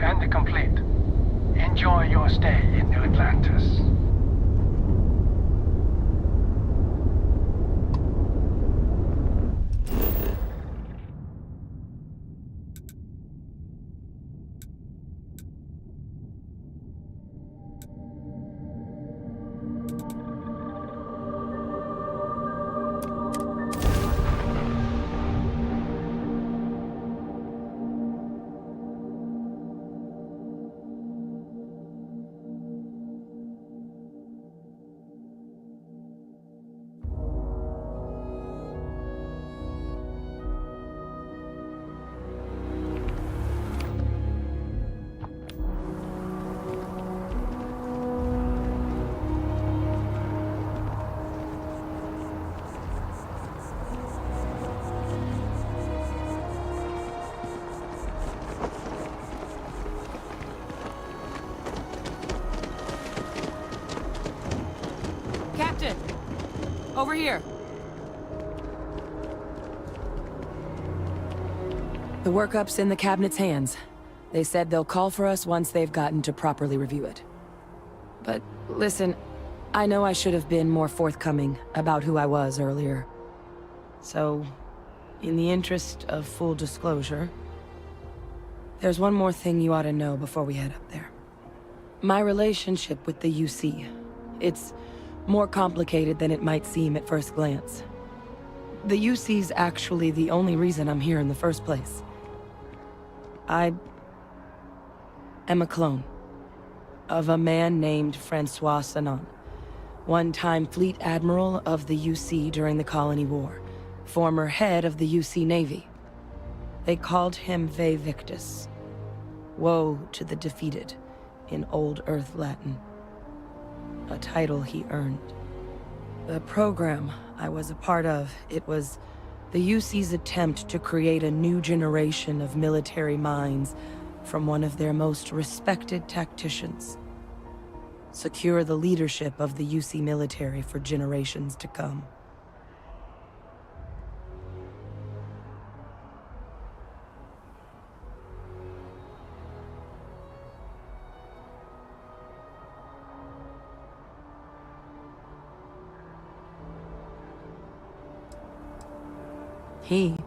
And complete. Enjoy your stay in New Atlantis. Over here. The workup's in the cabinet's hands. They said they'll call for us once they've gotten to properly review it. But listen, I know I should have been more forthcoming about who I was earlier. So, in the interest of full disclosure, there's one more thing you ought to know before we head up there. My relationship with the UC. It's more complicated than it might seem at first glance. The UC's actually the only reason I'm here in the first place. I am a clone of a man named Francois Sanon, one-time fleet admiral of the UC during the Colony War, former head of the UC Navy. They called him Ve Victus, woe to the defeated, in Old Earth Latin. A title he earned. The program I was a part of, it was the UC's attempt to create a new generation of military minds from one of their most respected tacticians. Secure the leadership of the UC military for generations to come. He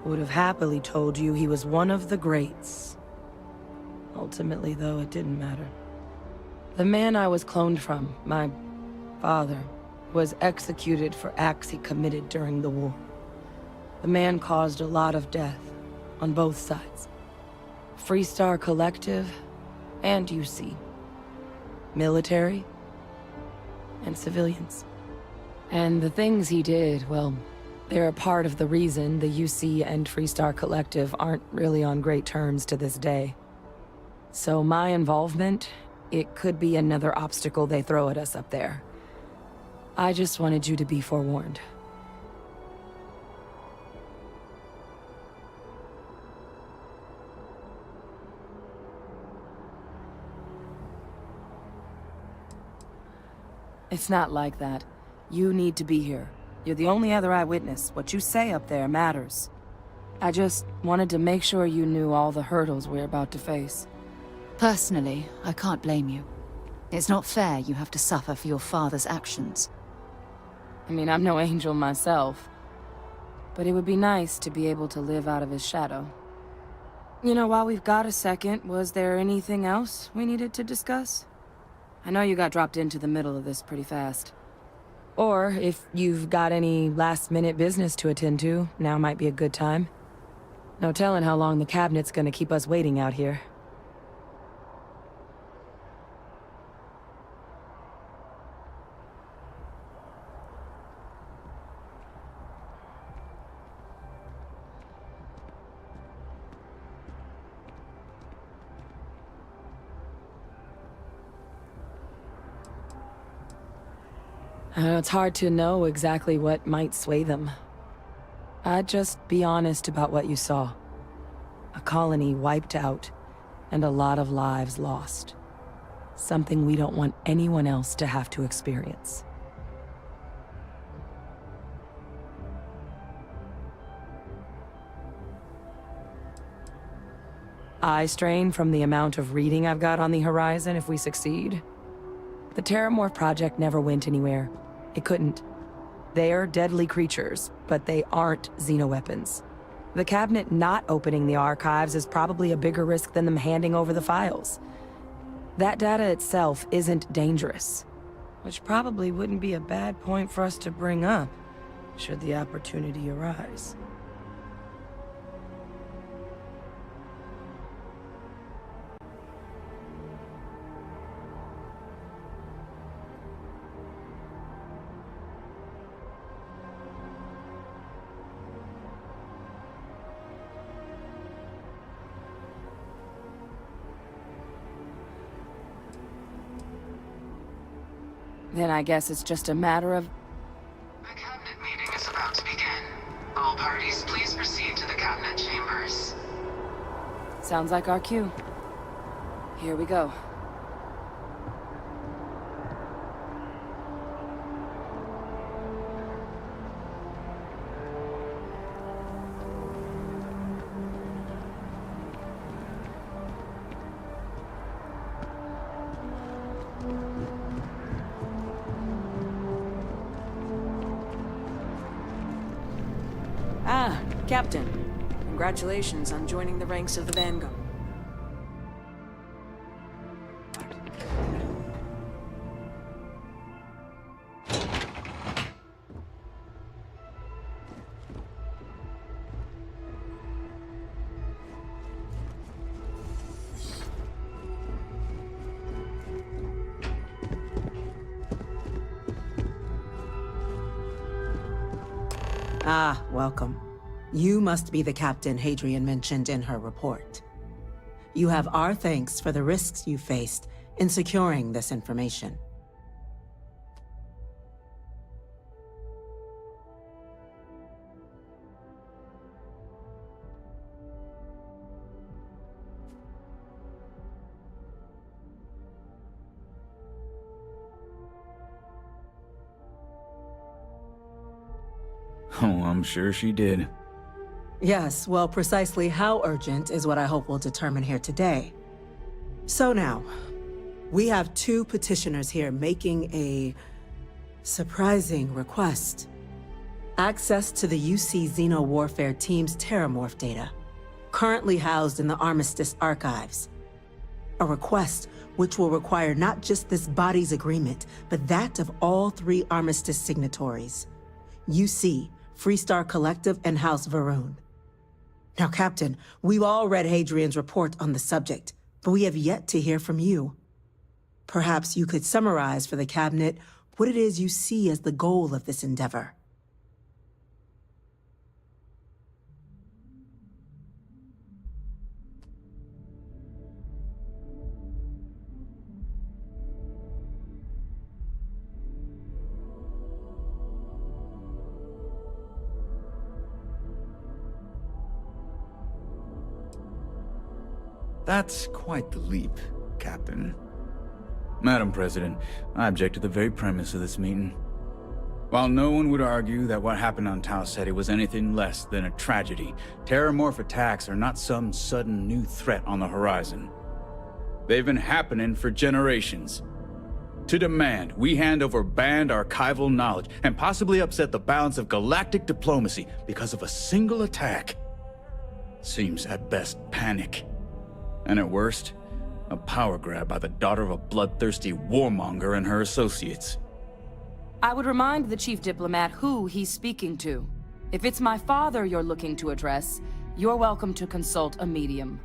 would have happily told you he was one of the greats. Ultimately, though, it didn't matter. The man I was cloned from, my father, was executed for acts he committed during the war. The man caused a lot of death, on both sides. Freestar Collective and UC. Military and civilians. And the things he did, well, they're a part of the reason the UC and Freestar Collective aren't really on great terms to this day. So my involvement, it could be another obstacle they throw at us up there. I just wanted you to be forewarned. It's not like that. You need to be here. You're the only other eyewitness. What you say up there matters. I just wanted to make sure you knew all the hurdles we're about to face. Personally, I can't blame you. It's not fair you have to suffer for your father's actions. I mean, I'm no angel myself. But it would be nice to be able to live out of his shadow. You know, while we've got a second, was there anything else we needed to discuss? I know you got dropped into the middle of this pretty fast. Or, if you've got any last-minute business to attend to, now might be a good time. No telling how long the cabinet's gonna keep us waiting out here. It's hard to know exactly what might sway them. I'd just be honest about what you saw. A colony wiped out, and a lot of lives lost. Something we don't want anyone else to have to experience. eye strain from the amount of reading I've got on the horizon if we succeed. The Terramorph project never went anywhere. It couldn't. They're deadly creatures, but they aren't xenoweapons. The cabinet not opening the archives is probably a bigger risk than them handing over the files. That data itself isn't dangerous, which probably wouldn't be a bad point for us to bring up, should the opportunity arise. Then I guess it's just a matter of... The cabinet meeting is about to begin. All parties, please proceed to the cabinet chambers. Sounds like our cue. Here we go. Ah, Captain. Congratulations on joining the ranks of the Vanguard. Ah, welcome. You must be the captain Hadrian mentioned in her report. You have our thanks for the risks you faced in securing this information. Oh, I'm sure she did. Yes, well, precisely how urgent is what I hope we'll determine here today. So now, we have two petitioners here making a surprising request. Access to the UC Xeno Warfare Team's Terramorph data, currently housed in the Armistice archives. A request which will require not just this body's agreement, but that of all three Armistice signatories. UC, Freestar Collective, and House Varun. Now, Captain, we've all read Hadrian's report on the subject, but we have yet to hear from you. Perhaps you could summarize for the Cabinet what it is you see as the goal of this endeavor. That's quite the leap, Captain. Madam President, I object to the very premise of this meeting. While no one would argue that what happened on Tau Ceti was anything less than a tragedy, Terramorph attacks are not some sudden new threat on the horizon. They've been happening for generations. To demand we hand over banned archival knowledge and possibly upset the balance of galactic diplomacy because of a single attack seems at best panic. And at worst, a power grab by the daughter of a bloodthirsty warmonger and her associates. I would remind the Chief Diplomat who he's speaking to. If it's my father you're looking to address, you're welcome to consult a medium.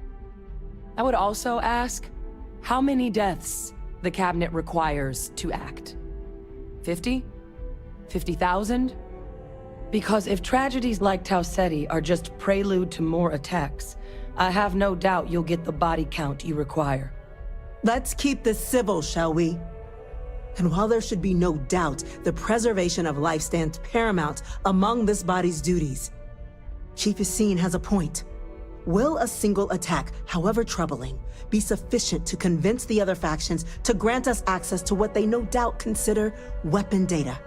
I would also ask how many deaths the Cabinet requires to act. 50? 50,000? Because if tragedies like Tau Ceti are just prelude to more attacks, I have no doubt you'll get the body count you require. Let's keep this civil, shall we? And while there should be no doubt the preservation of life stands paramount among this body's duties, Chief Essene has a point. Will a single attack, however troubling, be sufficient to convince the other factions to grant us access to what they no doubt consider weapon data?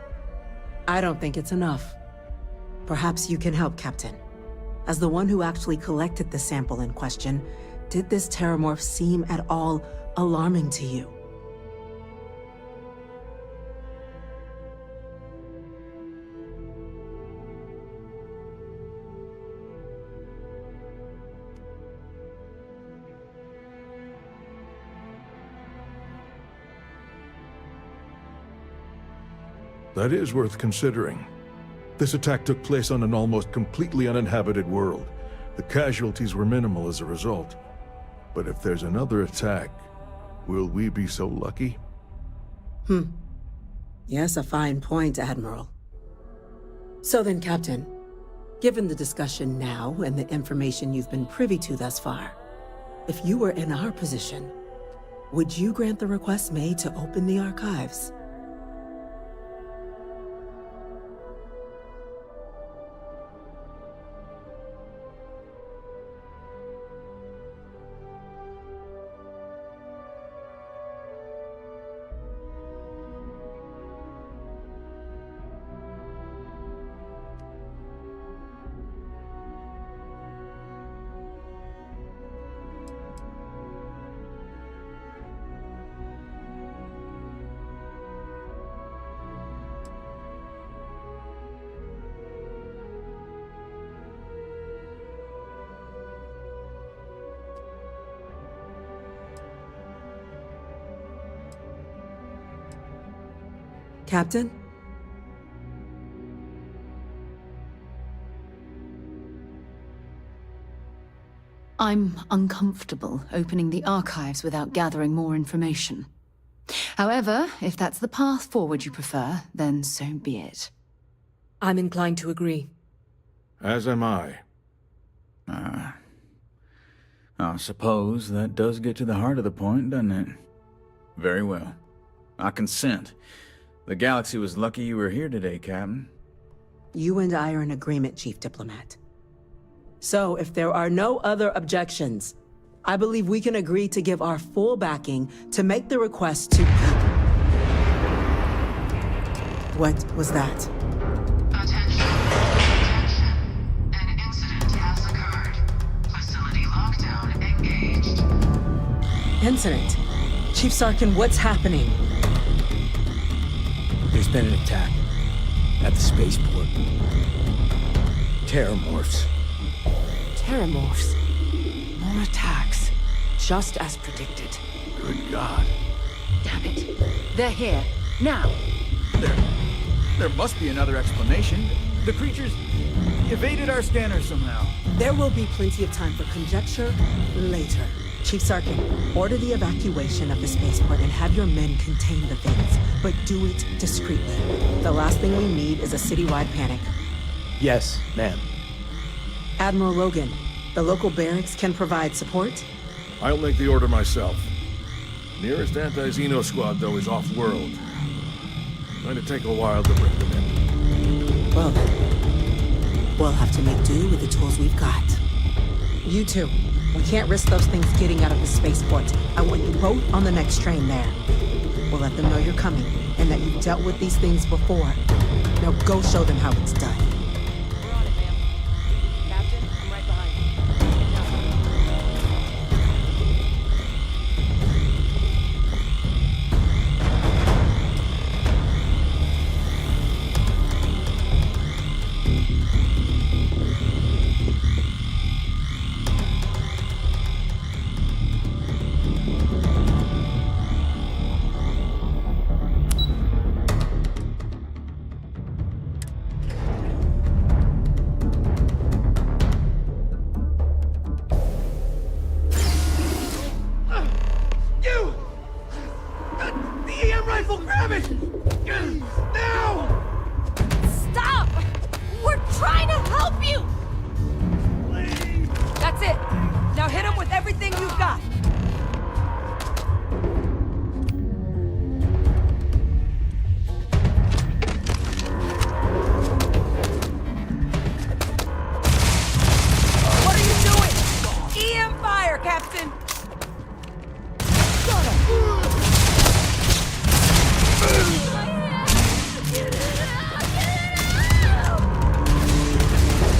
I don't think it's enough. Perhaps you can help, Captain. As the one who actually collected the sample in question, Did this terramorph seem at all alarming to you? That is worth considering. This attack took place on an almost completely uninhabited world. The casualties were minimal as a result. But if there's another attack, will we be so lucky? Yes, a fine point, Admiral. So then, Captain, given the discussion now and the information you've been privy to thus far, if you were in our position, would you grant the request made to open the archives? Captain? I'm uncomfortable opening the archives without gathering more information. However, if that's the path forward you prefer, then so be it. I'm inclined to agree. As am I. I suppose that does get to the heart of the point, doesn't it? Very well. I consent. The galaxy was lucky you were here today, Captain. You and I are in agreement, Chief Diplomat. So, if there are no other objections, I believe we can agree to give our full backing to make the request to... What was that? Attention. An incident has occurred. Facility lockdown engaged. Incident? Chief Sarkin, what's happening? There's been an attack at the spaceport. Terramorphs. Terramorphs. More attacks. Just as predicted. Good God. Damn it. They're here. Now. There must be another explanation. The creatures evaded our scanner somehow. There will be plenty of time for conjecture later. Chief Sarkin, order the evacuation of the spaceport and have your men contain the things, but do it discreetly. The last thing we need is a citywide panic. Yes, ma'am. Admiral Logan, the local barracks can provide support? I'll make the order myself. Nearest anti-Xeno squad, though, is off-world. Going to take a while to bring them in. Well then, we'll have to make do with the tools we've got. You two. We can't risk those things getting out of the spaceport. I want you both on the next train there. We'll let them know you're coming, and that you've dealt with these things before. Now go show them how it's done. We're on it, ma'am. Captain, I'm right behind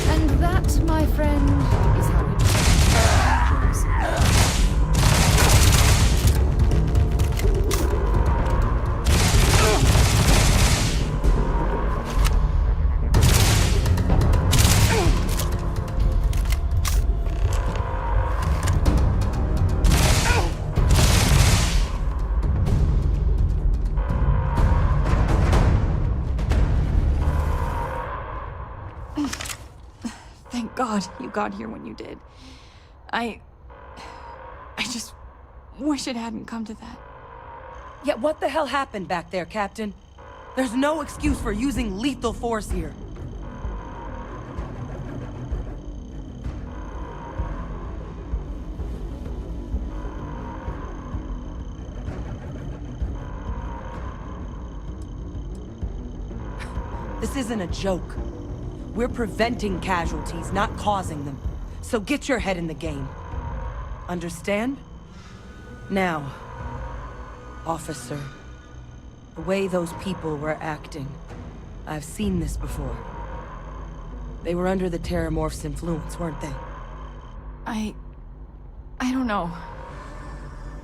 And that, my friend, is how we... Thank God you got here when you did. I just wish it hadn't come to that. Yeah, what the hell happened back there, Captain? There's no excuse for using lethal force here. This isn't a joke. We're preventing casualties, not causing them. So get your head in the game. Understand? Now, officer, the way those people were acting, I've seen this before. They were under the Terramorph's influence, weren't they? I don't know.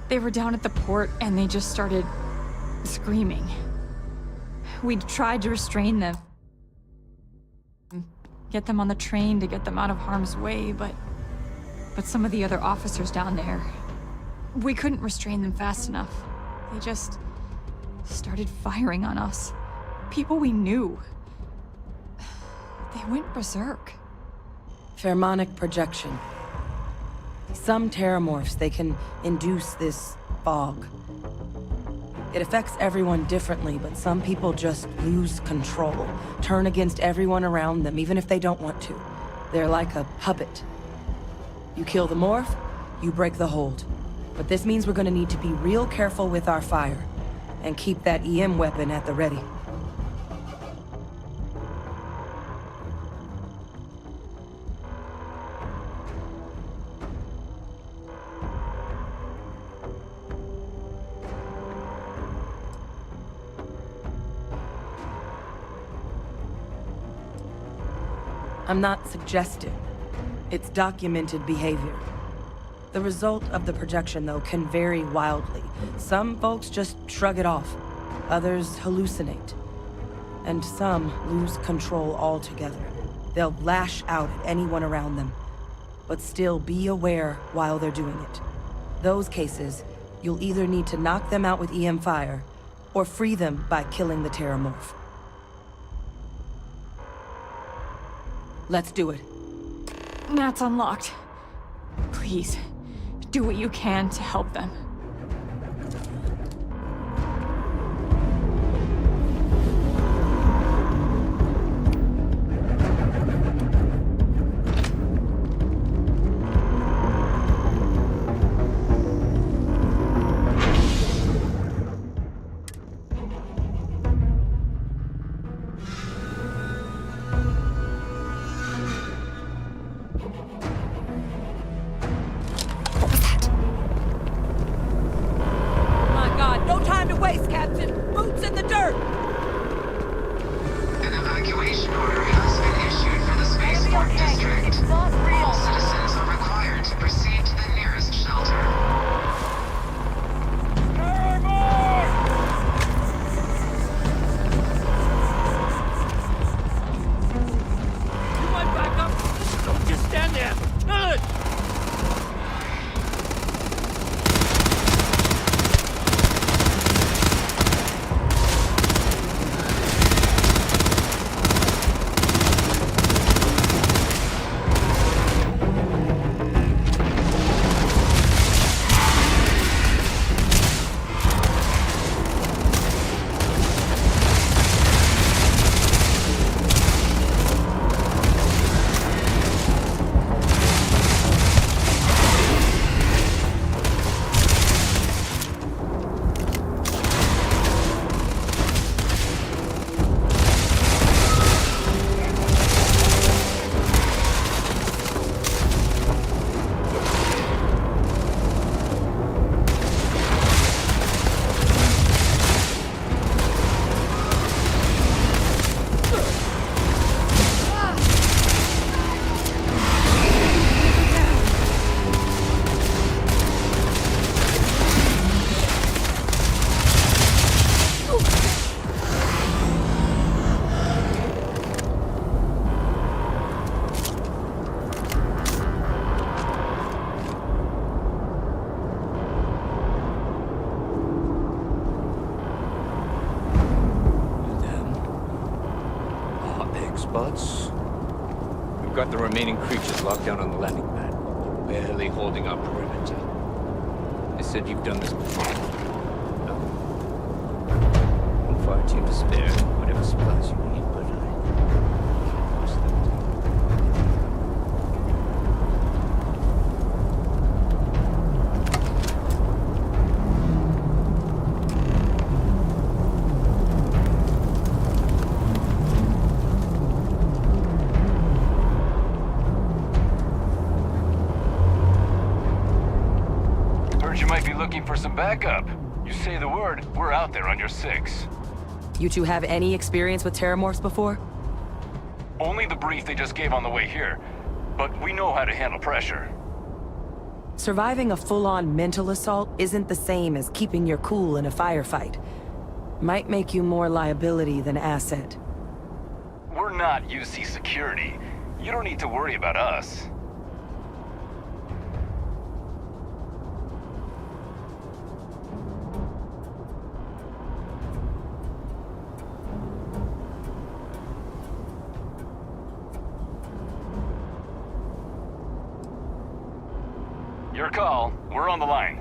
They were down at the port and they just started screaming. We tried to restrain them. Get them on the train to get them out of harm's way, but some of the other officers down there, we couldn't restrain them fast enough. They just started firing on us. People we knew. They went berserk. Pheromonic projection. Some Terramorphs, they can induce this fog. It affects everyone differently, but some people just lose control, turn against everyone around them, even if they don't want to. They're like a puppet. You kill the morph, you break the hold. But this means we're gonna need to be real careful with our fire, and keep that EM weapon at the ready. I'm not suggesting. It's documented behavior. The result of the projection, though, can vary wildly. Some folks just shrug it off. Others hallucinate. And some lose control altogether. They'll lash out at anyone around them. But still be aware while they're doing it. Those cases, you'll either need to knock them out with EM fire, or free them by killing the Terramorph. Let's do it. That's unlocked. Please, do what you can to help them. got the remaining creatures locked down on the landing pad, barely holding our perimeter. They said you've done this before. No. I'm far too to spare whatever supplies you need, but I can't force them to. You might be looking for some backup. You say the word, we're out there on your 6. You two have any experience with terramorphs before? Only the brief they just gave on the way here, but we know how to handle pressure. Surviving a full-on mental assault isn't the same as keeping your cool in a firefight. Might make you more liability than asset. We're not UC security. You don't need to worry about us. Your call. We're on the line.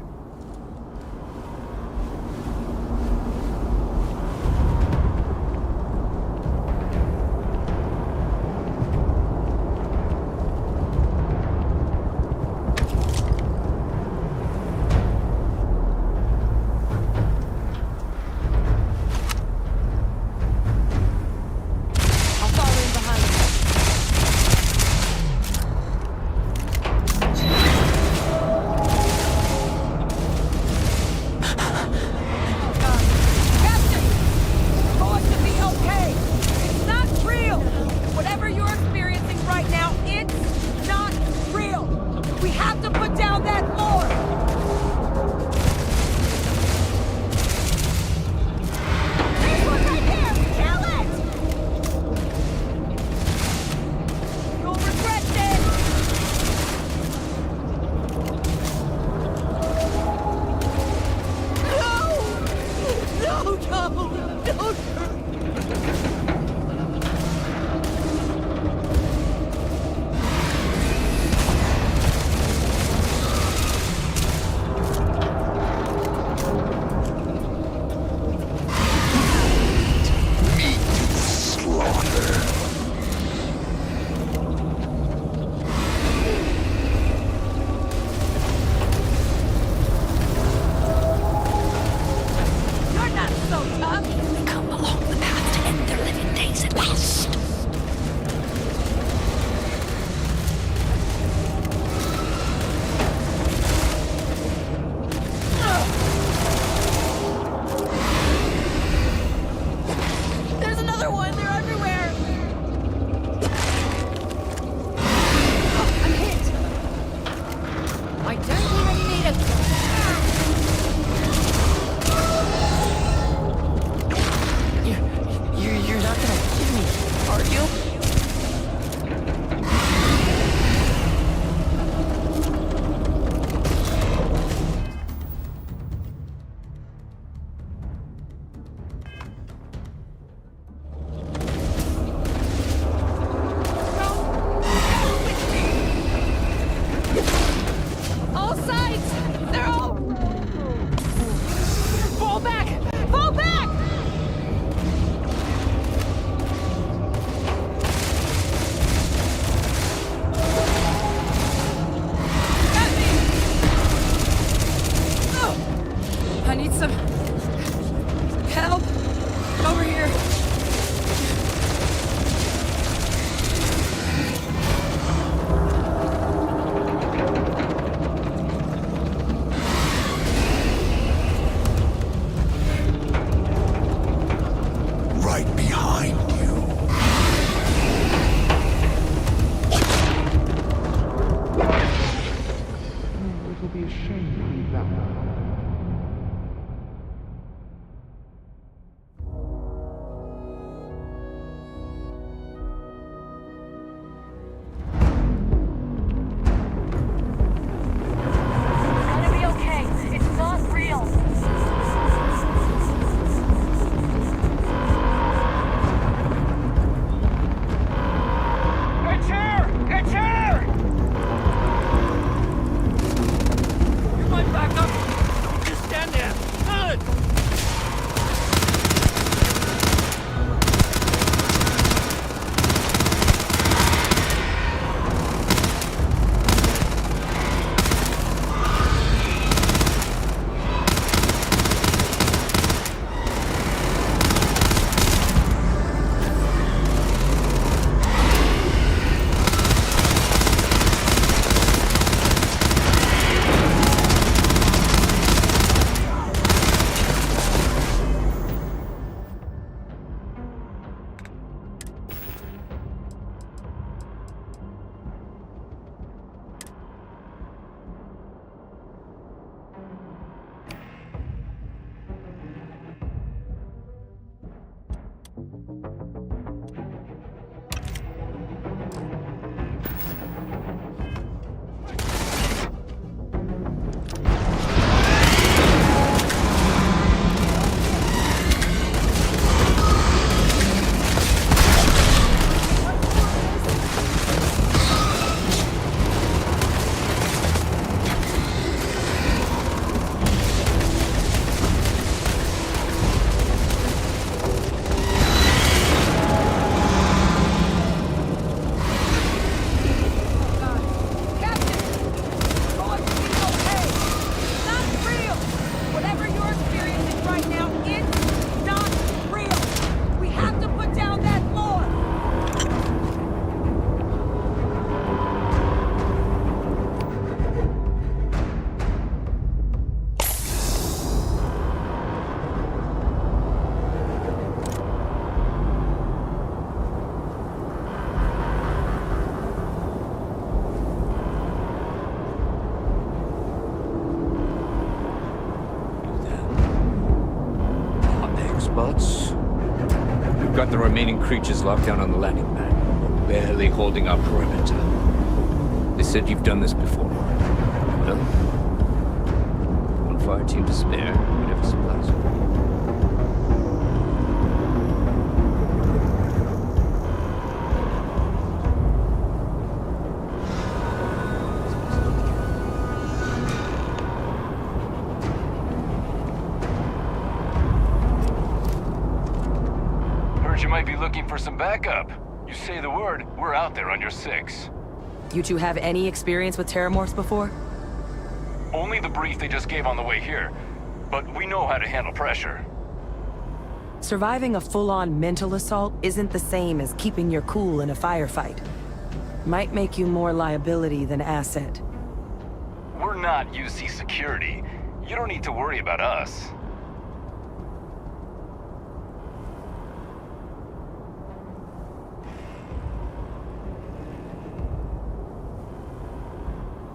The remaining creatures locked down on the landing pad, barely holding our perimeter. They said you've done this before. Well, one fire team to spare, whatever supplies you. You might be looking for some backup. You say the word, we're out there on your 6. You two have any experience with terramorphs before? Only the brief they just gave on the way here, but we know how to handle pressure. Surviving a full-on mental assault isn't the same as keeping your cool in a firefight. Might make you more liability than asset. We're not UC security. You don't need to worry about us.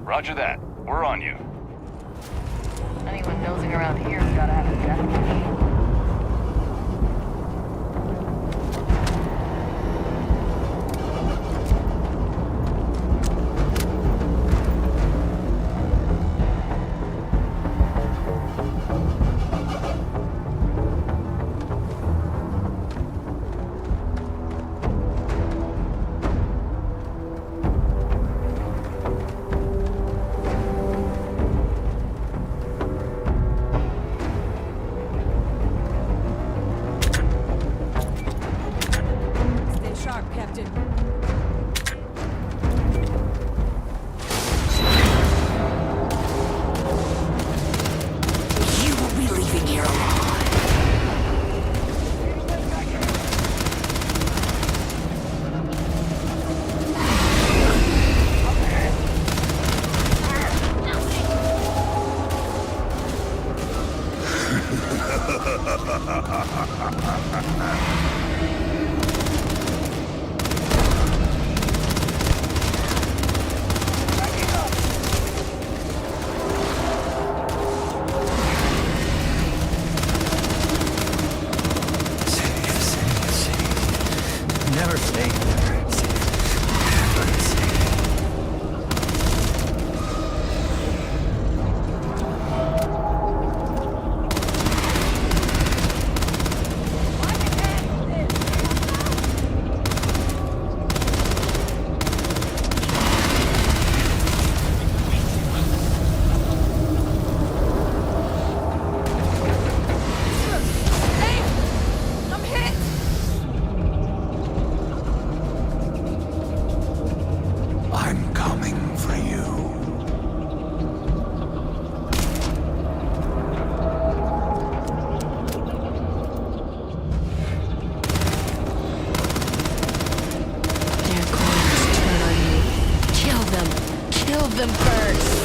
Roger that. We're on you. Anyone nosing around here's gotta have a death wish. them first.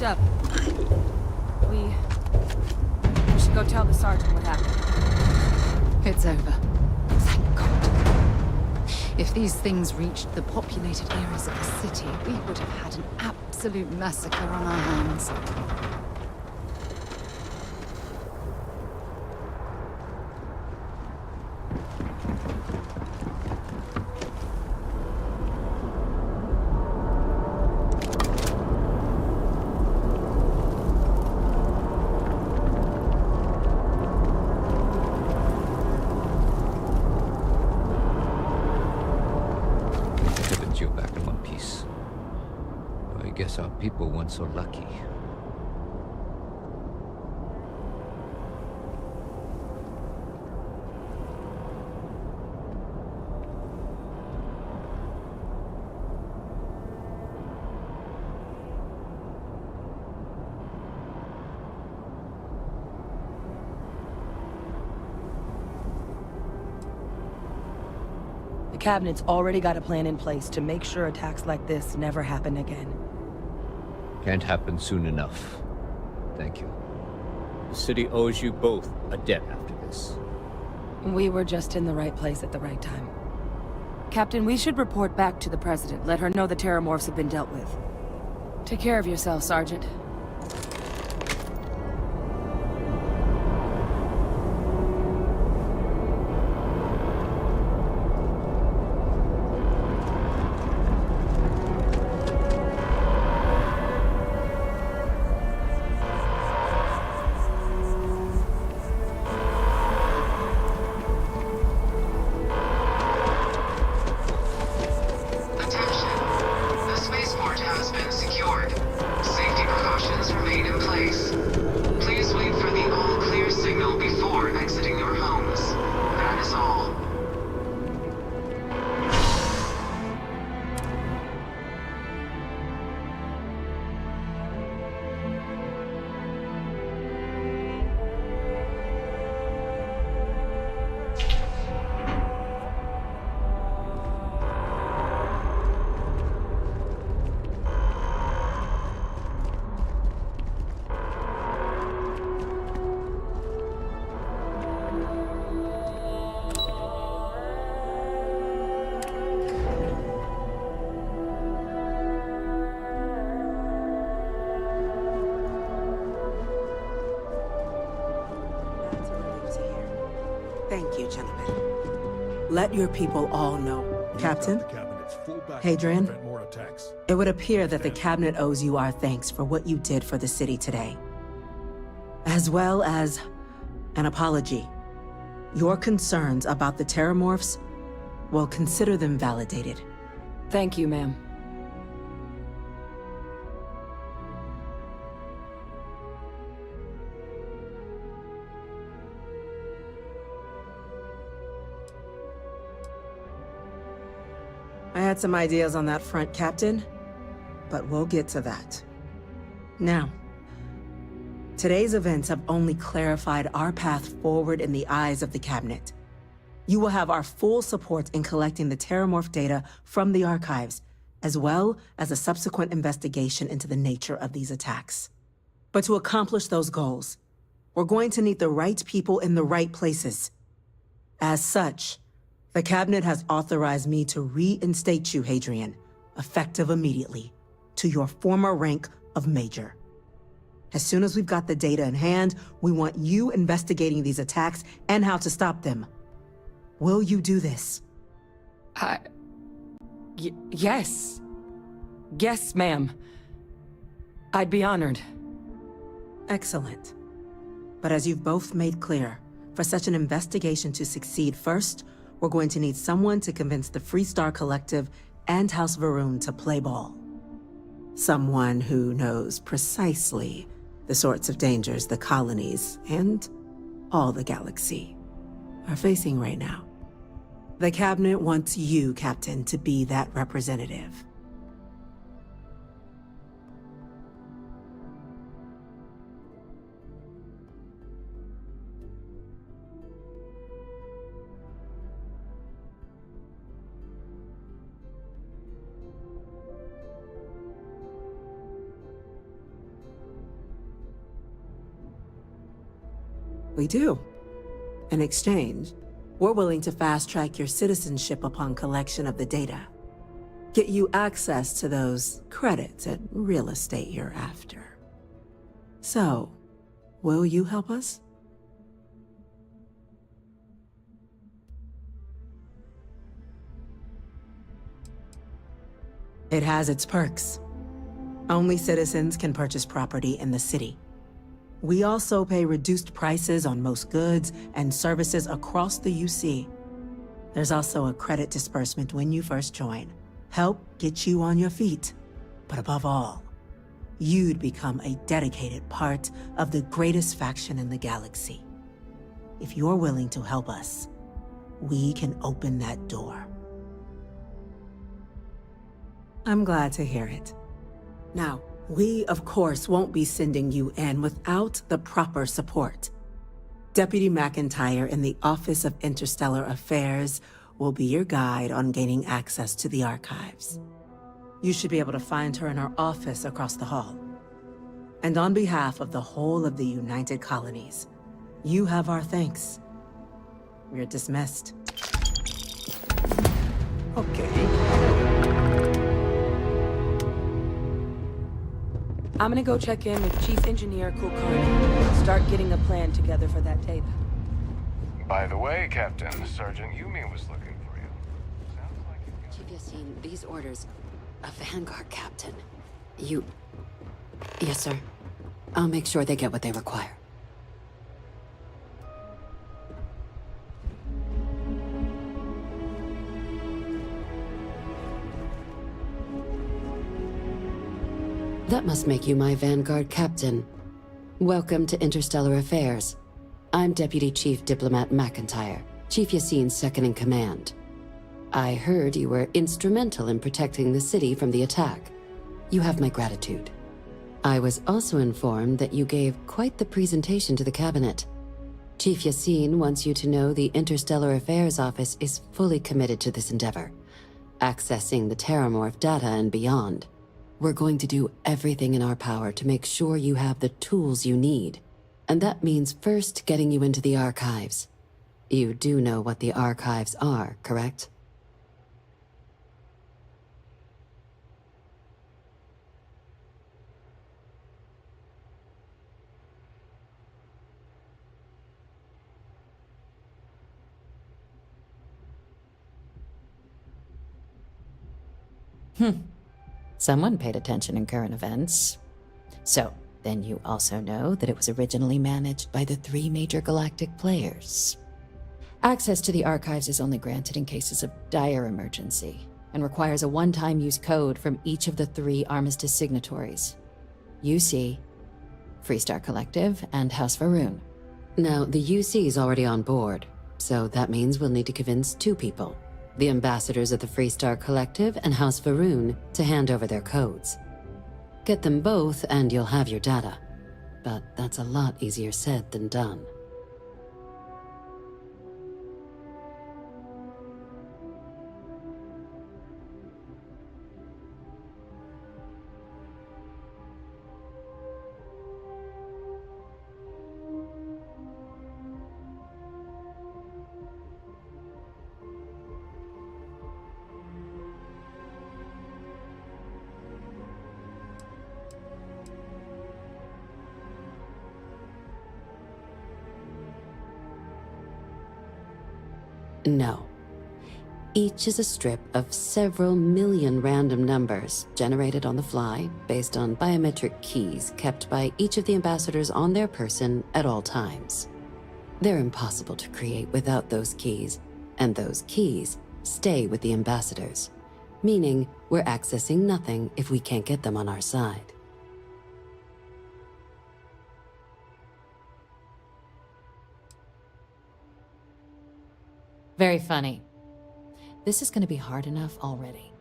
wrapped up. We should go tell the sergeant what happened. It's over. Thank God. If these things reached the populated areas of the city, we would have had an absolute massacre on our hands. Our people weren't so lucky. The Cabinet's already got a plan in place to make sure attacks like this never happen again. Can't happen soon enough. Thank you. The city owes you both a debt after this. We were just in the right place at the right time. Captain, we should report back to the President. Let her know the Terramorphs have been dealt with. Take care of yourself, Sergeant. Thank you, gentlemen. Let your people all know. Captain? Hadrian? It would appear that the Cabinet owes you our thanks for what you did for the city today. As well as an apology. Your concerns about the Terramorphs, well, consider them validated. Thank you, ma'am. I had some ideas on that front, Captain, but we'll get to that. Now, today's events have only clarified our path forward in the eyes of the Cabinet. You will have our full support in collecting the Terramorph data from the archives, as well as a subsequent investigation into the nature of these attacks. But to accomplish those goals, we're going to need the right people in the right places. As such, the Cabinet has authorized me to reinstate you, Hadrian, effective immediately, to your former rank of Major. As soon as we've got the data in hand, we want you investigating these attacks and how to stop them. Will you do this? Yes. Yes, ma'am. I'd be honored. Excellent. But as you've both made clear, for such an investigation to succeed first, we're going to need someone to convince the Freestar Collective and House Varun to play ball. Someone who knows precisely the sorts of dangers the colonies and all the galaxy are facing right now. The Cabinet wants you, Captain, to be that representative. We do. In exchange, we're willing to fast-track your citizenship upon collection of the data. Get you access to those credits and real estate you're after. So, will you help us? It has its perks. Only citizens can purchase property in the city. We also pay reduced prices on most goods and services across the UC. There's also a credit disbursement when you first join. Help get you on your feet. But above all, you'd become a dedicated part of the greatest faction in the galaxy. If you're willing to help us, we can open that door. I'm glad to hear it. Now, we, of course, won't be sending you in without the proper support. Deputy McIntyre in the Office of Interstellar Affairs will be your guide on gaining access to the archives. You should be able to find her in her office across the hall. And on behalf of the whole of the United Colonies, you have our thanks. You're dismissed. Okay. I'm gonna go check in with Chief Engineer Kulkarni. Start getting a plan together for that tape. By the way, Captain, Sergeant Yumi was looking for you. Sounds like Chief Yassine, these orders. A Vanguard captain. You... Yes, sir. I'll make sure they get what they require. That must make you my Vanguard captain. Welcome to Interstellar Affairs. I'm Deputy Chief Diplomat McIntyre, Chief Yassine's second-in-command. I heard you were instrumental in protecting the city from the attack. You have my gratitude. I was also informed that you gave quite the presentation to the cabinet. Chief Yassine wants you to know the Interstellar Affairs Office is fully committed to this endeavor, accessing the Terramorph data and beyond. We're going to do everything in our power to make sure you have the tools you need. And that means first getting you into the archives. You do know what the archives are, correct? Someone paid attention in current events. So, then you also know that it was originally managed by the 3 major galactic players. Access to the archives is only granted in cases of dire emergency, and requires a one-time use code from each of the 3 Armistice signatories. UC, Freestar Collective, and House Varun. Now, the UC is already on board, so that means we'll need to convince 2 people. The ambassadors of the Freestar Collective and House Varun to hand over their codes. Get them both and you'll have your data. But that's a lot easier said than done. No. Each is a strip of several million random numbers generated on the fly based on biometric keys kept by each of the ambassadors on their person at all times. They're impossible to create without those keys, and those keys stay with the ambassadors, meaning we're accessing nothing if we can't get them on our side. Very funny. This is going to be hard enough already.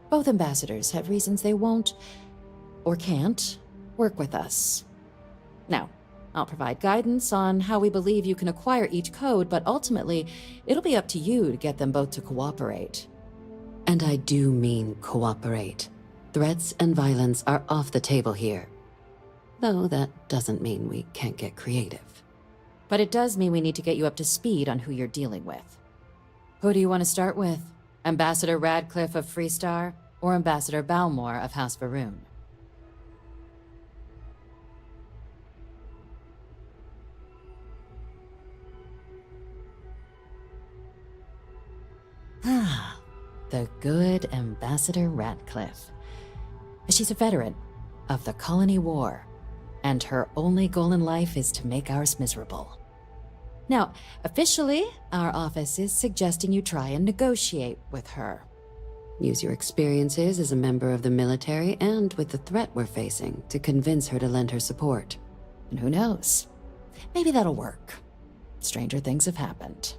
Both ambassadors have reasons they won't, or can't, work with us. Now, I'll provide guidance on how we believe you can acquire each code, but ultimately, it'll be up to you to get them both to cooperate. And I do mean cooperate. Threats and violence are off the table here. Though that doesn't mean we can't get creative. But it does mean we need to get you up to speed on who you're dealing with. Who do you want to start with? Ambassador Radcliffe of Freestar, or Ambassador Balmore of House Varun? Ah, the good Ambassador Radcliffe. She's a veteran of the Colony War, and her only goal in life is to make ours miserable. Now, officially, our office is suggesting you try and negotiate with her. Use your experiences as a member of the military and with the threat we're facing to convince her to lend her support. And who knows? Maybe that'll work. Stranger things have happened.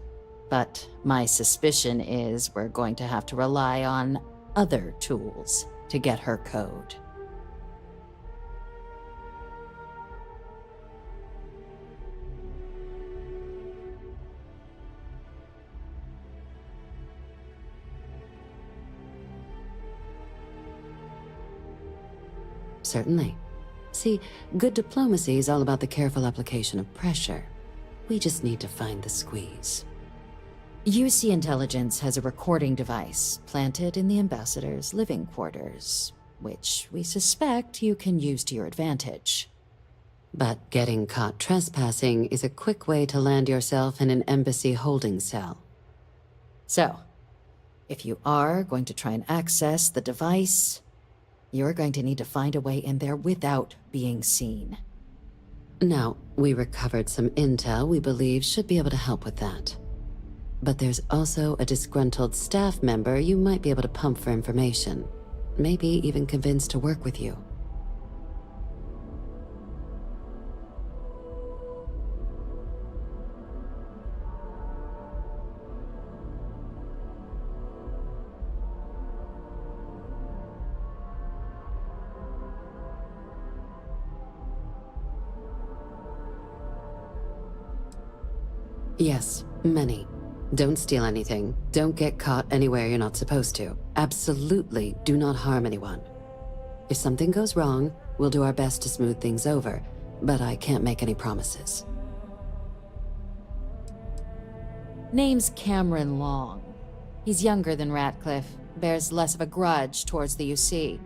But my suspicion is we're going to have to rely on other tools to get her code. Certainly. See, good diplomacy is all about the careful application of pressure. We just need to find the squeeze. UC Intelligence has a recording device planted in the ambassador's living quarters, which we suspect you can use to your advantage. But getting caught trespassing is a quick way to land yourself in an embassy holding cell. So, if you are going to try and access the device, you're going to need to find a way in there without being seen. Now, we recovered some intel we believe should be able to help with that. But there's also a disgruntled staff member you might be able to pump for information. Maybe even convince to work with you. Yes, many. Don't steal anything. Don't get caught anywhere you're not supposed to. Absolutely do not harm anyone. If something goes wrong, we'll do our best to smooth things over, but I can't make any promises. Name's Cameron Long. He's younger than Radcliffe, bears less of a grudge towards the UC.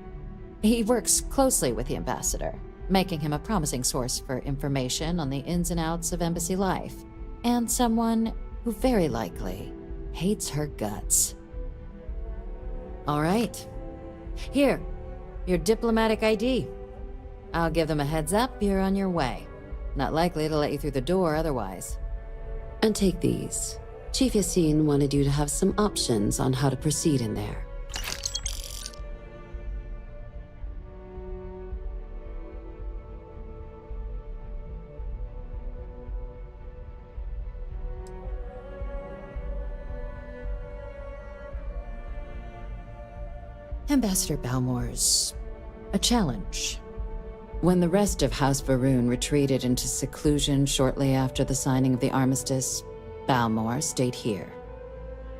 He works closely with the ambassador, making him a promising source for information on the ins and outs of embassy life, and someone who very likely hates her guts. All right. Here, your diplomatic ID. I'll give them a heads up you're on your way. Not likely to let you through the door otherwise. And take these. Chief Yassine wanted you to have some options on how to proceed in there. Ambassador Balmore's a challenge. When the rest of House Varun retreated into seclusion shortly after the signing of the armistice, Balmore stayed here.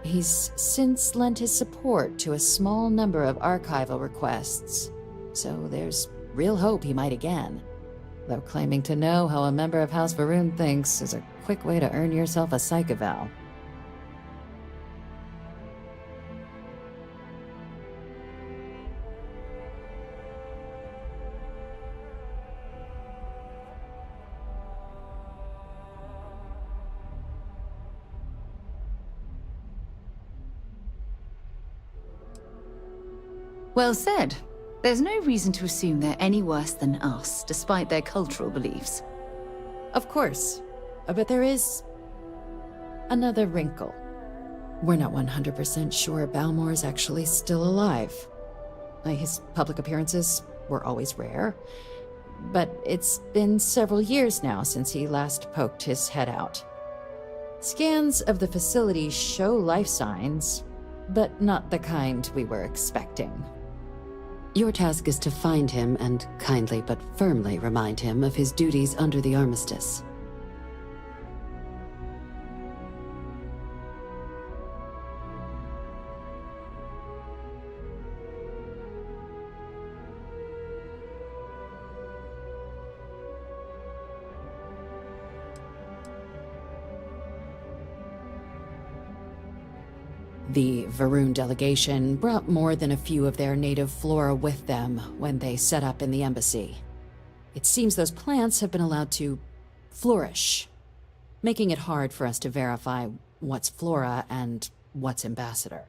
He's since lent his support to a small number of archival requests, so there's real hope he might again. Though claiming to know how a member of House Varun thinks is a quick way to earn yourself a psych eval. Well said. There's no reason to assume they're any worse than us, despite their cultural beliefs. Of course. But there is another wrinkle. We're not 100% sure Balmore's actually still alive. His public appearances were always rare, but it's been several years now since he last poked his head out. Scans of the facility show life signs, but not the kind we were expecting. Your task is to find him and kindly but firmly remind him of his duties under the armistice. The Varun delegation brought more than a few of their native flora with them when they set up in the embassy. It seems those plants have been allowed to flourish, making it hard for us to verify what's flora and what's ambassador.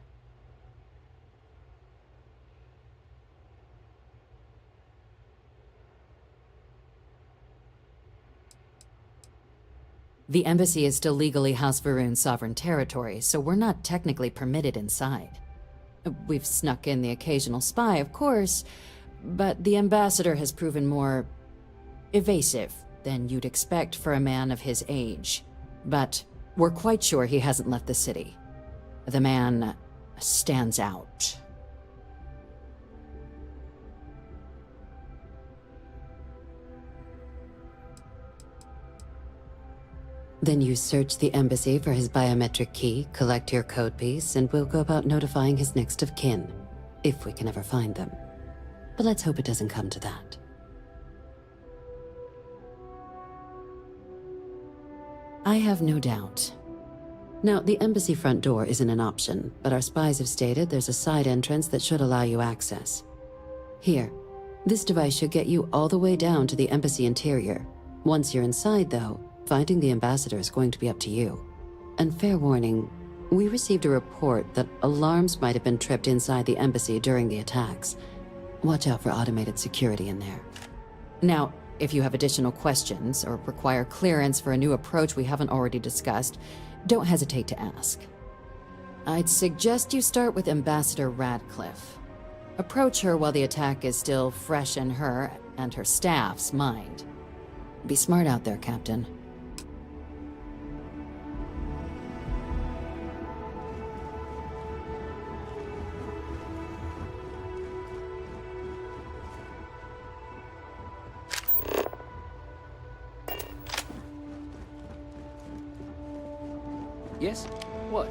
The embassy is still legally House Varun's sovereign territory, so we're not technically permitted inside. We've snuck in the occasional spy, of course, but the ambassador has proven more evasive than you'd expect for a man of his age. But we're quite sure he hasn't left the city. The man stands out. Then you search the embassy for his biometric key, collect your code piece, and we'll go about notifying his next of kin, if we can ever find them. But let's hope it doesn't come to that. I have no doubt. Now, the embassy front door isn't an option, but our spies have stated there's a side entrance that should allow you access. Here, this device should get you all the way down to the embassy interior. Once you're inside, though, finding the ambassador is going to be up to you. And fair warning, we received a report that alarms might have been tripped inside the embassy during the attacks. Watch out for automated security in there. Now, if you have additional questions or require clearance for a new approach we haven't already discussed, don't hesitate to ask. I'd suggest you start with Ambassador Radcliffe. Approach her while the attack is still fresh in her and her staff's mind. Be smart out there, Captain. Yes? What?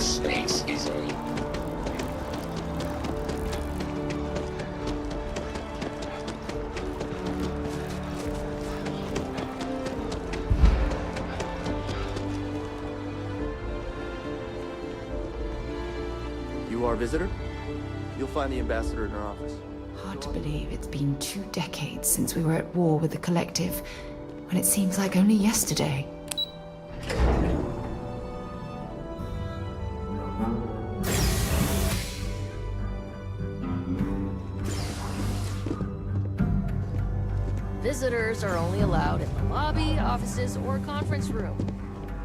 This space is a... You our visitor? You'll find the ambassador in her office. Hard to believe it's been 2 decades since we were at war with the Collective, when it seems like only yesterday. Visitors are only allowed in the lobby, offices, or conference room.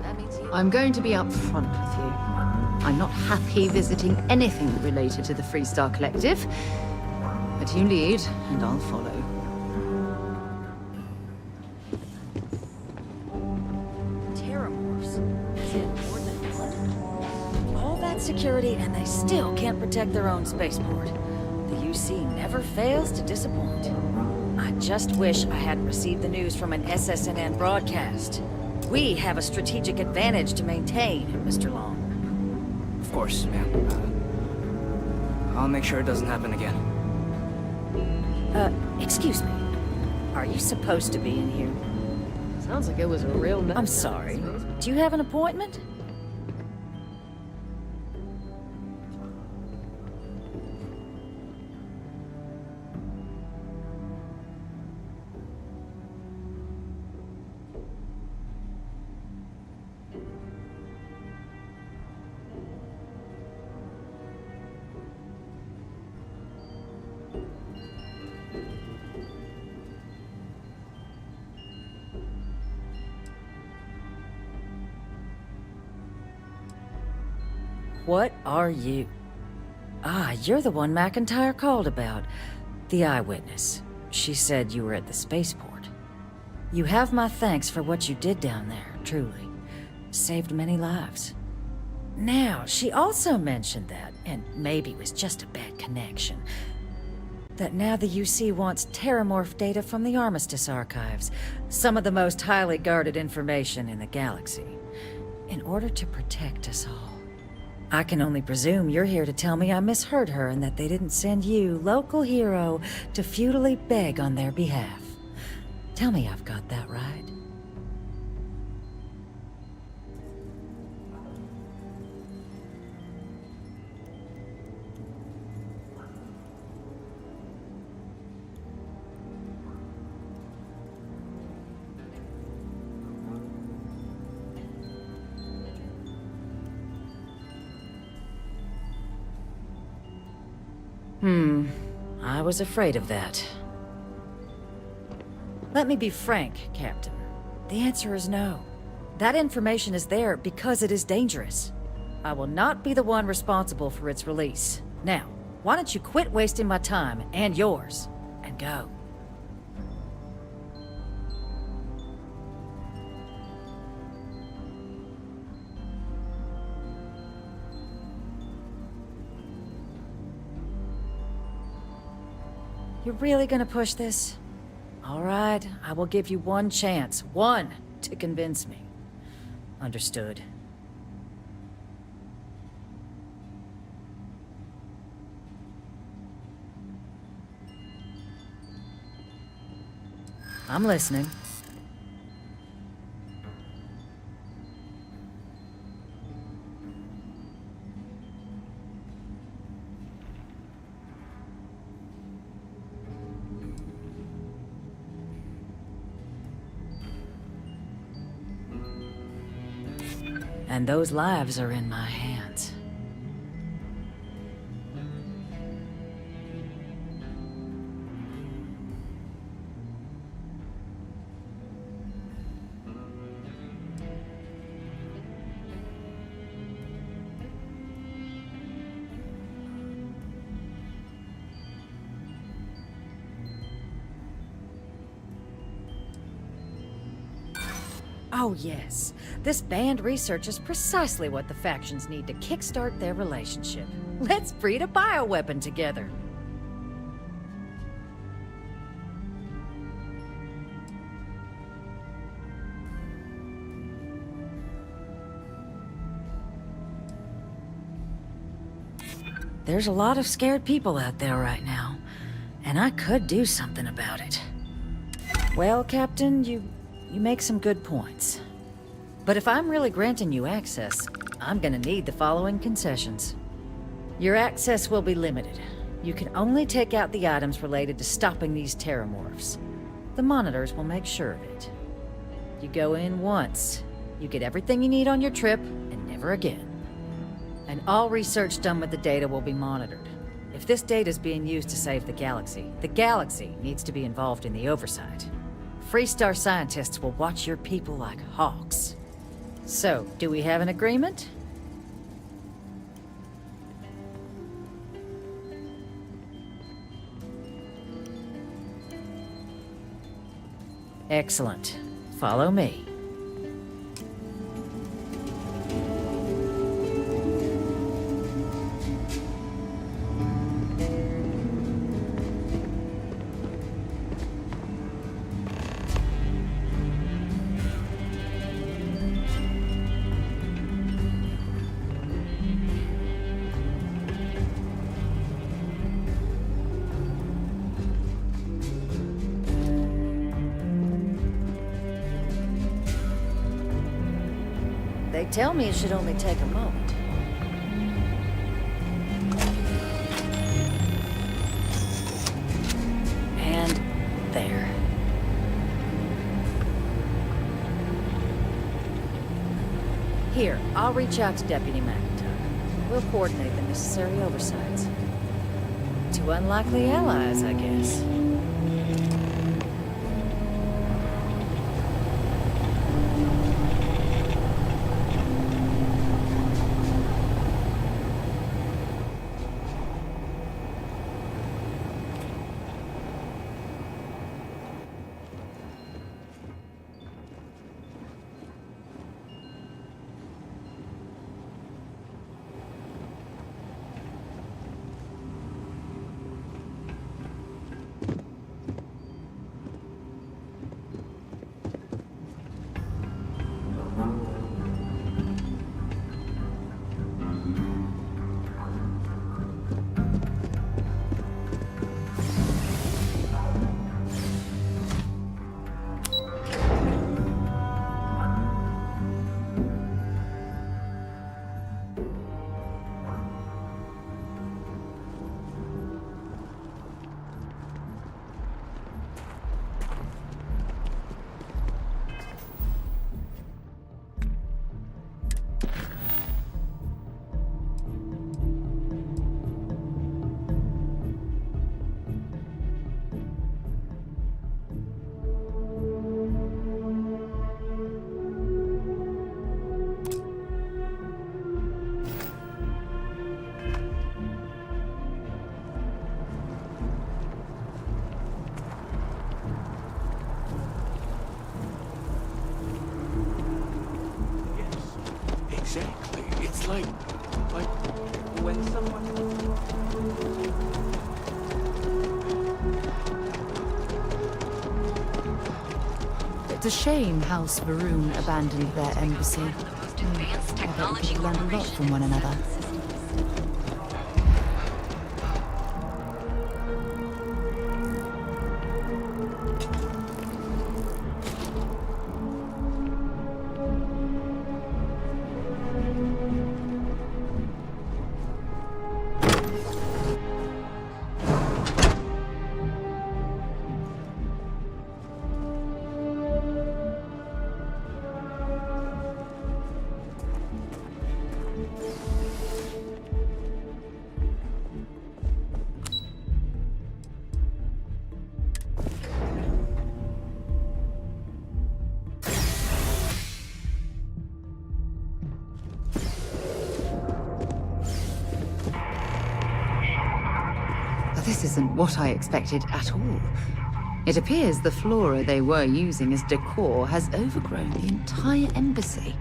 That means I'm going to be upfront with you. I'm not happy visiting anything related to the Freestar Collective. But you lead, and I'll follow. Terramorphs? Is it more than one? All that security, and they still can't protect their own spaceport. The UC never fails to disappoint. I just wish I hadn't received the news from an SSNN broadcast. We have a strategic advantage to maintain, Mr. Long. Of course, ma'am. I'll make sure it doesn't happen again. Excuse me. Are you supposed to be in here? Sounds like it was a real mess. I'm sorry. Do you have an appointment? What are you? Ah, you're the one McIntyre called about. The eyewitness. She said you were at the spaceport. You have my thanks for what you did down there, truly. Saved many lives. Now, she also mentioned that, and maybe it was just a bad connection, that now the UC wants Terramorph data from the Armistice archives, some of the most highly guarded information in the galaxy, in order to protect us all. I can only presume you're here to tell me I misheard her and that they didn't send you, local hero, to futilely beg on their behalf. Tell me I've got that right. I was afraid of that. Let me be frank, Captain. The answer is no. That information is there because it is dangerous. I will not be the one responsible for its release. Now, why don't you quit wasting my time, and yours, and go? You're really gonna push this? All right, I will give you one chance. One to convince me. Understood. I'm listening. And those lives are in my hands. Oh yes, this banned research is precisely what the factions need to kickstart their relationship. Let's breed a bioweapon together. There's a lot of scared people out there right now, and I could do something about it. Well, Captain, you make some good points. But if I'm really granting you access, I'm gonna need the following concessions. Your access will be limited. You can only take out the items related to stopping these terramorphs. The monitors will make sure of it. You go in once, you get everything you need on your trip, and never again. And all research done with the data will be monitored. If this data is being used to save the galaxy needs to be involved in the oversight. Freestar scientists will watch your people like hawks. So, do we have an agreement? Excellent. Follow me. They tell me it should only take a moment. And there. Here, I'll reach out to Deputy McIntyre. We'll coordinate the necessary oversights. Two unlikely allies, I guess. Exactly. It's like when someone... It's a shame House Varun abandoned their embassy. I bet we could learn a lot from one another. This isn't what I expected at all. It appears the flora they were using as decor has overgrown the entire embassy.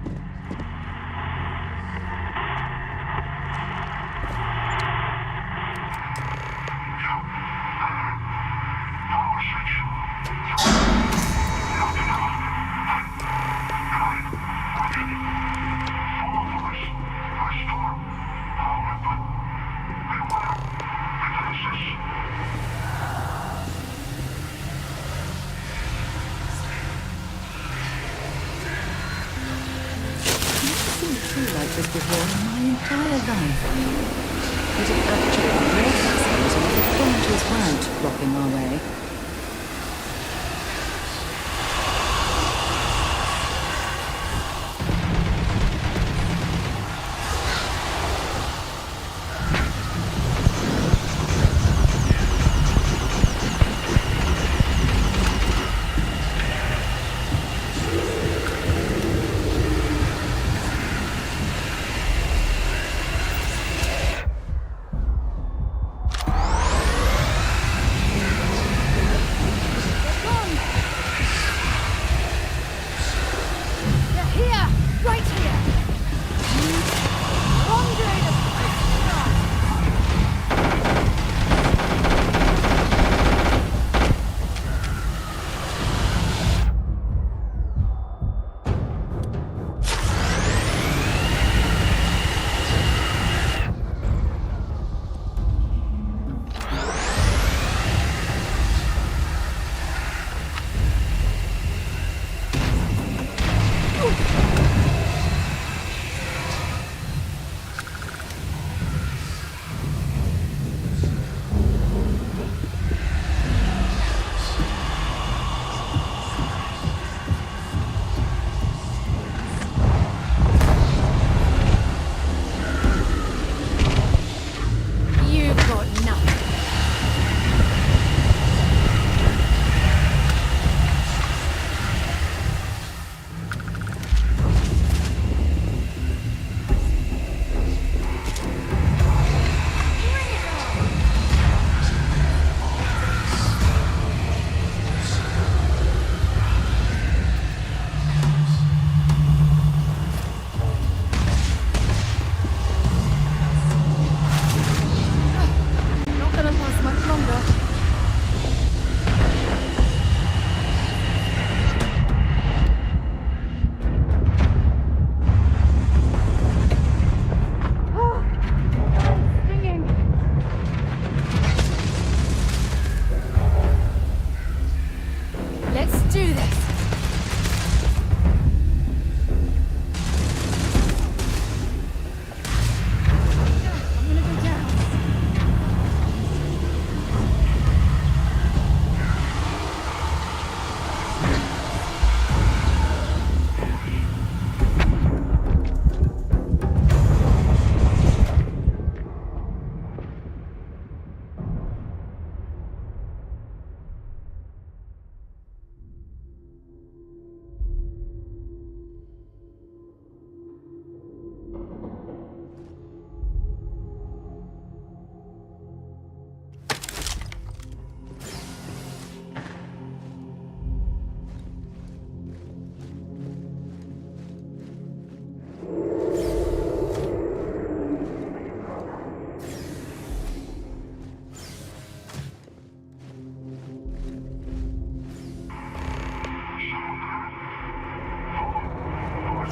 like this before in my entire life. But it actually was and the branches weren't blocking our way.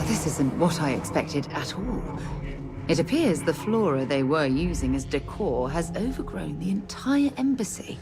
This isn't what I expected at all. It appears the flora they were using as decor has overgrown the entire embassy.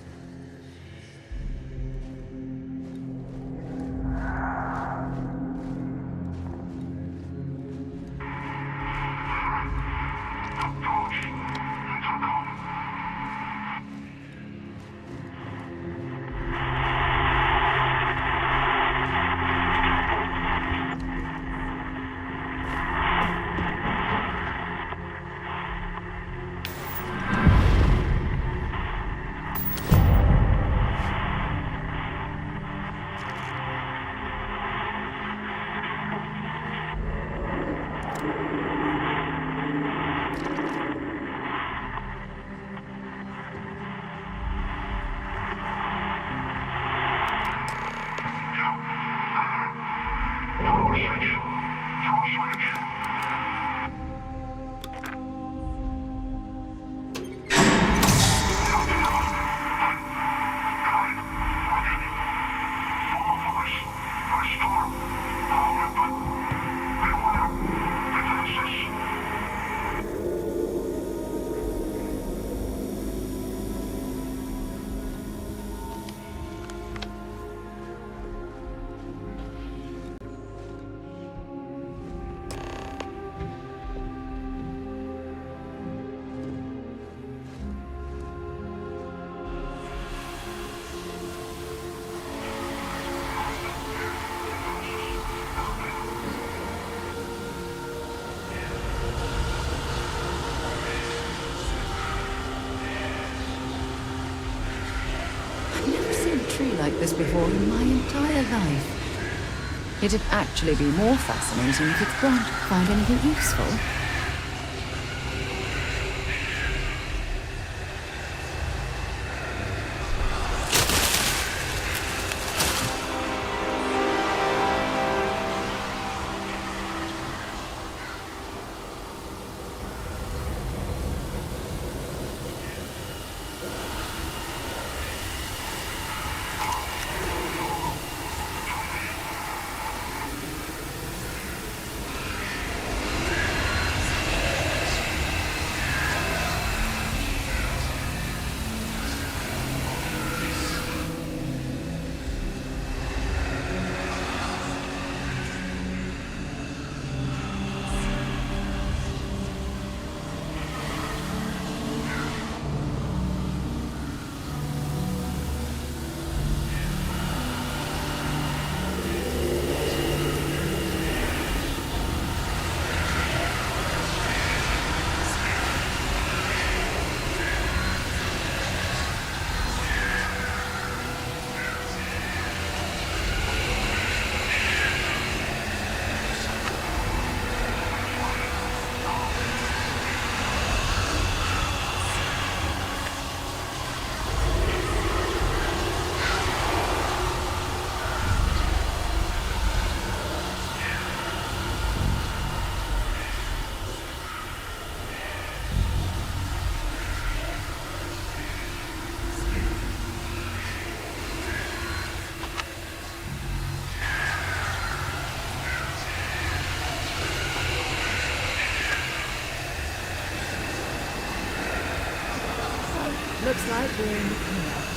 tree like this before in my entire life. It'd actually be more fascinating if its branch could find anything useful. Looks like we're in the clear.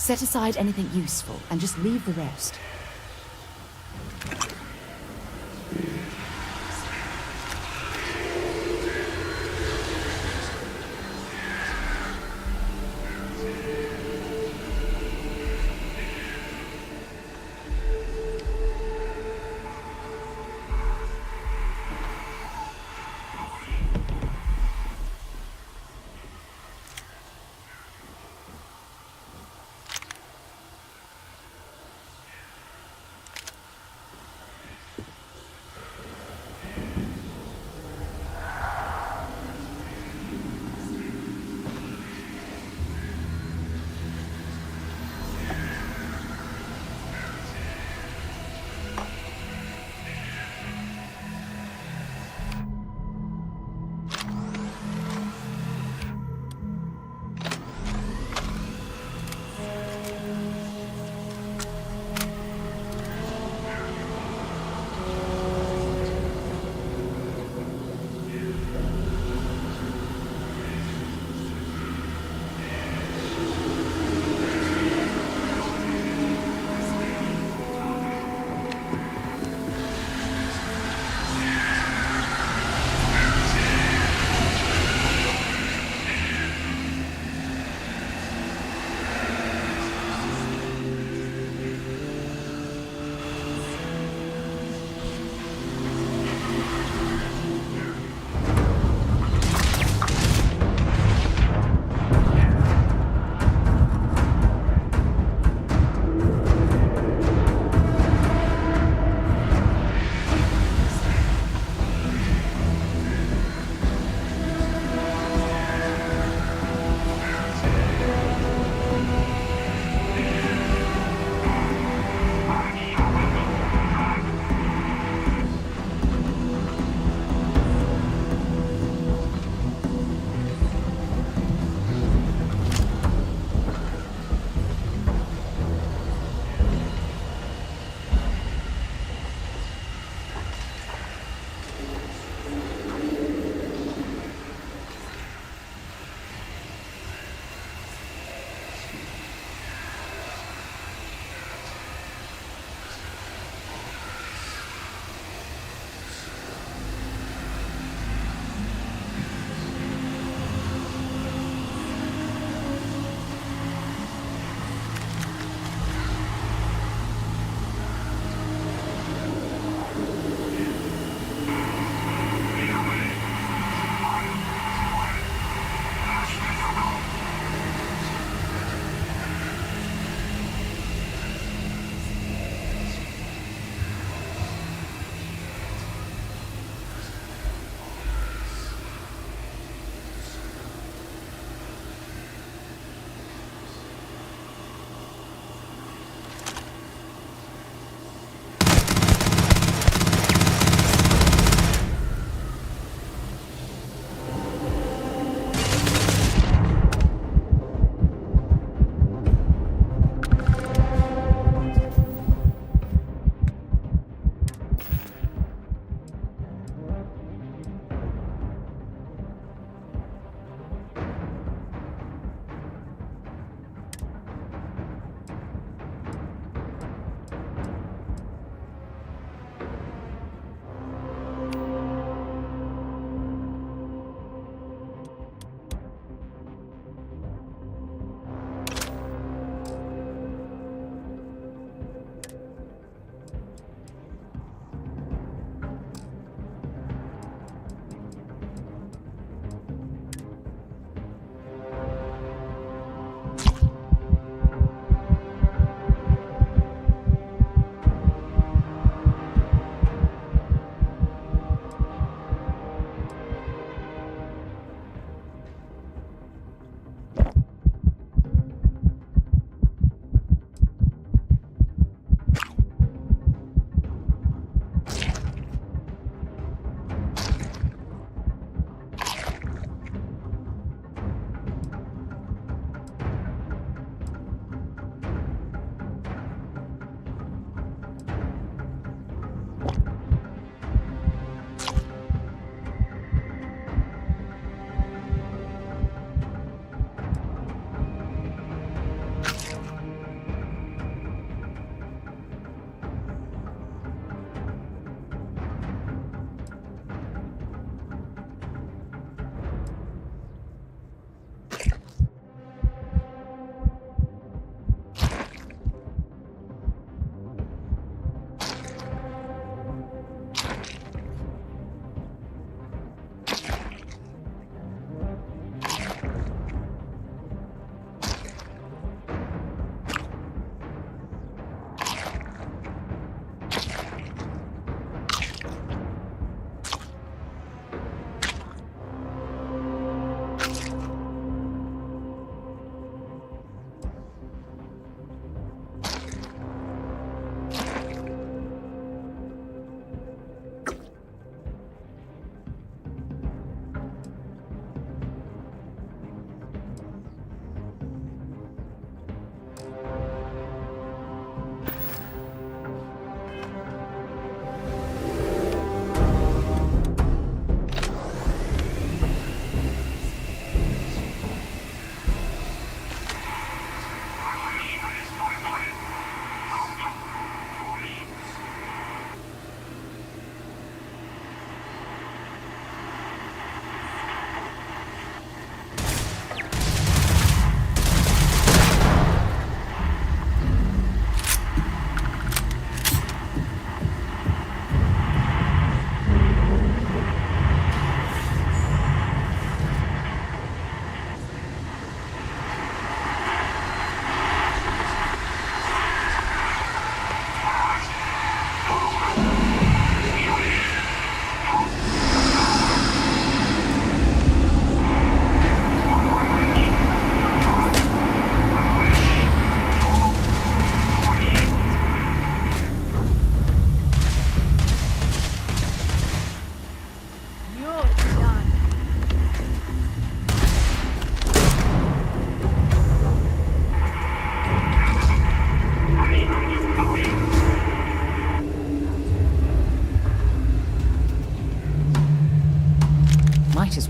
Set aside anything useful and just leave the rest.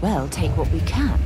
well take what we can.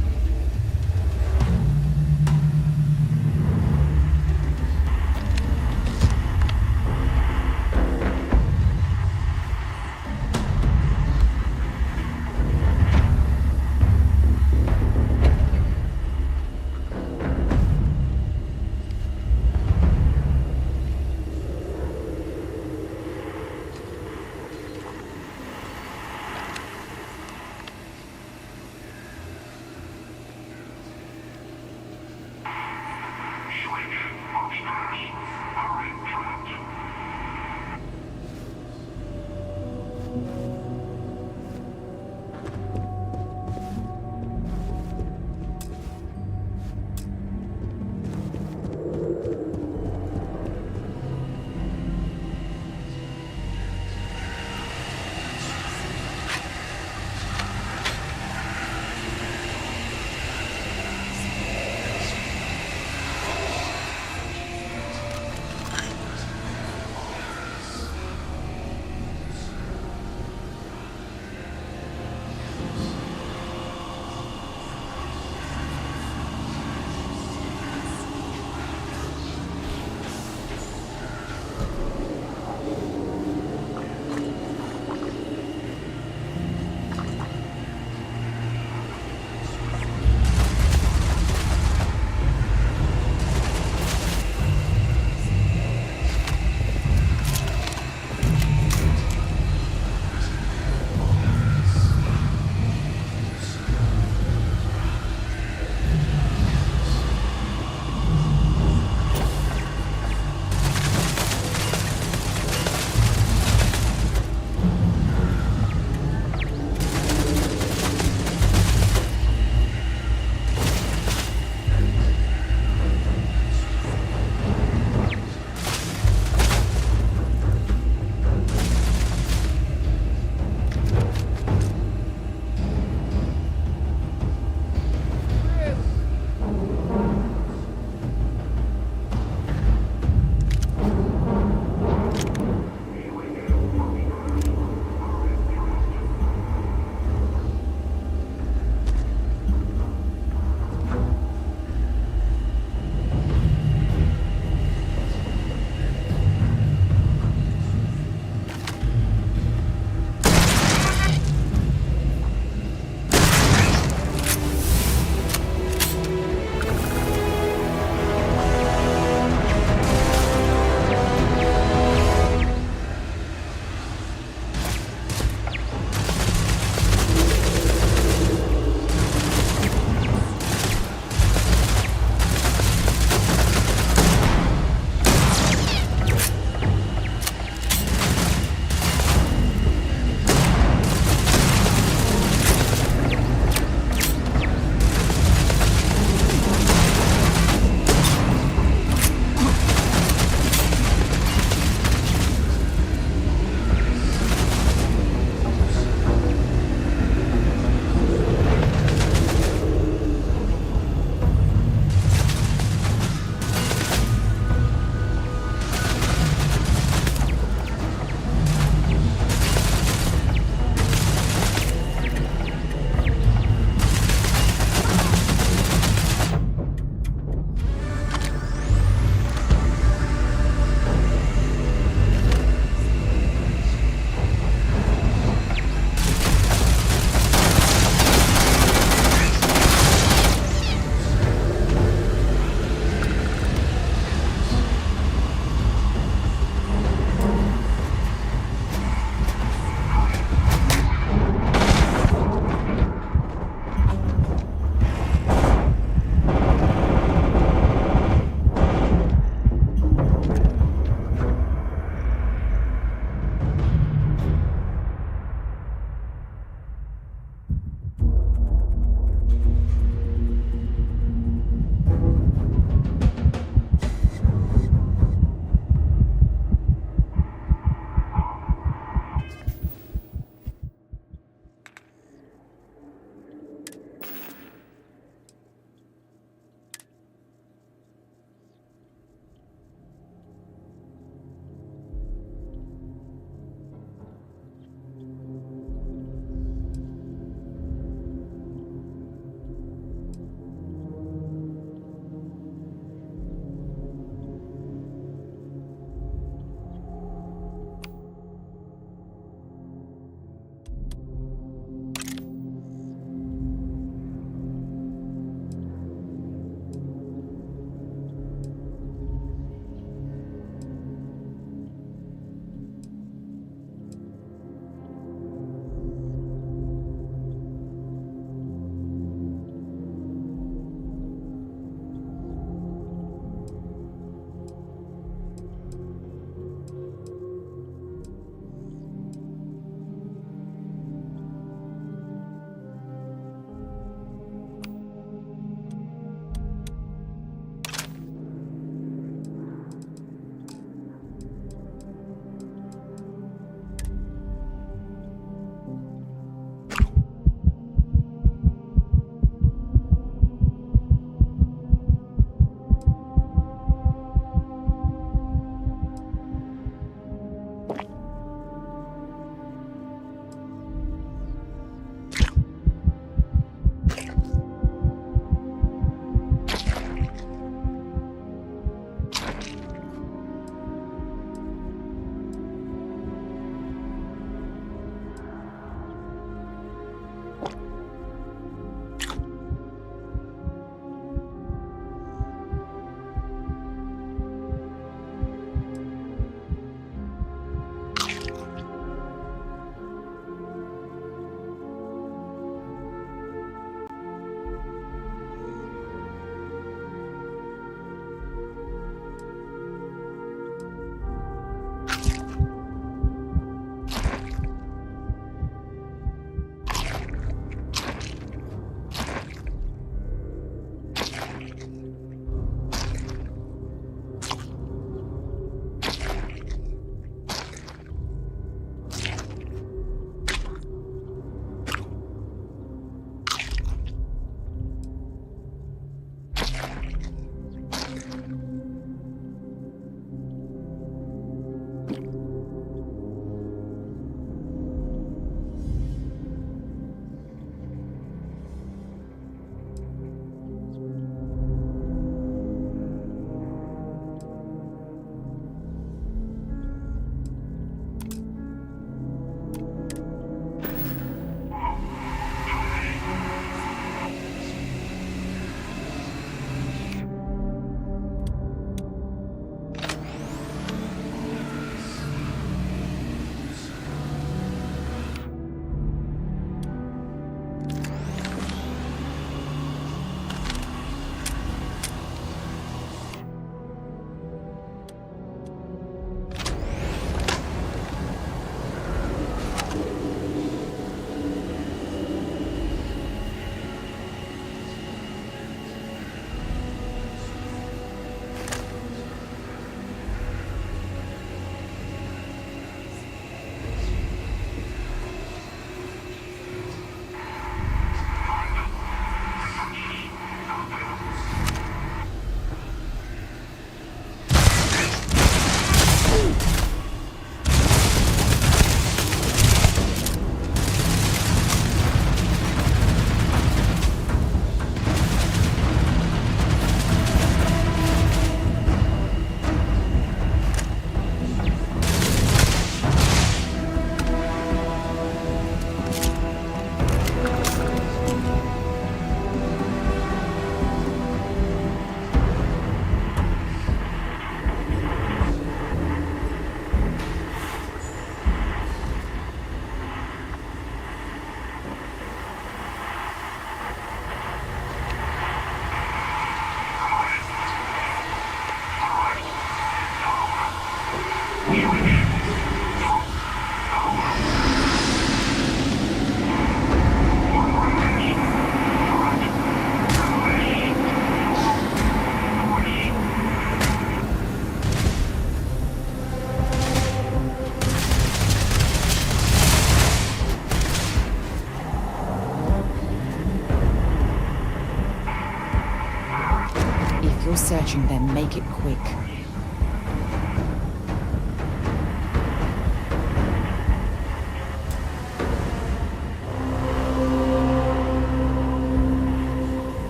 and then make it quick.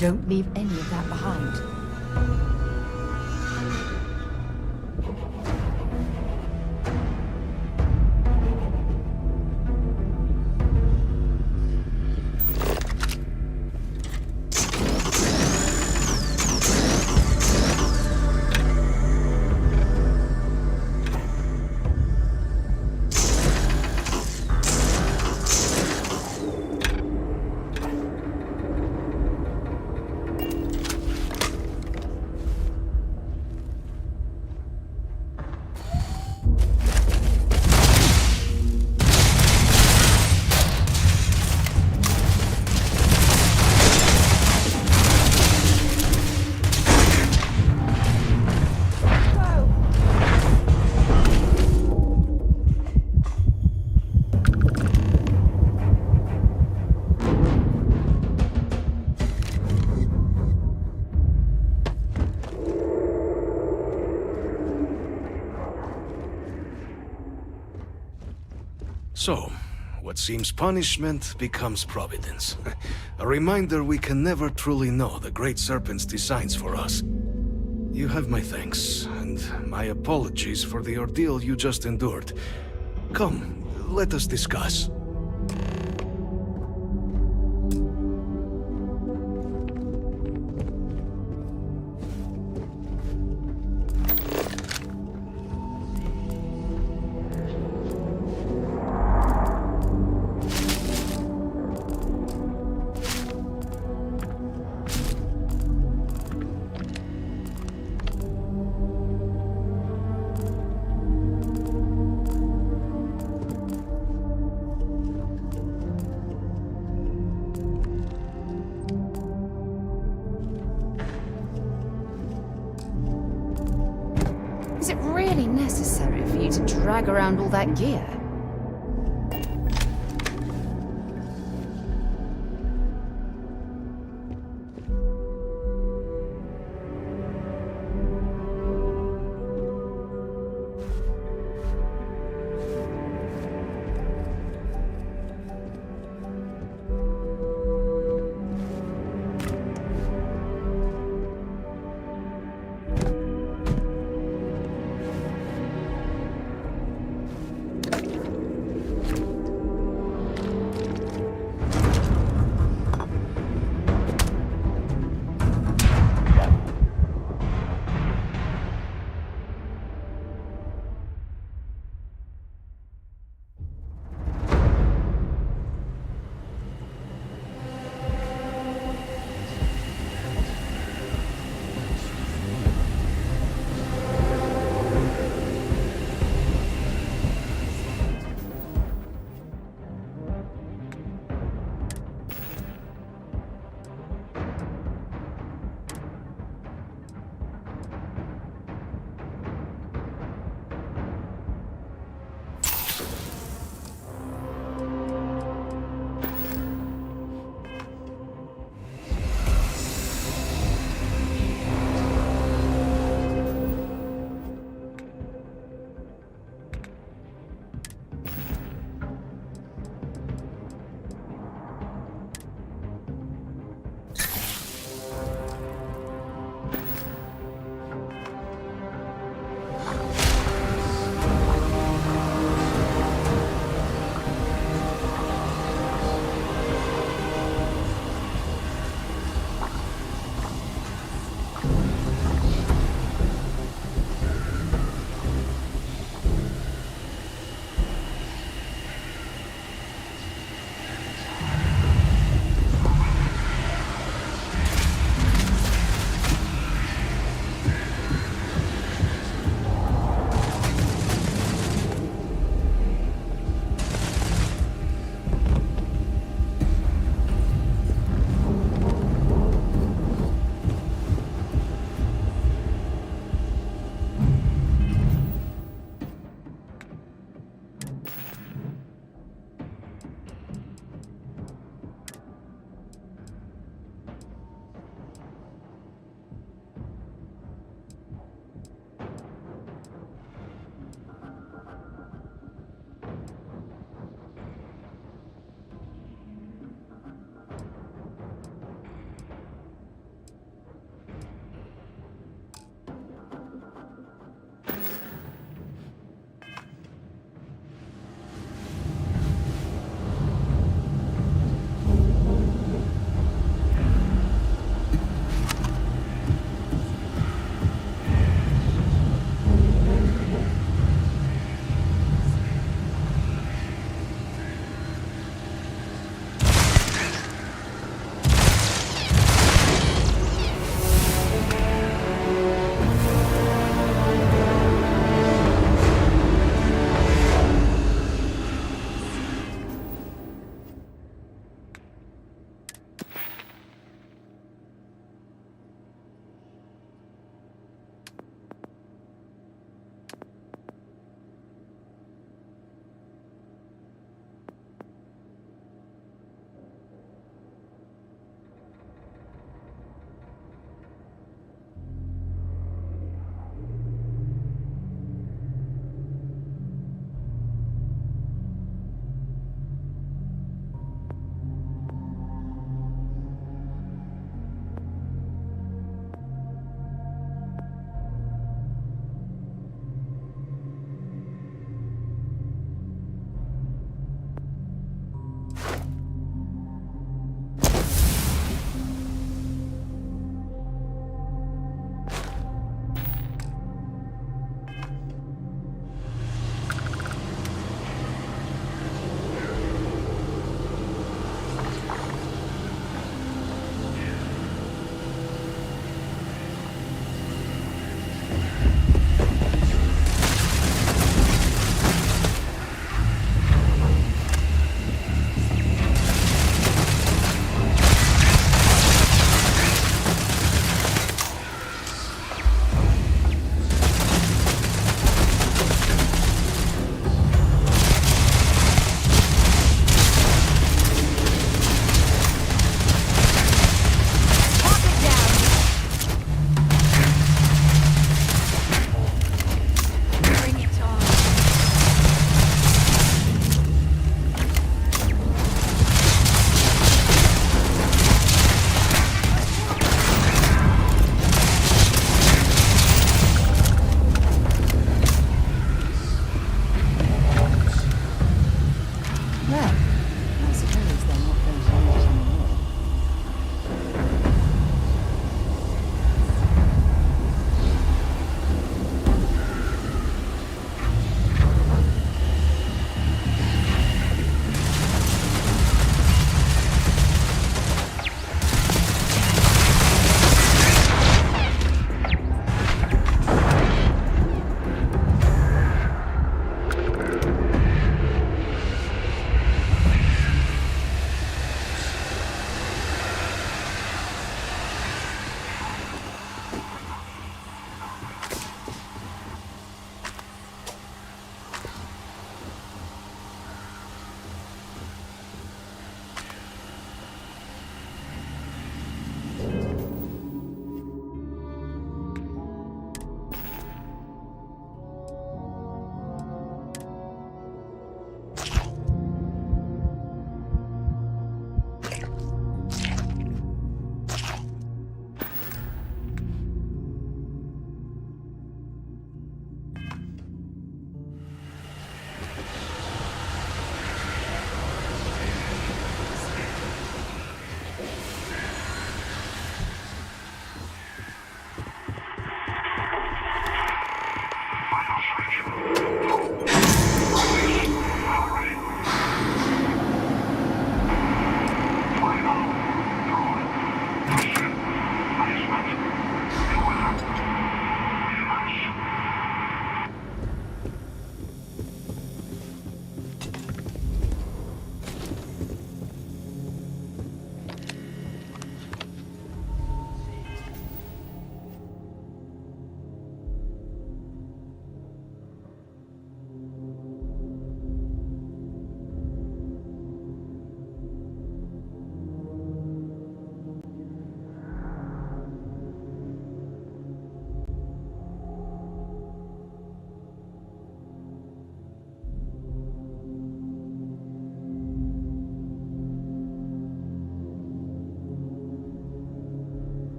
Don't leave any of that behind. So, what seems punishment becomes providence. A reminder we can never truly know the Great Serpent's designs for us. You have my thanks, and my apologies for the ordeal you just endured. Come, let us discuss. Is it really necessary for you to drag around all that gear?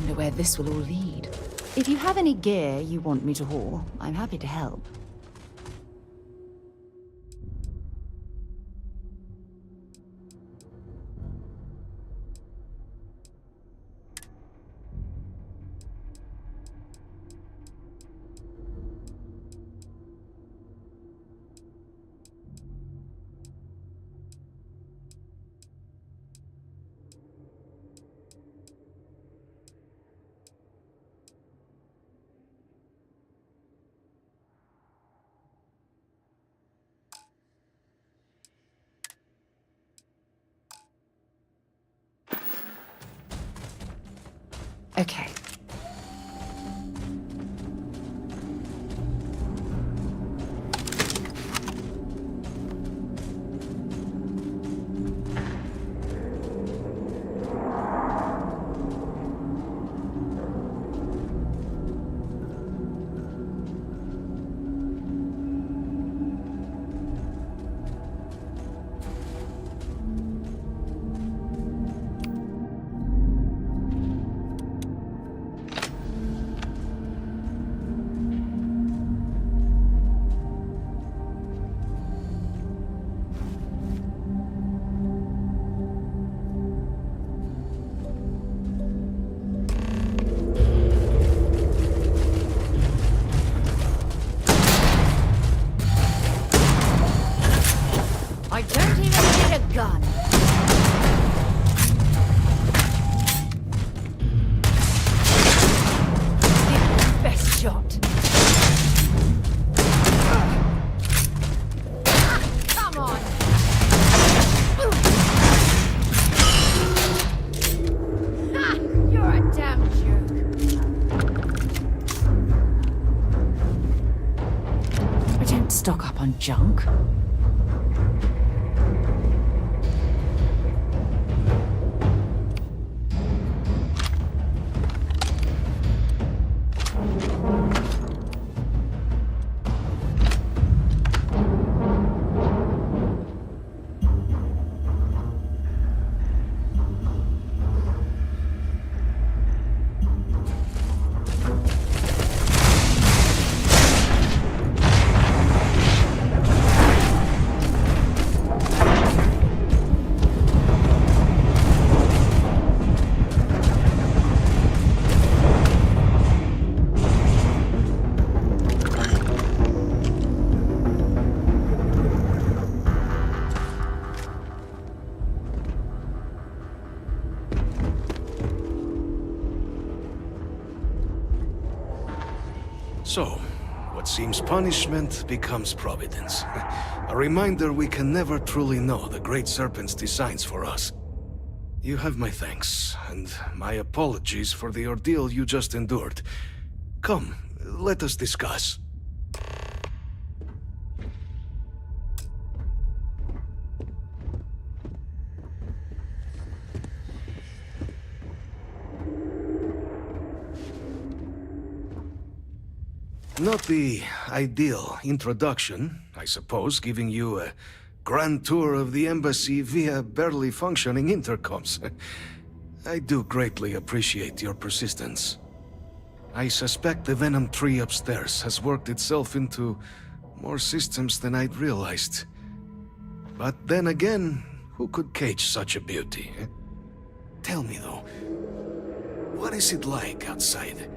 wonder where this will all lead. If you have any gear you want me to haul, I'm happy to help. Okay. I don't even need a gun. Give it your best shot. Come on. Ha! You're a damn joke. I don't stock up on junk. So, what seems punishment becomes providence. A reminder we can never truly know the Great Serpent's designs for us. You have my thanks, and my apologies for the ordeal you just endured. Come, let us discuss. Not the ideal introduction, I suppose, giving you a grand tour of the embassy via barely functioning intercoms. I do greatly appreciate your persistence. I suspect the Venom tree upstairs has worked itself into more systems than I'd realized. But then again, who could cage such a beauty? Tell me though, what is it like outside?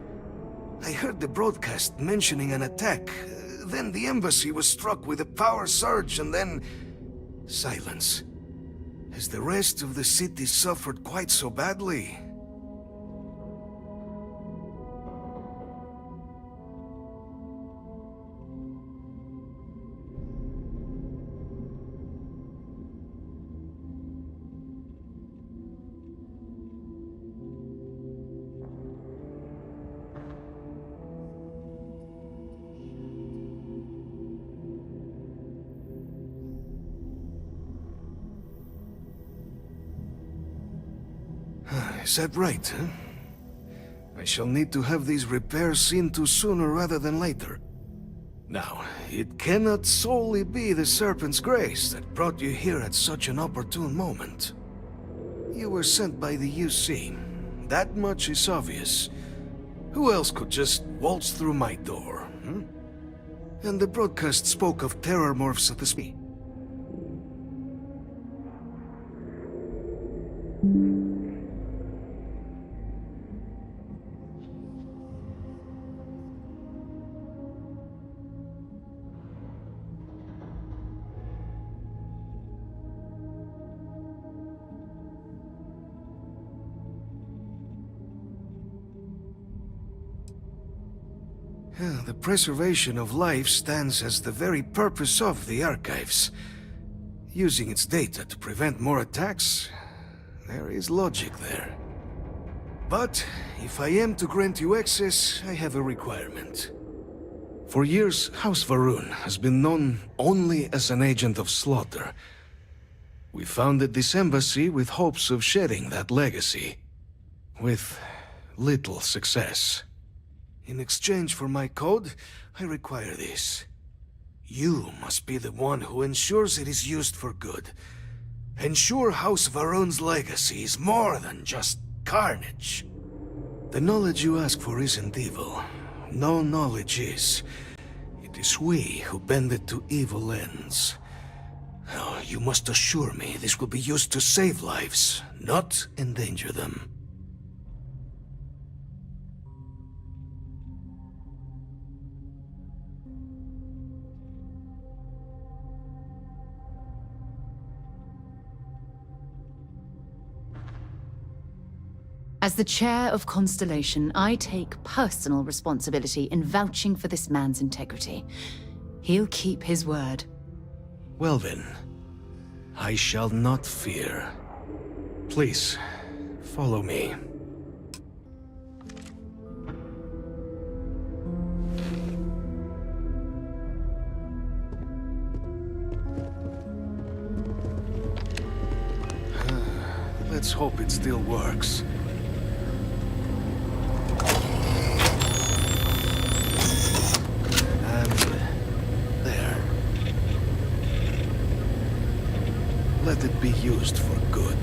I heard the broadcast mentioning an attack. Then the embassy was struck with a power surge and then... silence. Has the rest of the city suffered quite so badly? Is that right, huh? I shall need to have these repairs seen to sooner rather than later. Now, it cannot solely be the Serpent's grace that brought you here at such an opportune moment. You were sent by the UC. That much is obvious. Who else could just waltz through my door? And the broadcast spoke of terror morphs at the speed. The preservation of life stands as the very purpose of the archives. Using its data to prevent more attacks, there is logic there. But if I am to grant you access, I have a requirement. For years, House Varun has been known only as an agent of slaughter. We founded this embassy with hopes of shedding that legacy, with little success. In exchange for my code, I require this. You must be the one who ensures it is used for good. Ensure House Varun's legacy is more than just carnage. The knowledge you ask for isn't evil. No knowledge is. It is we who bend it to evil ends. Oh, you must assure me this will be used to save lives, not endanger them. As the chair of Constellation, I take personal responsibility in vouching for this man's integrity. He'll keep his word. Well then, I shall not fear. Please, follow me. Let's hope it still works. Let it be used for good.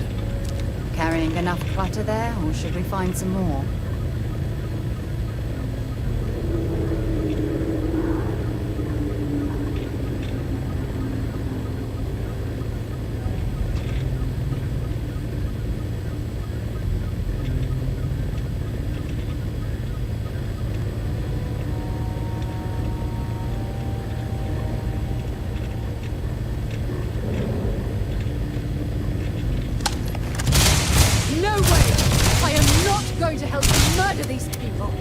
Carrying enough clutter there, or should we find some more? To help you murder these people.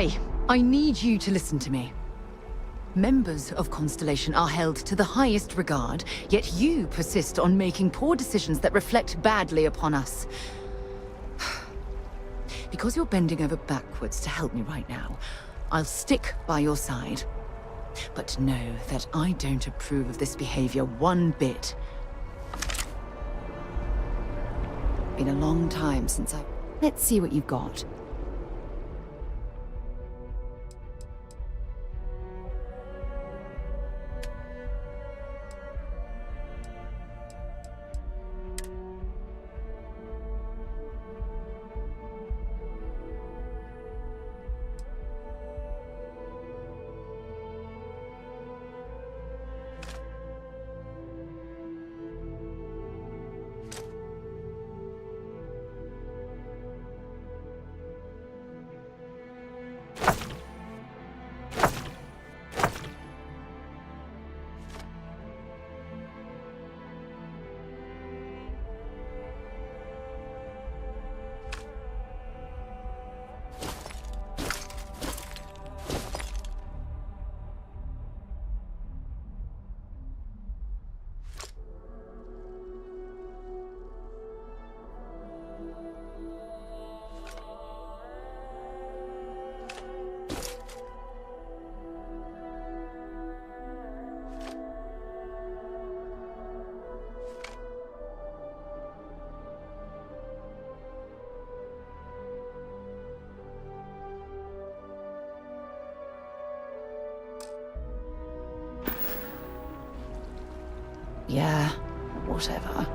Okay, I need you to listen to me. Members of Constellation are held to the highest regard, yet you persist on making poor decisions that reflect badly upon us. Because you're bending over backwards to help me right now, I'll stick by your side. But know that I don't approve of this behavior one bit. Been a long time since I... Let's see what you've got. Yeah, whatever.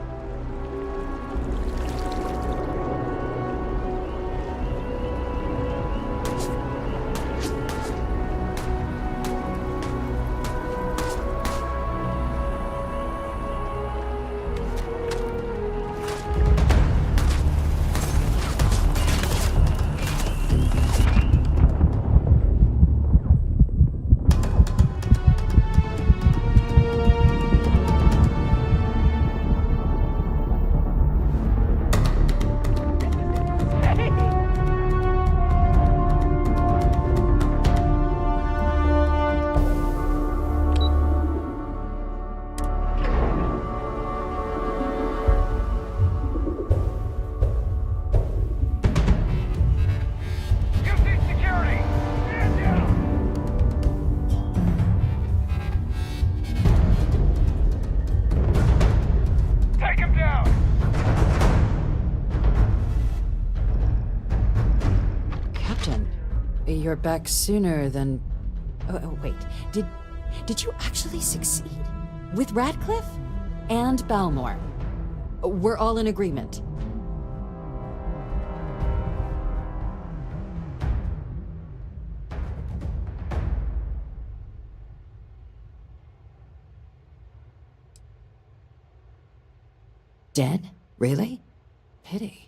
You're back sooner than... Oh, wait. Did you actually succeed? With Radcliffe? And Balmore? We're all in agreement. Dead? Really? Pity.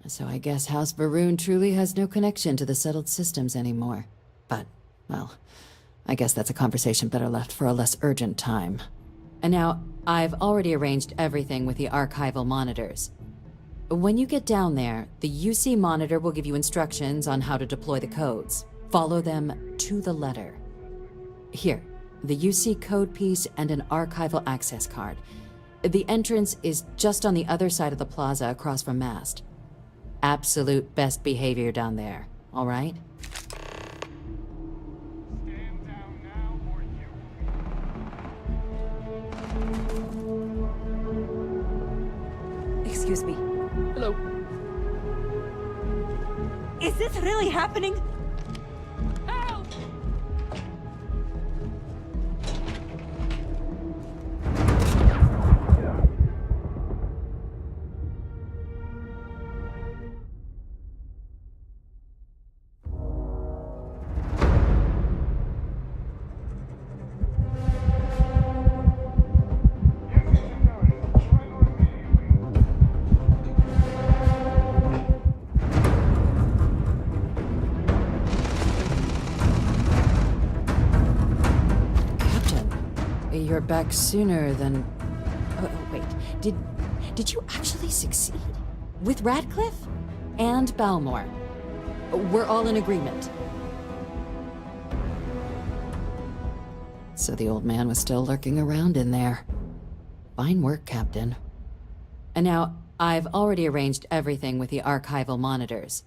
So I guess House Varun truly has no connection to the settled systems anymore. But, well, I guess that's a conversation better left for a less urgent time. And now, I've already arranged everything with the archival monitors. When you get down there, the UC monitor will give you instructions on how to deploy the codes. Follow them to the letter. Here, the UC code piece and an archival access card. The entrance is just on the other side of the plaza across from Mast. Absolute best behavior down there, all right? Excuse me. Hello. Is this really happening? You're back sooner than... Oh, wait. Did you actually succeed? With Radcliffe? And Balmore? We're all in agreement. So the old man was still lurking around in there. Fine work, Captain. And now, I've already arranged everything with the archival monitors.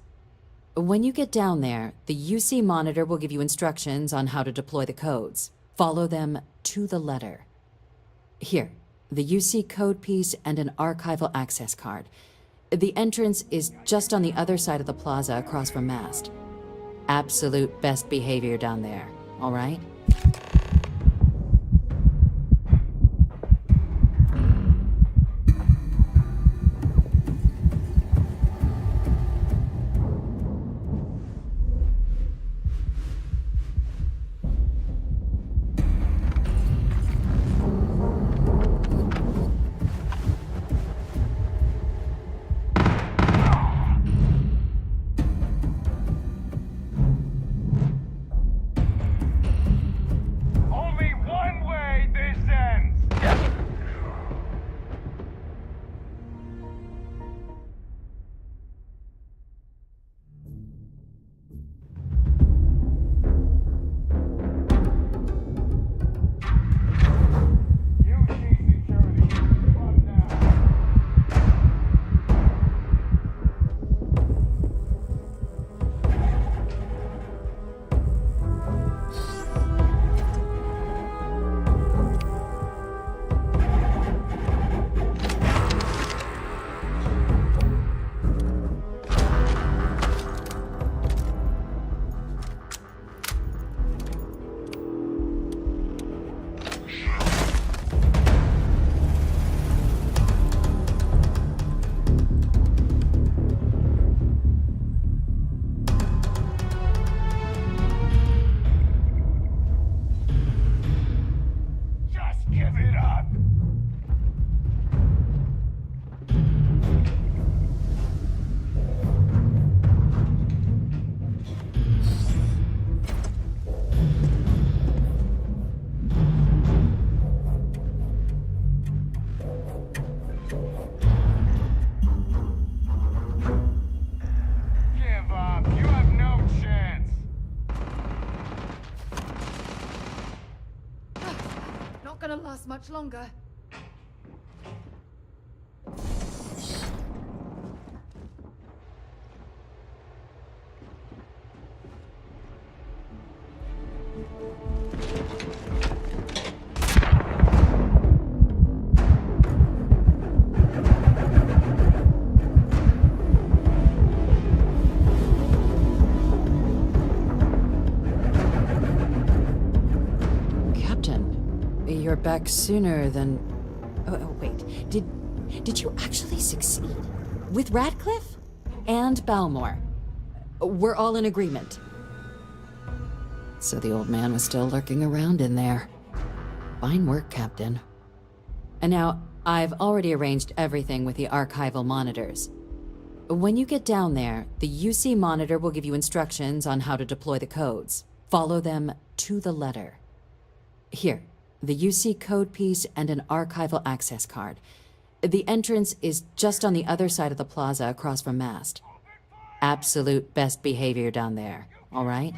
When you get down there, the UC monitor will give you instructions on how to deploy the codes. Follow them to the letter. Here, the UC code piece and an archival access card. The entrance is just on the other side of the plaza across from Mast. Absolute best behavior down there, all right? Gonna last much longer. You're back sooner than... Oh, wait. Did you actually succeed? With Radcliffe? And Balmore? We're all in agreement. So the old man was still lurking around in there. Fine work, Captain. And now, I've already arranged everything with the archival monitors. When you get down there, the UC monitor will give you instructions on how to deploy the codes. Follow them to the letter. Here, the UC code piece and an archival access card. The entrance is just on the other side of the plaza across from Mast. Absolute best behavior down there, all right?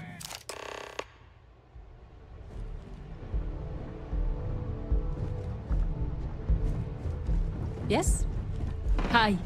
Yes? Hi.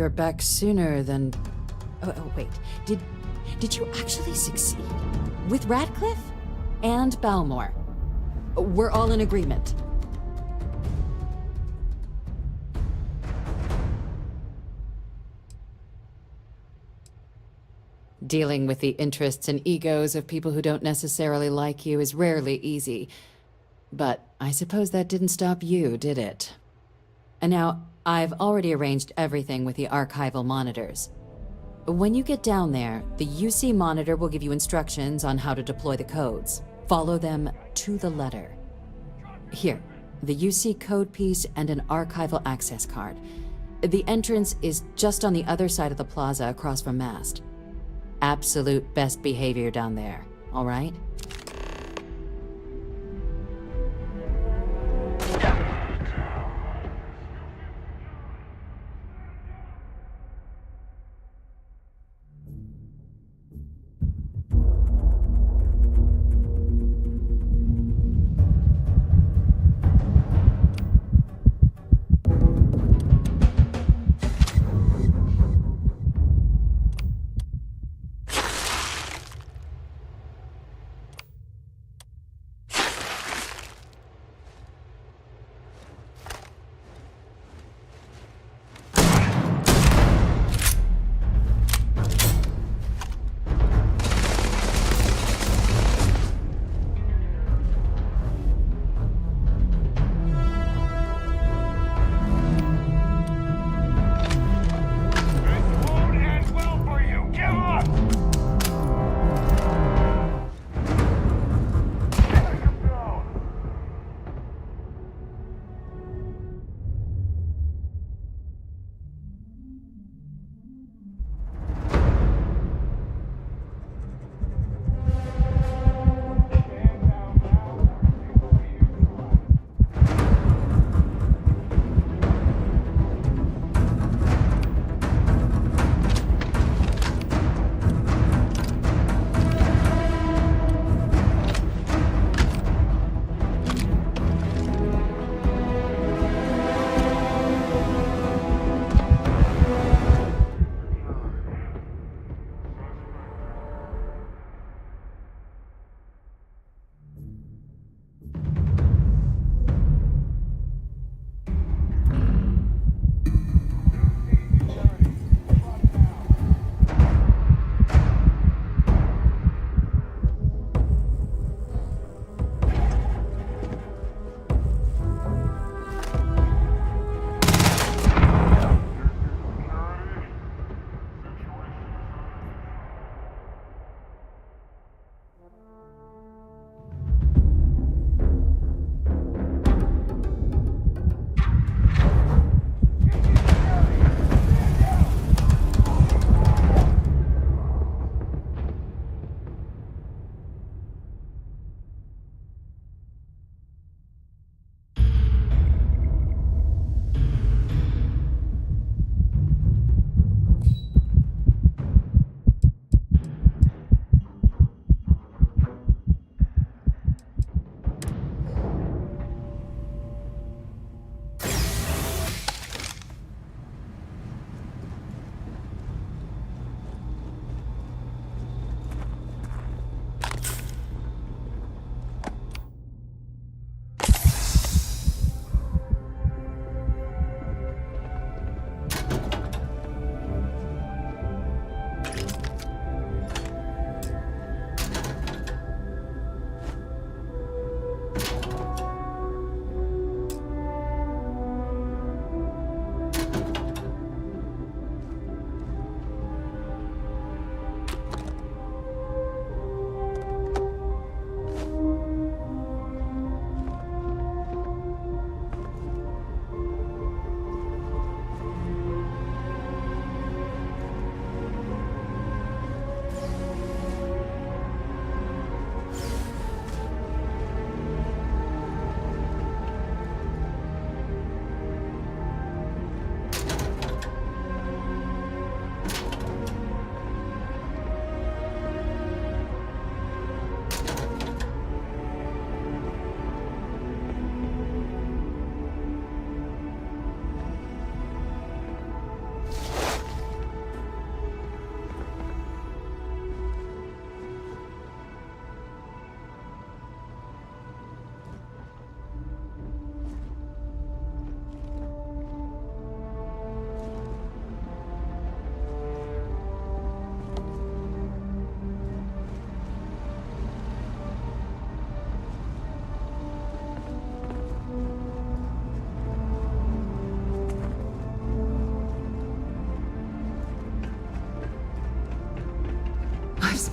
you're back sooner than... Oh, wait. Did you actually succeed? With Radcliffe? And Balmore? We're all in agreement. Dealing with the interests and egos of people who don't necessarily like you is rarely easy. But I suppose that didn't stop you, did it? And now, I've already arranged everything with the archival monitors. When you get down there, the UC monitor will give you instructions on how to deploy the codes. Follow them to the letter. Here, the UC code piece and an archival access card. The entrance is just on the other side of the plaza across from Mast. Absolute best behavior down there, all right?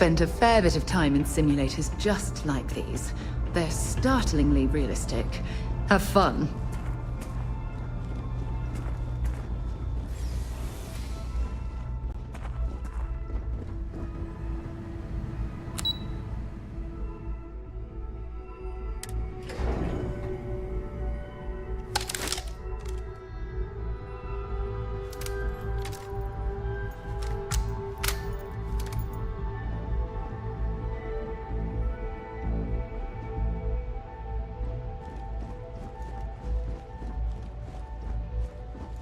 spent a fair bit of time in simulators just like these. They're startlingly realistic. Have fun.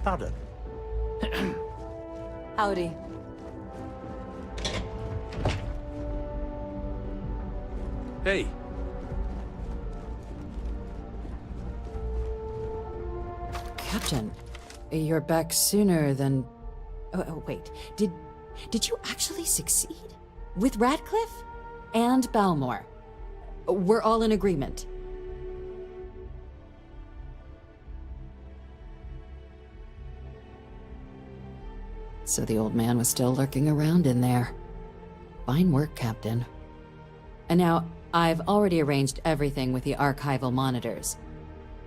Pardon. Howdy. Hey. Captain, you're back sooner than... Oh, wait. Did you actually succeed? With Radcliffe? And Balmore? We're all in agreement. So the old man was still lurking around in there. Fine work, Captain. And now, I've already arranged everything with the archival monitors.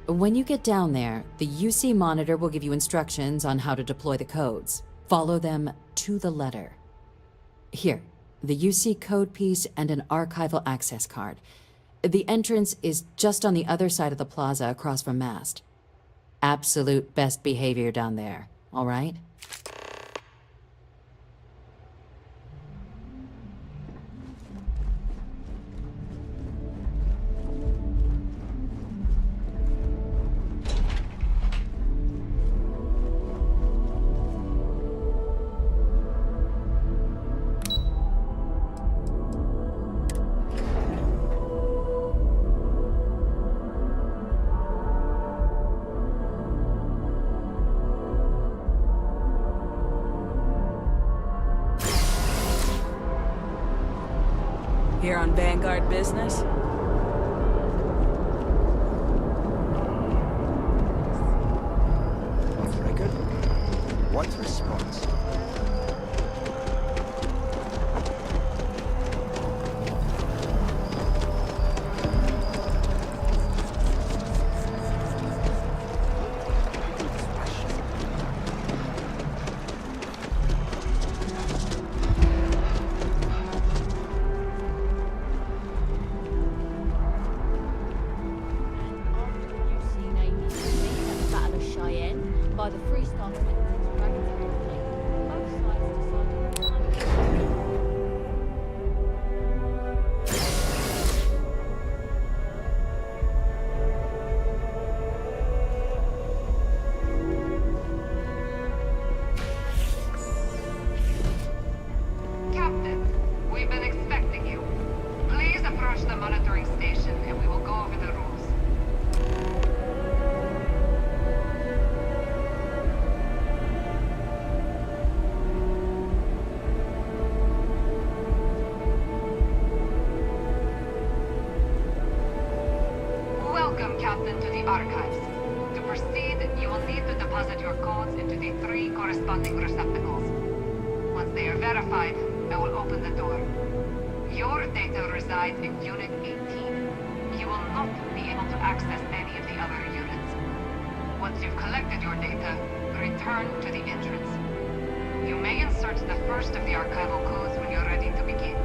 When you get down there, the UC monitor will give you instructions on how to deploy the codes. Follow them to the letter. Here, the UC code piece and an archival access card. The entrance is just on the other side of the plaza across from Mast. Absolute best behavior down there, all right? Here on Vanguard business? Off record? What response? Captain to the archives. To proceed, you will need to deposit your codes into the 3 corresponding receptacles. Once they are verified, I will open the door. Your data resides in Unit 18. You will not be able to access any of the other units. Once you've collected your data, return to the entrance. You may insert the first of the archival codes when you're ready to begin.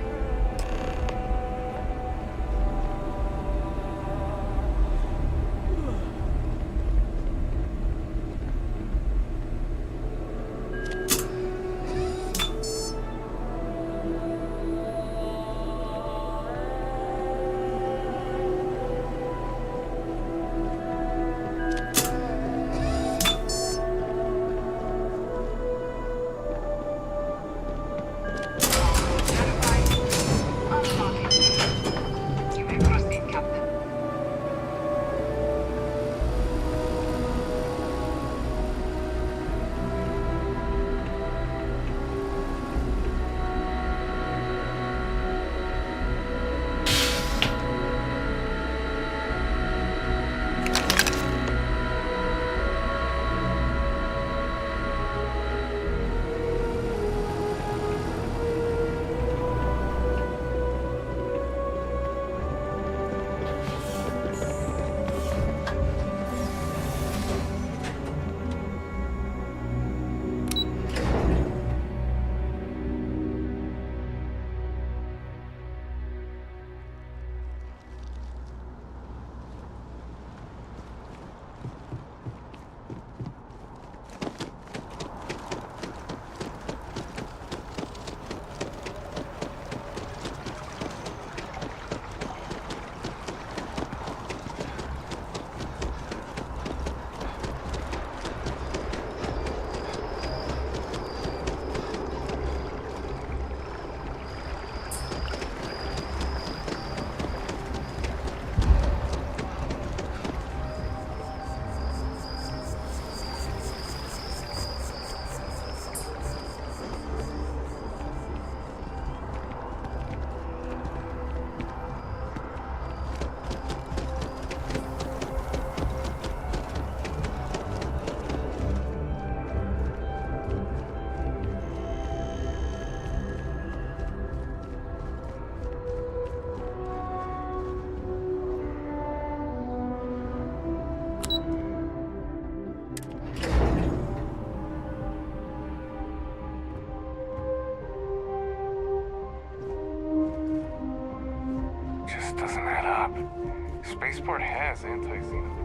Spaceport has anti-xenophobe.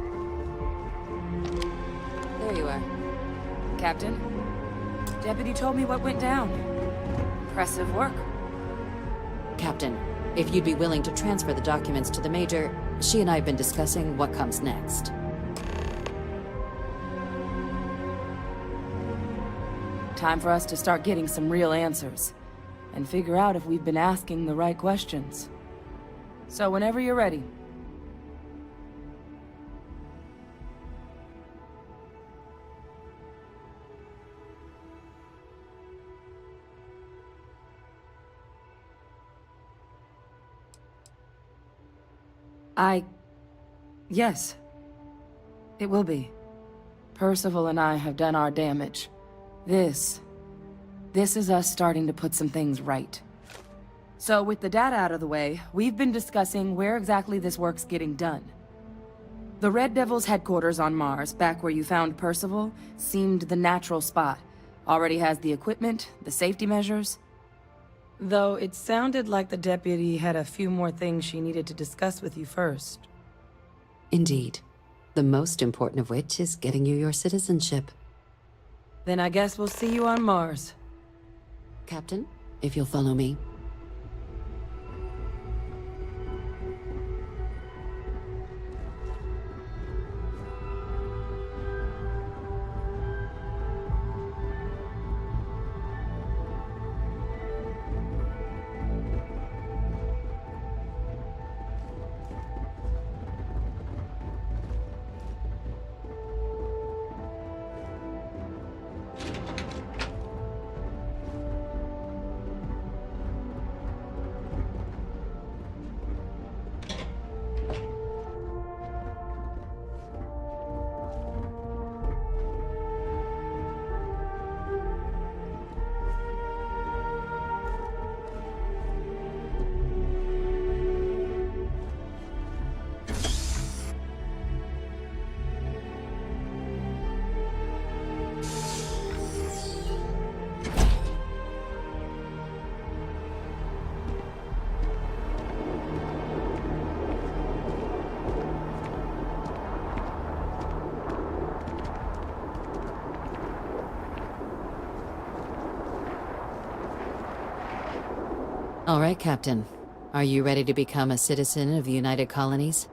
There you are. Captain, Deputy told me what went down. Impressive work. Captain, if you'd be willing to transfer the documents to the Major, she and I have been discussing what comes next. Time for us to start getting some real answers. And figure out if we've been asking the right questions. So whenever you're ready. Yes. It will be. Percival and I have done our damage. This is us starting to put some things right. So with the data out of the way, we've been discussing where exactly this work's getting done. The Red Devil's headquarters on Mars, back where you found Percival, seemed the natural spot. Already has the equipment, the safety measures. Though it sounded like the deputy had a few more things she needed to discuss with you first. Indeed. The most important of which is getting you your citizenship. Then I guess we'll see you on Mars. Captain, if you'll follow me. All right, Captain. Are you ready to become a citizen of the United Colonies?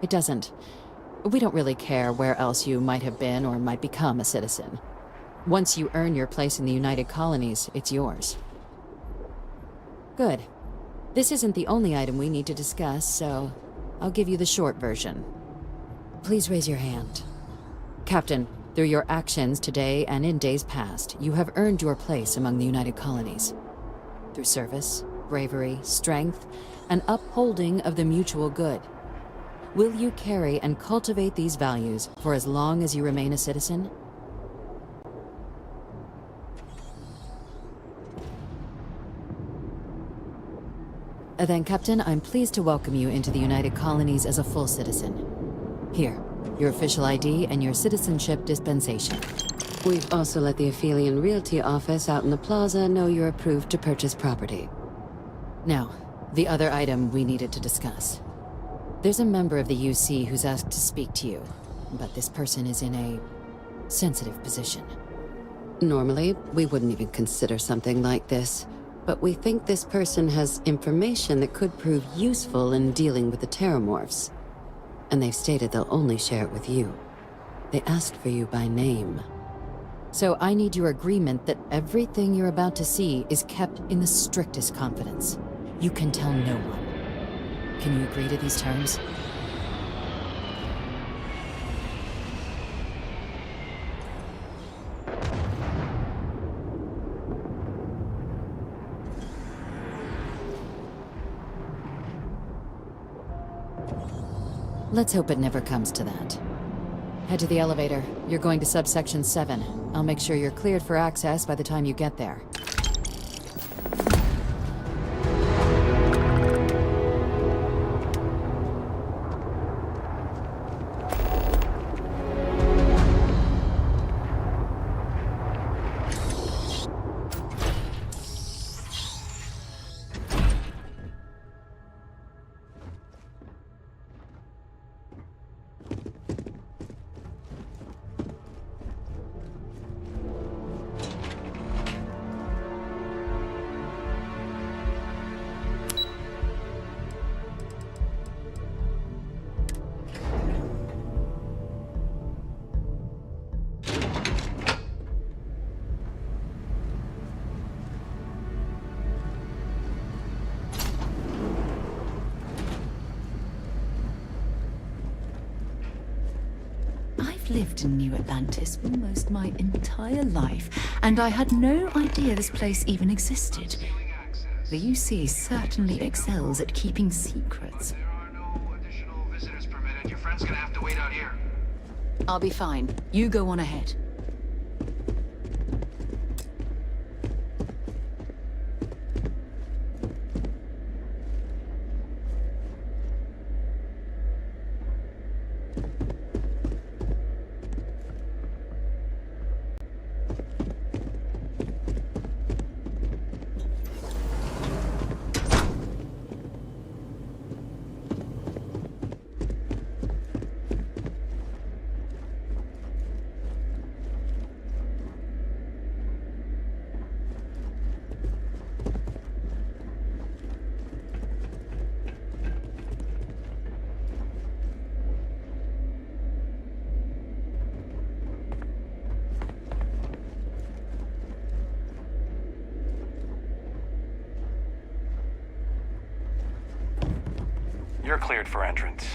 It doesn't. We don't really care where else you might have been or might become a citizen. Once you earn your place in the United Colonies, it's yours. Good. This isn't the only item we need to discuss, so I'll give you the short version. Please raise your hand. Captain, through your actions today and in days past, you have earned your place among the United Colonies. Through service, bravery, strength, and upholding of the mutual good. Will you carry and cultivate these values for as long as you remain a citizen? Then, Captain, I'm pleased to welcome you into the United Colonies as a full citizen. Here, your official ID and your citizenship dispensation. We've also let the Aphelion Realty office out in the plaza know you're approved to purchase property. Now, the other item we needed to discuss. There's a member of the UC who's asked to speak to you, but this person is in a sensitive position. Normally, we wouldn't even consider something like this. But we think this person has information that could prove useful in dealing with the Terramorphs. And they've stated they'll only share it with you. They asked for you by name. So I need your agreement that everything you're about to see is kept in the strictest confidence. You can tell no one. Can you agree to these terms? Let's hope it never comes to that. Head to the elevator. You're going to subsection 7. I'll make sure you're cleared for access by the time you get there. I've lived in New Atlantis almost my entire life, and I had no idea this place even existed. The UC certainly excels at keeping secrets. There are no additional visitors permitted. Your friend's gonna have to wait out here. I'll be fine. You go on ahead. You're cleared for entrance.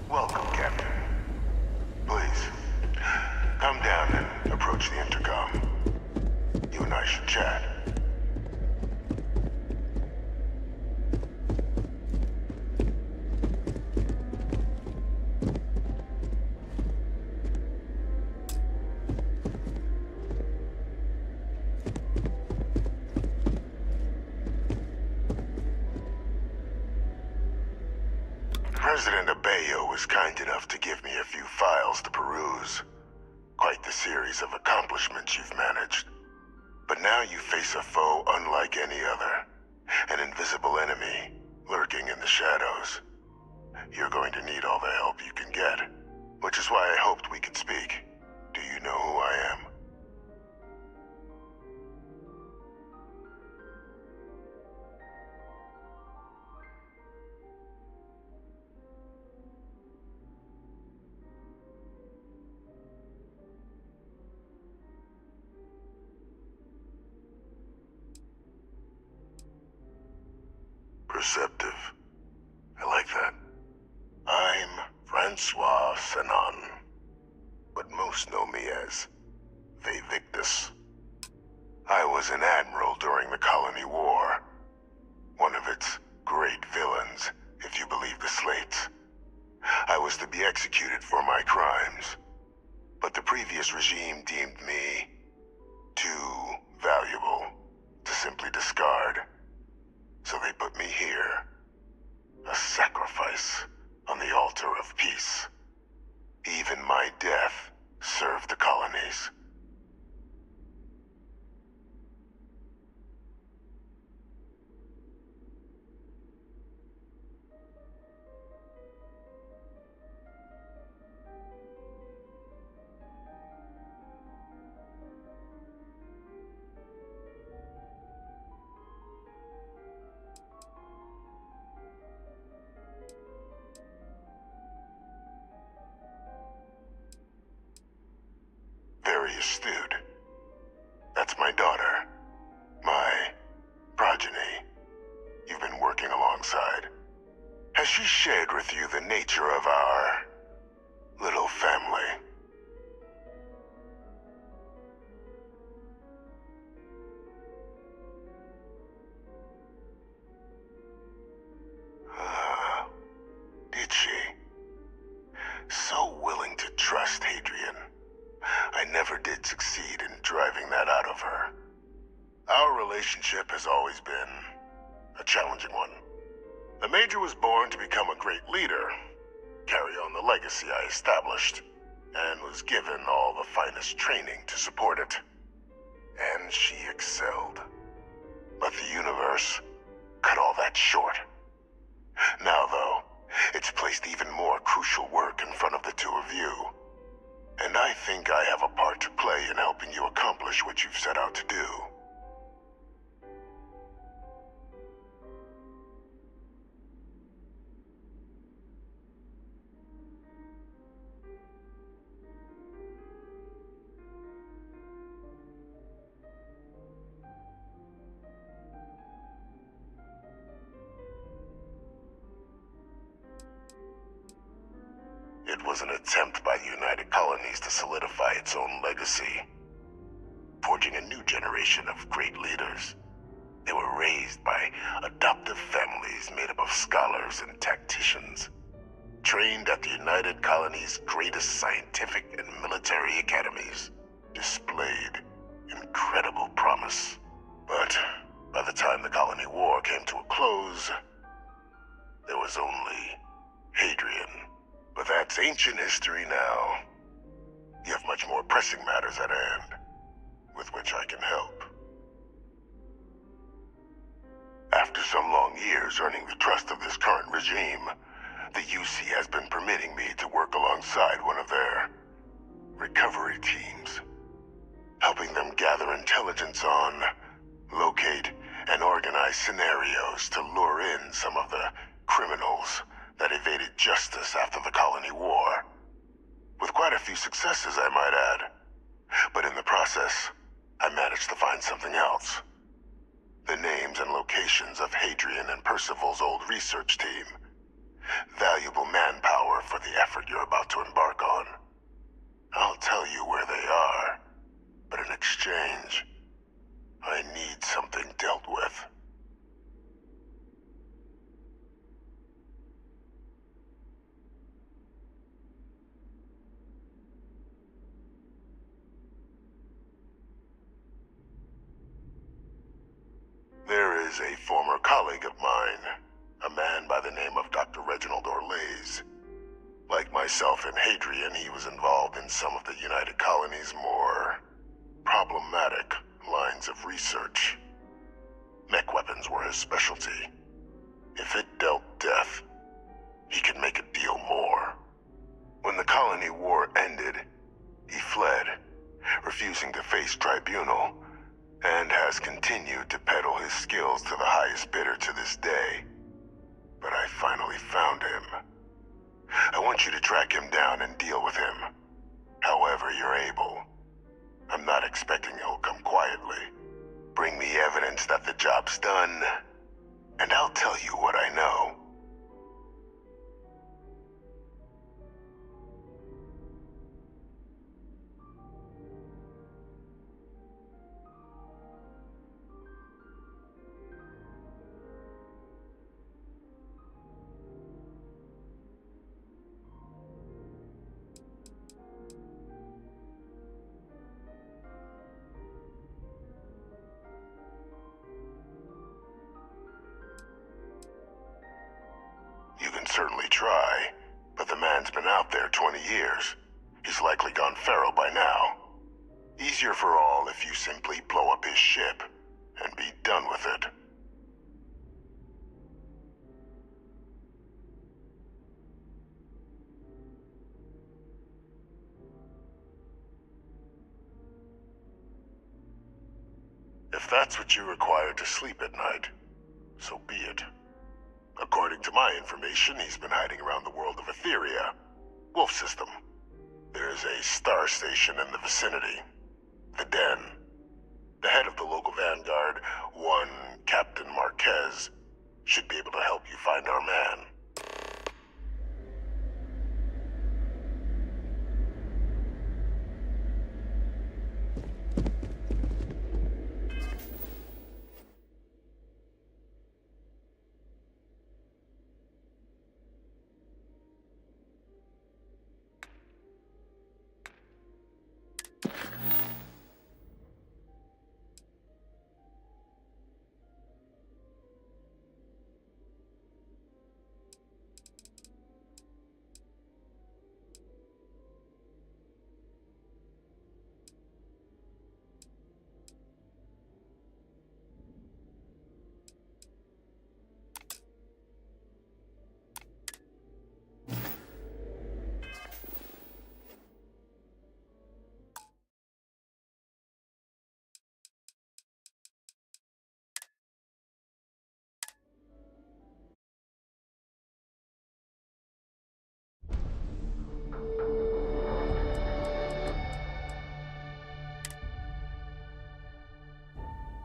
Welcome, Captain. Please, come down and approach the intercom. You and I should chat. President Abeyo was kind enough to give me a few files to peruse. Quite the series of accomplishments you've managed. But now you face a foe unlike any other. An invisible enemy, lurking in the shadows. You're going to need all the help you can get. Which is why I hoped we could speak. Do you know who I am? Perceptive. I like that. I'm Francois Sanon, but most know me as Victus. I was an admiral during the Colony War. One of its great villains, if you believe the slates. I was to be executed for my crimes, but the previous regime deemed me too valuable to simply discard. So they put me here, a sacrifice on the altar of peace. Even my death served the colonies. Very astute. That's my daughter. My progeny. You've been working alongside. Has she shared with you the nature of our little family? Did she? So willing to trust Hadrian. I never did succeed in driving that out of her. Our relationship has always been a challenging one. The Major was born to become a great leader, carry on the legacy I established, and was given all the finest training to support it. And she excelled. But the universe cut all that short. Now, though, it's placed even more crucial work in front of the two of you. And I think I have a part to play in helping you accomplish what you've set out to do. It was an attempt by the United Colonies to solidify its own legacy, forging a new generation of great leaders. They were raised by adoptive families made up of scholars and tacticians, trained at the United Colonies' greatest scientific and military academies, displayed incredible promise. But by the time the Colony War came to a close, there was only Hadrian. But that's ancient history now. You have much more pressing matters at hand, with which I can help. After some long years earning the trust of this current regime, the UC has been permitting me to work alongside one of their recovery teams, helping them gather intelligence on, locate, and organize scenarios to lure in some of the criminals that evaded justice after the Colony War. With quite a few successes, I might add. But in the process, I managed to find something else. The names and locations of Hadrian and Percival's old research team. Valuable manpower for the effort you're about to embark on. I'll tell you where they are, but in exchange, I need something dealt with. There is a former colleague of mine, a man by the name of Dr. Reginald Orlaise. Like myself and Hadrian, he was involved in some of the United Colonies' more problematic lines of research. Mech weapons were his specialty. If it dealt death, he could make a deal more. When the Colony War ended, he fled, refusing to face tribunal, and has continued to peddle his skills to the highest bidder to this day. But I finally found him. I want you to track him down and deal with him, however you're able. I'm not expecting he'll come quietly. Bring me evidence that the job's done, and I'll tell you what I know. You can certainly try, but the man's been out there 20 years. He's likely gone feral by now. Easier for all if you simply blow up his ship and be done with it. If that's what you require to sleep at night, so be it. According to my information, he's been hiding around the world of Etheria, Wolf System. There's a star station in the vicinity, the Den. The head of the local vanguard, one Captain Marquez, should be able to help you find our man.